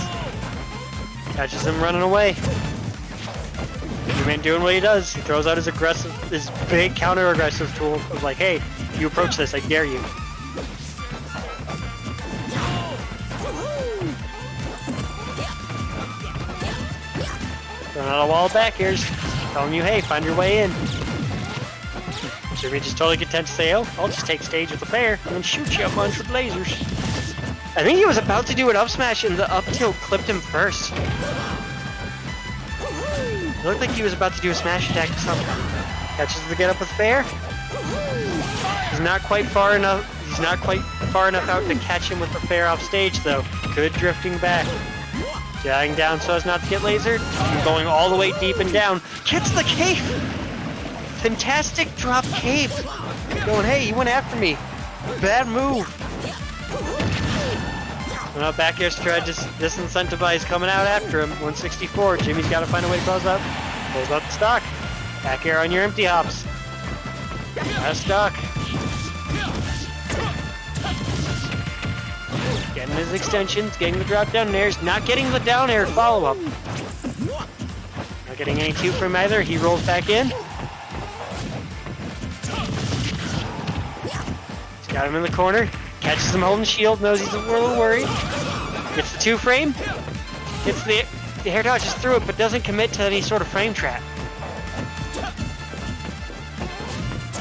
Catches him running away. U-Man doing what he does. He throws out his big counter aggressive tool of like, hey, you approach this, I dare you. Throwing out a wall of back airs. Telling you, hey, find your way in. Jimmy just totally content to say, oh, I'll just take stage with the fair and then shoot you a bunch with lasers. I think he was about to do an up smash and the up tilt clipped him first. It looked like he was about to do a smash attack or something. Catches the get up with fair. He's not quite far enough. He's not quite far enough out to catch him with the fair off stage though. Good drifting back. Jagging down so as not to get lasered. And going all the way deep and down. Gets the cape! Fantastic drop cape! Going, hey, you went after me. Bad move. Well, back air stretch disincentivize coming out after him. 164. Jimmy's got to find a way to close up. Close up the stock. Back air on your empty hops. Got a stock. Getting his extensions, getting the drop down airs, not getting the down air follow up. Not getting any two from either. He rolls back in. He's got him in the corner. Catches him holding shield, knows he's a little worried. Gets the two frame. Gets the hair dodges through it, but doesn't commit to any sort of frame trap.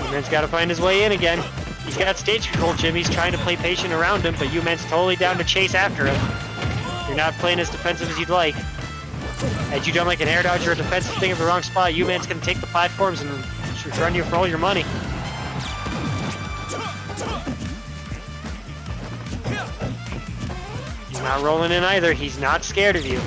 Uman's got to find his way in again. He's got stage control. Jimmy's trying to play patient around him, but Uman's totally down to chase after him. You're not playing as defensive as you'd like. Had you done like an air dodge or a defensive thing in the wrong spot, Uman's going to take the platforms and run you for all your money. He's not rolling in either. He's not scared of you.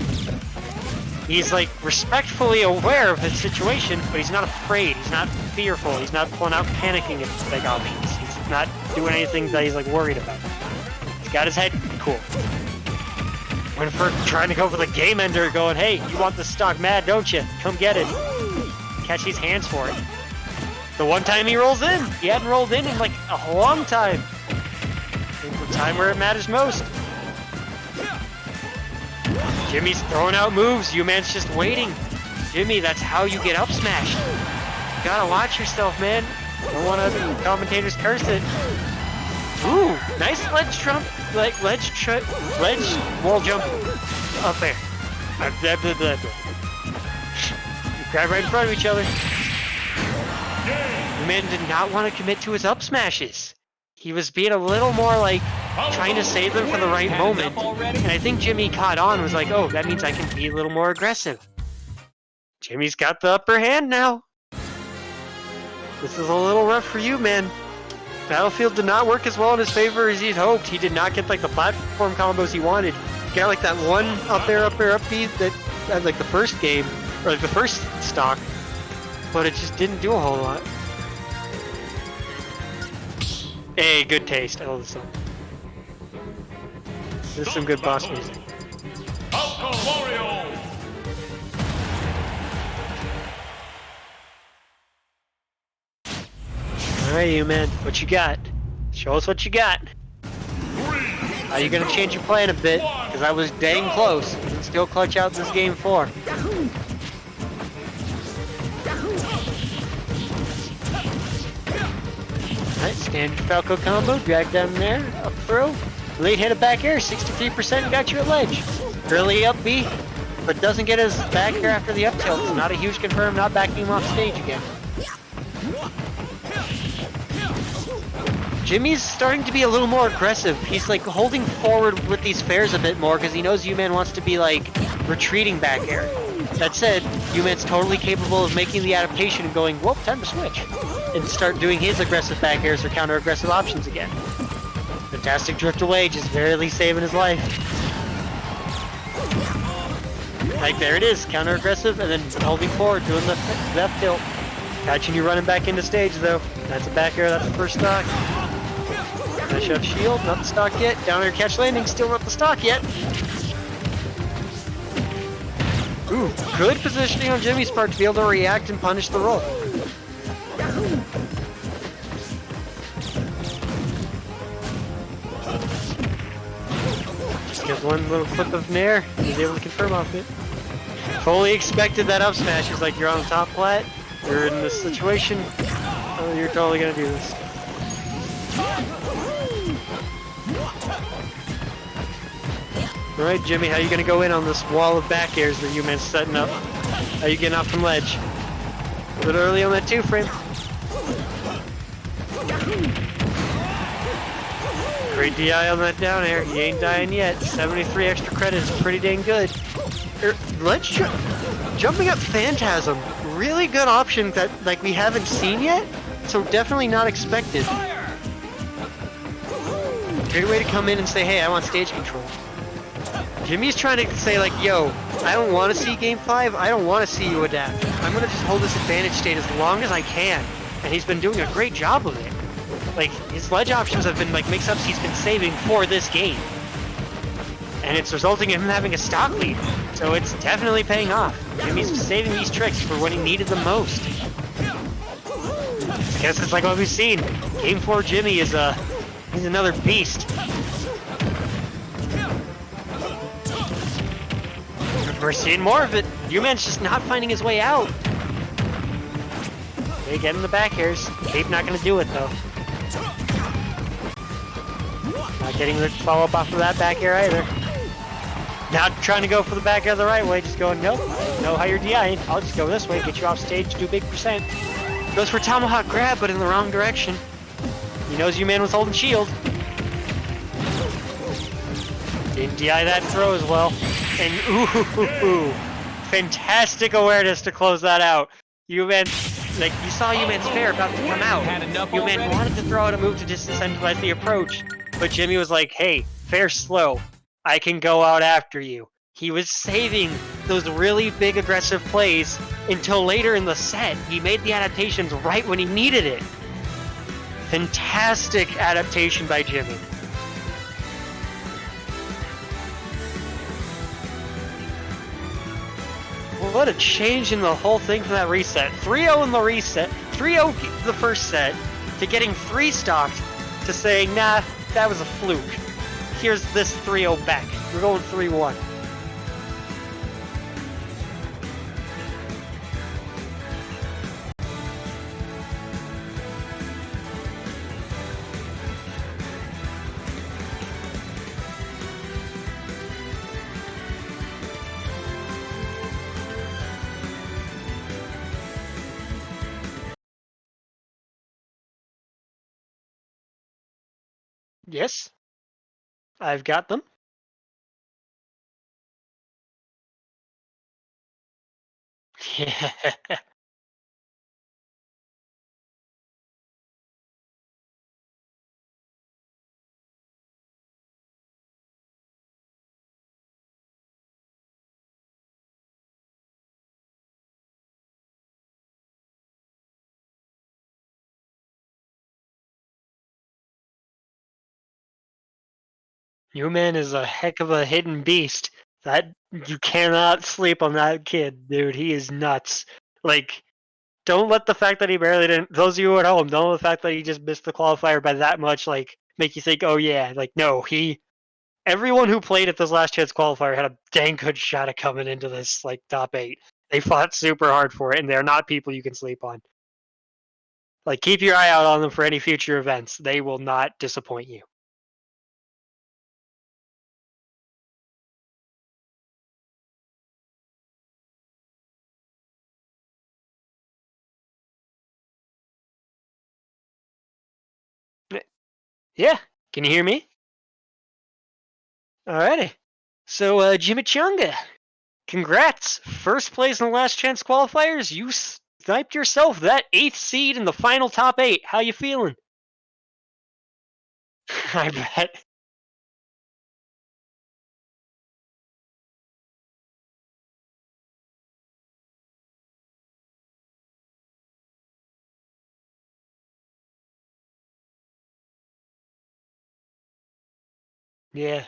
He's like respectfully aware of his situation, but he's not afraid. He's not fearful. He's not pulling out panicking at big options. He's not doing anything that he's like worried about. He's got his head cool. Went for trying to go for the game ender, going, hey, you want the stock mad, don't you? Come get it. Catch these hands for it. The one time he rolls in, he hadn't rolled in like a long time. It's the time where it matters most. Jimmy's throwing out moves. Uman's just waiting. Jimmy, that's how you get up smashed. You gotta watch yourself, man. Don't want to commentators curse it. Ooh, nice ledge jump, ledge wall jump up there. You grab right in front of each other. Uman did not want to commit to his up smashes. He was being a little more like trying to save them for the right moment. And I think Jimmy caught on and was like, oh, that means I can be a little more aggressive. Jimmy's got the upper hand now. This is a little rough for you, man. Battlefield did not work as well in his favor as he'd hoped. He did not get like the platform combos he wanted. He got like that one up air, up beat that had like the first game, or like the first stock. But it just didn't do a whole lot. Hey, good taste. I love this song. This is some good boss music. Alright, you man, what you got? Show us what you got. Are you gonna change your plan a bit? Because I was dang close. You can still clutch out this game 4. Alright, standard Falco combo, drag down there, up throw. Late hit a back air, 63% got you at ledge. Early up B, but doesn't get his back air after the up tilt. It's not a huge confirm, not backing him off stage again. Jimmy's starting to be a little more aggressive. He's like holding forward with these fairs a bit more because he knows Uman wants to be like retreating back air. That said, Uman's totally capable of making the adaptation and going, whoop, time to switch. And start doing his aggressive back airs or counter aggressive options again. Fantastic drift away, just barely saving his life. Like there it is, counter aggressive and then holding forward, doing the left tilt. Catching you running back into stage though. That's a back air, that's the first stock. Finish up shield, not the stock yet. Down air catch landing, still not the stock yet. Ooh, good positioning on Jimmy's part to be able to react and punish the roll. Just get one little clip of nair, he's able to confirm off it. Fully expected that up smash. He's like, you're on the top plat, you're in this situation, oh, you're totally gonna do this. Alright, Jimmy, how you gonna go in on this wall of back airs that Uman's setting up? Are you getting off from ledge? A little early on that 2-frame. Great DI on that down air. He ain't dying yet. 73 extra credits is pretty dang good. Jumping up Phantasm. Really good option that like we haven't seen yet. So definitely not expected. Great way to come in and say, hey, I want stage control. Jimmy's trying to say like, yo, I don't want to see game 5. I don't want to see you adapt. I'm going to just hold this advantage state as long as I can. And he's been doing a great job of it. Like, his ledge options have been like mix-ups he's been saving for this game. And it's resulting in him having a stock lead. So it's definitely paying off. Jimmy's saving these tricks for when he needed them most. I guess it's like what we've seen. Game 4 Jimmy is he's another beast. We're seeing more of it. umanz just not finding his way out. They get in the back airs. Cape not gonna do it though. Not getting the follow-up off of that back air either. Not trying to go for the back air the right way, just going, nope, know how you're DIing. I'll just go this way, get you off stage, do big percent. Goes for tomahawk grab, but in the wrong direction. He knows umanz was holding shield. Didn't DI that throw as well. And ooh, fantastic awareness to close that out. umanz, like you saw umanz fair about to come out. umanz wanted to throw out a move to disincentivize the approach, but Jimmy was like, hey, fair's slow. I can go out after you. He was saving those really big aggressive plays until later in the set. He made the adaptations right when he needed it. Fantastic adaptation by Jimmy. What a change in the whole thing from that reset. 3-0 in the reset, 3-0 the first set, to getting 3 stocked, to saying, nah, that was a fluke. Here's this 3-0 back. We're going 3-1. Yes, I've got them. Yeah. umanz is a heck of a hidden beast. That you cannot sleep on that kid, dude. He is nuts. Like, don't let the fact that he barely didn't. Those of you at home, don't let the fact that he just missed the qualifier by that much, like, make you think, oh yeah, like no, he. Everyone who played at this last chance qualifier had a dang good shot at coming into this like top 8. They fought super hard for it, and they're not people you can sleep on. Like, keep your eye out on them for any future events. They will not disappoint you. Yeah, can you hear me? Alrighty. So, JimmyChanga, congrats! First place in the last chance qualifiers. You sniped yourself that 8th seed in the final top 8. How you feeling? I bet. Yeah.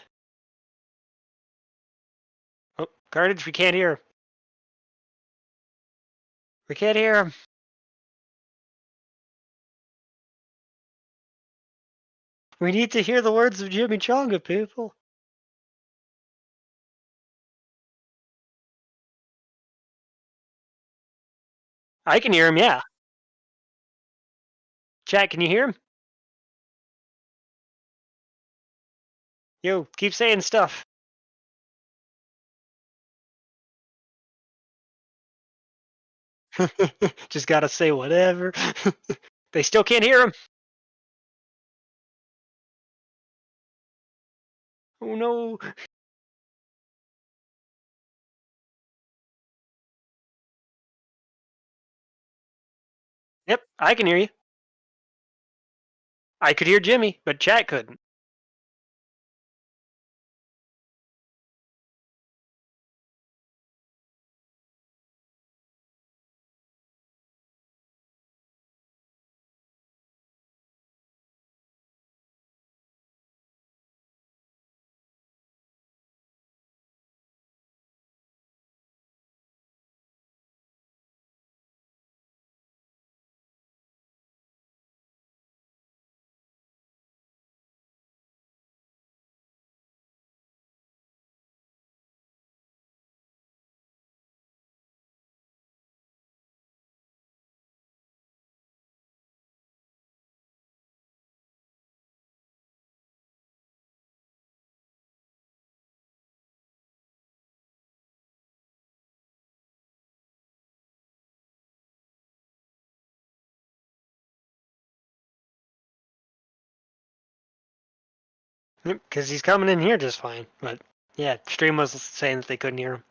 Oh, Carnage, we can't hear him. We can't hear him. We need to hear the words of JimmyChanga, people. I can hear him, yeah. Chat, can you hear him? Yo, keep saying stuff. Just gotta say whatever. They still can't hear him. Oh no. Yep, I can hear you. I could hear Jimmy, but chat couldn't. Because he's coming in here just fine. But yeah, stream was saying that they couldn't hear him.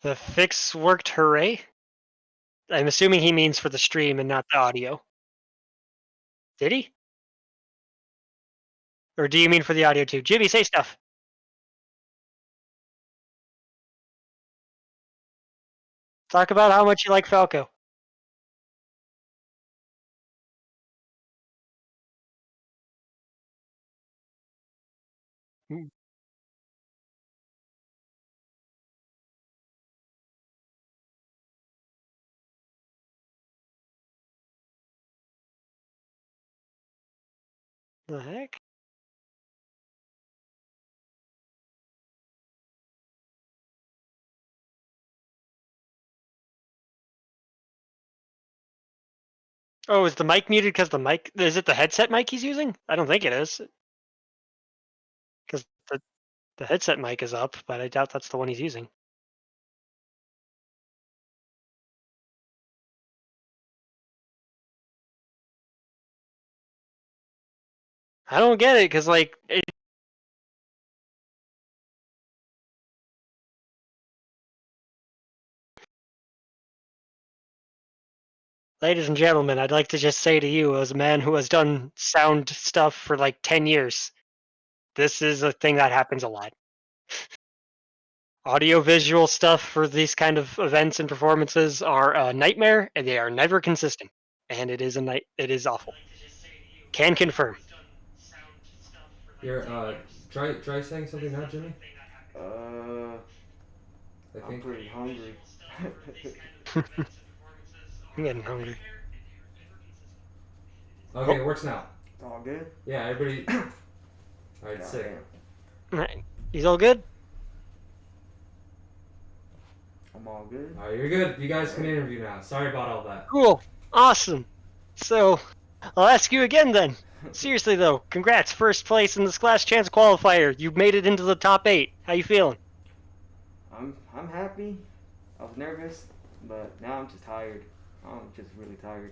The fix worked, hooray. I'm assuming he means for the stream and not the audio. Did he? Or do you mean for the audio too? Jimmy, say stuff. Talk about how much you like Falco. Mm, the heck? Oh, is the mic muted because the mic... Is it the headset mic he's using? I don't think it is. Because the headset mic is up, but I doubt that's the one he's using. I don't get it, because, like... Ladies and gentlemen, I'd like to just say to you, as a man who has done sound stuff for like 10 years, this is a thing that happens a lot. Audio-visual stuff for these kind of events and performances are a nightmare, and they are never consistent. And it is it is awful. Can confirm. Here, try saying something now, Jimmy. I'm pretty hungry. I'm getting hungry. Okay, Oh. it works now. It's all good? Yeah, everybody. Alright, sick. Alright, he's all good? I'm all good. Alright, you're good. You guys can interview now. Sorry about all that. Cool. Awesome. So, I'll ask you again then. Seriously though, congrats, first place in this Last Chance qualifier. You made it into the top 8. How you feeling? I'm happy. I was nervous, but now I'm just tired. I'm just really tired.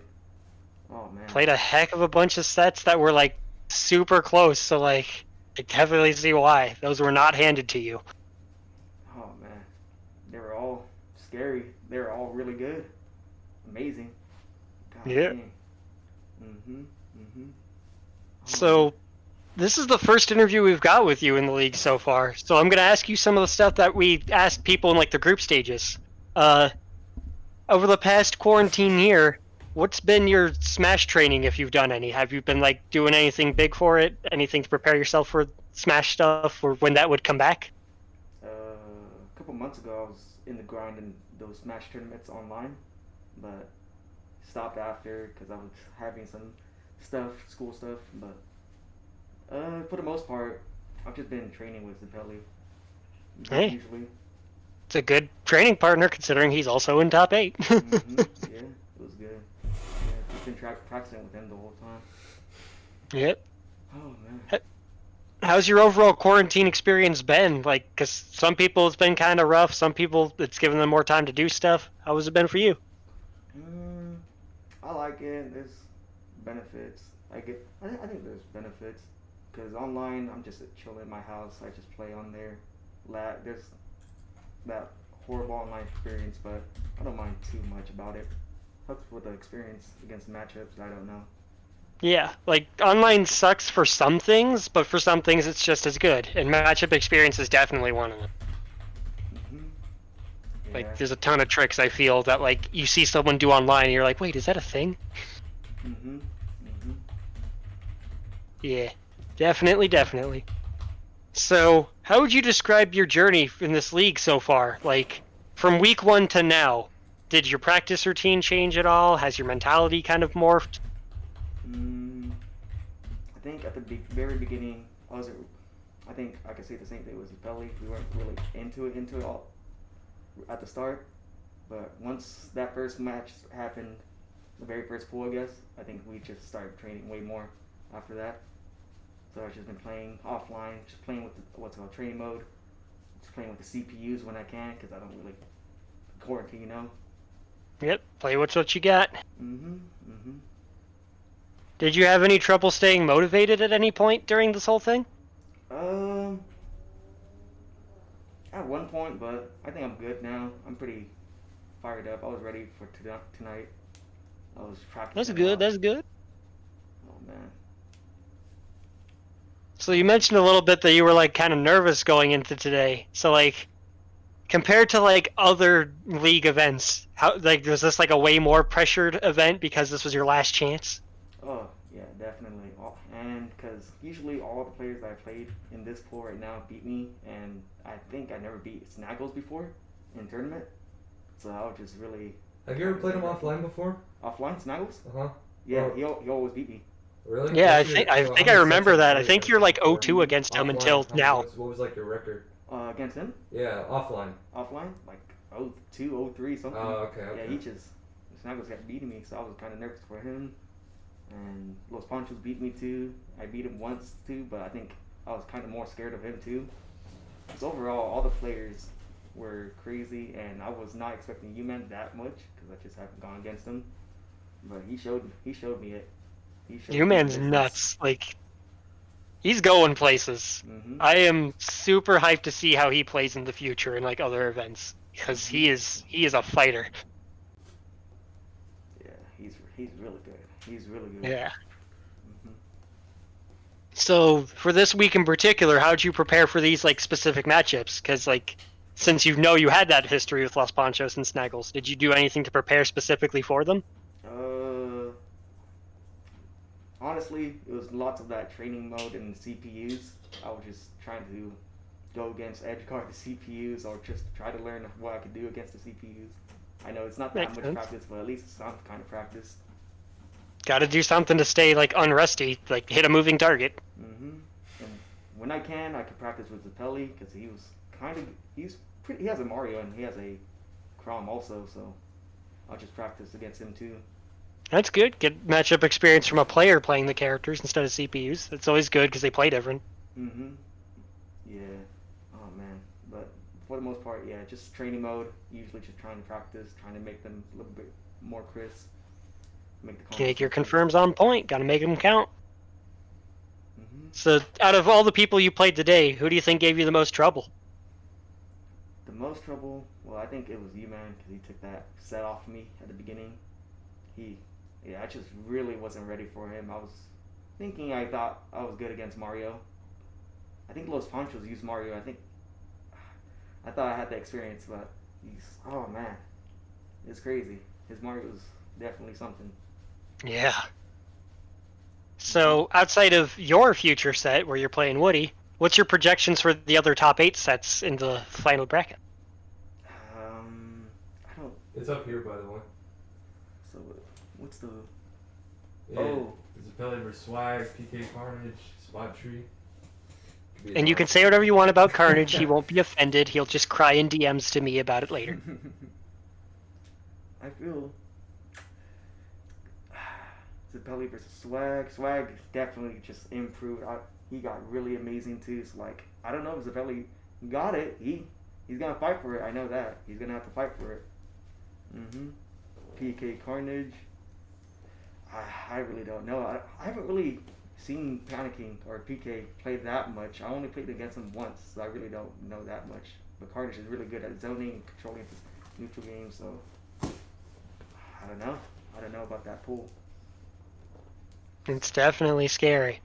Oh man. Played a heck of a bunch of sets that were like super close, so like I definitely see why. Those were not handed to you. Oh man. They were all scary. They were all really good. Amazing. God Yeah. dang. Mm-hmm. Mm-hmm. So this is the first interview we've got with you in the league so far. So I'm gonna ask you some of the stuff that we asked people in like the group stages. Over the past quarantine year, what's been your Smash training if you've done any? Have you been like doing anything big for it? Anything to prepare yourself for Smash stuff or when that would come back? A couple months ago, I was in the grind and those Smash tournaments online, but stopped after because I was having some school stuff. But for the most part, I've just been training with Zapelli. Hey. Usually. It's a good training partner considering he's also in top 8. Yeah, it was good. Yeah, just been practicing with him the whole time. Yep. Oh man. How's your overall quarantine experience been? Like, because some people it's been kind of rough. Some people it's given them more time to do stuff. How has it been for you? I like it. There's benefits. I think there's benefits because online I'm just chilling in my house. I just play on there. There's that horrible online experience, but I don't mind too much about it. Helps with the experience against matchups. I don't know. Yeah, like online sucks for some things, but for some things it's just as good. And matchup experience is definitely one of them. Yeah. Like, there's a ton of tricks I feel that like you see someone do online, and you're like, wait, is that a thing? Yeah, definitely. So, how would you describe your journey in this league so far? Like, from week 1 to now, did your practice routine change at all? Has your mentality kind of morphed? I think at the very beginning, I think I could say the same thing with Zapelli. We weren't really into it all at the start, but once that first match happened, the very first pool, I guess, I think we just started training way more after that. So I've just been playing offline, just playing with what's called training mode, just playing with the CPUs when I can, because I don't really quarantine, you know. Yep, play what you got. Mhm. Did you have any trouble staying motivated at any point during this whole thing? At one point, but I think I'm good now. I'm pretty fired up. I was ready for tonight. I was practicing. That's good. Oh man. So you mentioned a little bit that you were like kind of nervous going into today. So like, compared to like other league events, how like was this like a way more pressured event because this was your last chance? Oh yeah, definitely. And because usually all the players that I played in this pool right now beat me, and I think I never beat Snaggles before in tournament. So I was just really. Have you ever played him offline before? Offline, Snaggles? Yeah, he always beat me. Really? Yeah, I think I remember that. I think you're like 0-2 against him until now. What was like your record? Against him? Yeah, offline. Offline? Like 0-2, 0-3, something. Oh, okay. Yeah, Snaggles kept beating me, so I was kind of nervous for him. And LosPanchos beat me too. I beat him once too, but I think I was kind of more scared of him too. Because overall, all the players were crazy, and I was not expecting umanz that much because I just haven't gone against him. But he showed me it. umanz nuts. Like, he's going places. I am super hyped to see how he plays in the future in like other events because he is a fighter. Yeah, he's really good. He's really good. Yeah. So for this week in particular, how'd you prepare for these like specific matchups? Because like, since you had that history with LosPanchos and Snaggles, did you do anything to prepare specifically for them? Honestly, it was lots of that training mode and CPUs. I was just trying to go against edgeguard the CPUs, or just try to learn what I could do against the CPUs. I know it's not that much practice, but at least some kind of practice. Got to do something to stay like unrusty, like hit a moving target. And when I can practice with Zapelli because he has a Mario and he has a Crom also, so I'll just practice against him too. That's good. Get matchup experience from a player playing the characters instead of CPUs. That's always good because they play different. Yeah. Oh man. But for the most part, yeah, just training mode. Usually just trying to practice, trying to make them a little bit more crisp. Make your confirms on point. Got to make them count. So, out of all the people you played today, who do you think gave you the most trouble? The most trouble? Well, I think it was umanz because he took that set off of me at the beginning. I just really wasn't ready for him. I was thinking I thought I was good against Mario. I think LosPanchos used Mario. I thought I had the experience, but oh man, it's crazy. His Mario was definitely something. Yeah. So, outside of your future set where you're playing Woody, what's your projections for the other top 8 sets in the final bracket? I It's up here, by the way. So what's the? Yeah. Oh. Zapelli versus Swag, PK Carnage, Spot Tree. And you can say whatever you want about Carnage. He won't be offended. He'll just cry in DMs to me about it later. I feel Zapelli versus Swag. Swag definitely just improved. He got really amazing too. So like, I don't know if Zapelli got it. He's gonna fight for it. I know that he's gonna have to fight for it. PK Carnage. I really don't know. I haven't really seen Panicking or PK play that much. I only played against him once, so I really don't know that much. But Carnage is really good at zoning and controlling his neutral game, so I don't know. I don't know about that pool. It's definitely scary.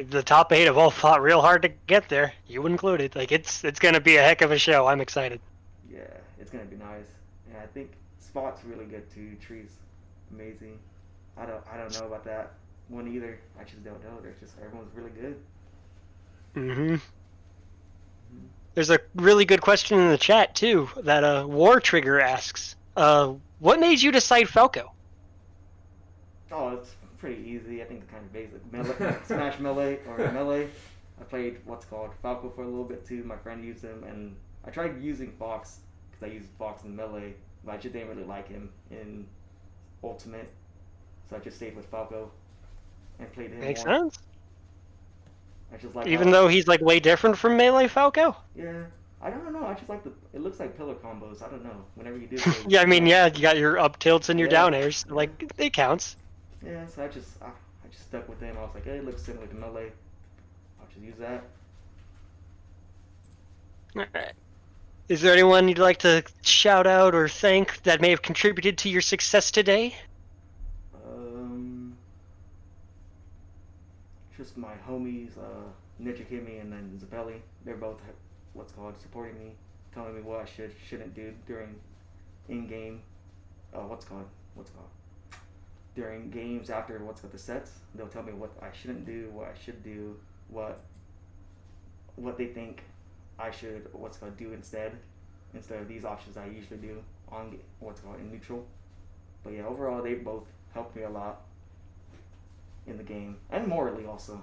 The top 8 have all fought real hard to get there, you included. Like it's gonna be a heck of a show. I'm excited. Yeah, it's gonna be nice. Yeah, I think Spot's really good too. Tree's amazing. I don't know about that one either. I just don't know. They're just everyone's really good. There's a really good question in the chat too that War Trigger asks. What made you decide Falco? Oh, it's pretty easy. I think it's kind of basic. Melee, Smash Melee or Melee. I played what's called Falco for a little bit too. My friend used him, and I tried using Fox because I used Fox in Melee, but I just didn't really like him in Ultimate, so I just stayed with Falco and played him. Makes more. sense. I just like Even though he's like way different from Melee Falco. Yeah, I don't know. I just like it looks like pillar combos. I don't know. Whenever you do. Yeah, I mean, yeah, you got your up tilts and your Yeah. down airs. Like it counts. Yeah, so I just stuck with him. I was like, hey, it looks similar to Melee. I'll just use that. Alright. Is there anyone you'd like to shout out or thank that may have contributed to your success today? Just my homies, Ninja Kimmy and then Zapelli. They're both what's called supporting me, telling me what I shouldn't do during in-game. During games after the sets. They'll tell me what I shouldn't do, what I should do, what they think I should do instead of these options I usually do on in neutral. But yeah, overall they both helped me a lot in the game and morally also.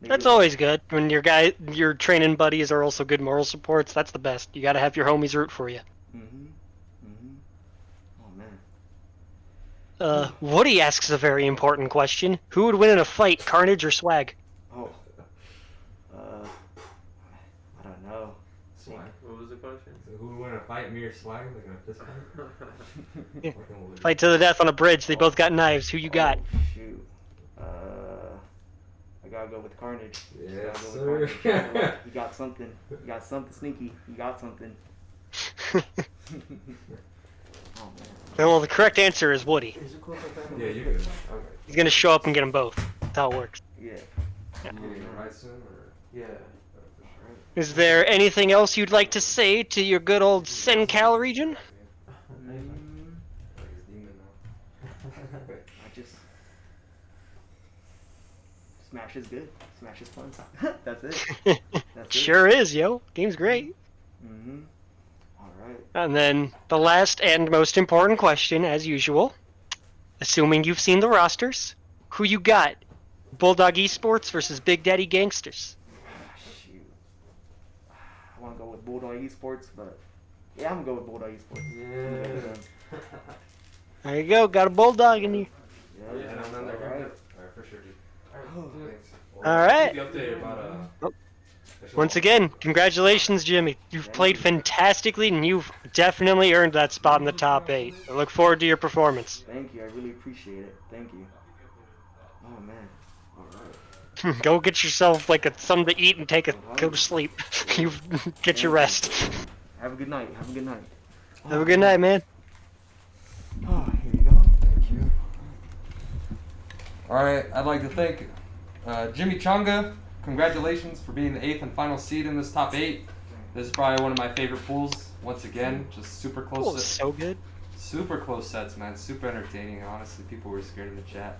That's always good when your training buddies are also good moral supports. That's the best. You got to have your homies root for you. Oh man. Woody asks a very important question. Who would win in a fight, Carnage or Swag? Oh. I don't know. Swag. What was the question? So who would win a fight, me or Swag? Like in a fist fight? Yeah. Fight to the death on a bridge. They both got knives. Who you got? Oh, shoot. I gotta go with Carnage. Yes, Gotta sir. go with Carnage. You got something. You got something sneaky. You got something. Oh man. Well, the correct answer is Woody. Yeah, you can. Okay. He's gonna show up and get them both. That's how it works. Yeah. You gonna ride soon or? Yeah. Is there anything else you'd like to say to your good old SenCal region? Like his demon now. I just Smash is good. Smash is fun. That's it. That's it. Sure is, yo. Game's great. Alright. And then the last and most important question, as usual. Assuming you've seen the rosters, who you got? Bulldog Esports versus Big Daddy Gangsters. Shoot. I want to go with Bulldog Esports, but yeah, I'm gonna go with Bulldog Esports. Yeah. There you go. Got a Bulldog in you. Yeah, and I'm not there. Alright. Alright, for sure, dude. Oh. Thanks. All right. Keep you updated about Once again, congratulations, Jimmy. You've played fantastically, and you've definitely earned that spot in the top 8. I look forward to your performance. Thank you. I really appreciate it. Thank you. Oh man. Alright. Go get yourself like something to eat and go to sleep. You get your rest. Have a good night. Have a good night. Have a good night, man. Oh, here you go. Thank you. Alright, I'd like to thank JimmyChanga. Congratulations for being the 8th and final seed in this top 8. This is probably one of my favorite pools. Once again, just super close. Oh, so good. Super close sets, man. Super entertaining. Honestly, people were scared in the chat.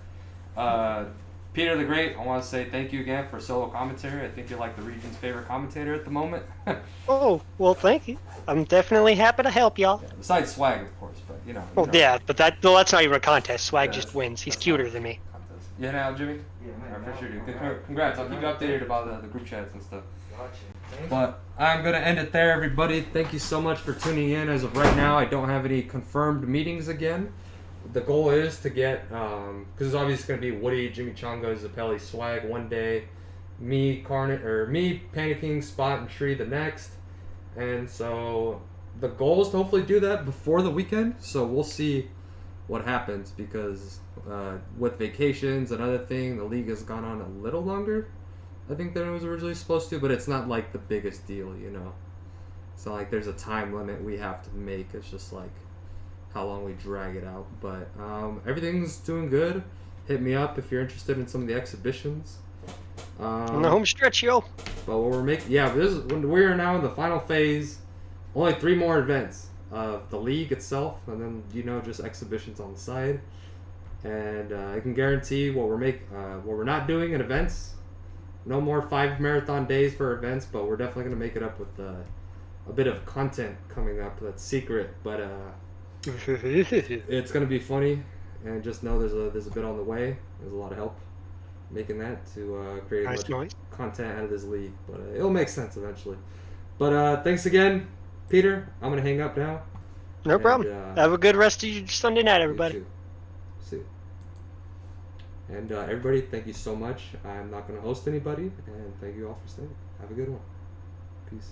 Peter the Great, I want to say thank you again for solo commentary. I think you're like the region's favorite commentator at the moment. Oh, well, thank you. I'm definitely happy to help y'all. Yeah, besides Swag, of course, but you know. Oh, yeah, but that's not even a contest. Swag Yeah, just wins. He's that's cuter not than me. contest. Yeah, now, Jimmy? Yeah, man. Alright, for sure, dude. Congrats. I'll keep you updated about the group chats and stuff. Gotcha. Thank But I'm going to end it there, everybody. Thank you so much for tuning in. As of right now, I don't have any confirmed meetings again. The goal is to get, because it's obviously going to be Woody, JimmyChanga, Zappelli, Swag one day, me, Panicking, Spot, and Tree the next. And so the goal is to hopefully do that before the weekend. So we'll see what happens, because with vacations and other thing, the league has gone on a little longer, I think, than it was originally supposed to. But it's not like the biggest deal, you know. It's not like there's a time limit we have to make. It's just like how long we drag it out. But everything's doing good. Hit me up if you're interested in some of the exhibitions. On the home stretch, yo. But what we're making, yeah, this is when we are now in the final phase. Only 3 more events of the league itself, and then, you know, just exhibitions on the side. And I can guarantee what we're not doing in events. No more 5 marathon days for events, but we're definitely gonna make it up with a bit of content coming up that's secret. But it's gonna be funny, and just know there's a bit on the way. There's a lot of help making that to create as much content out of this league, but it'll make sense eventually. But thanks again, Peter. I'm gonna hang up now. No problem. Have a good rest of your Sunday night, everybody. You too. See you. And everybody, thank you so much. I'm not gonna host anybody, and thank you all for staying. Have a good one. Peace.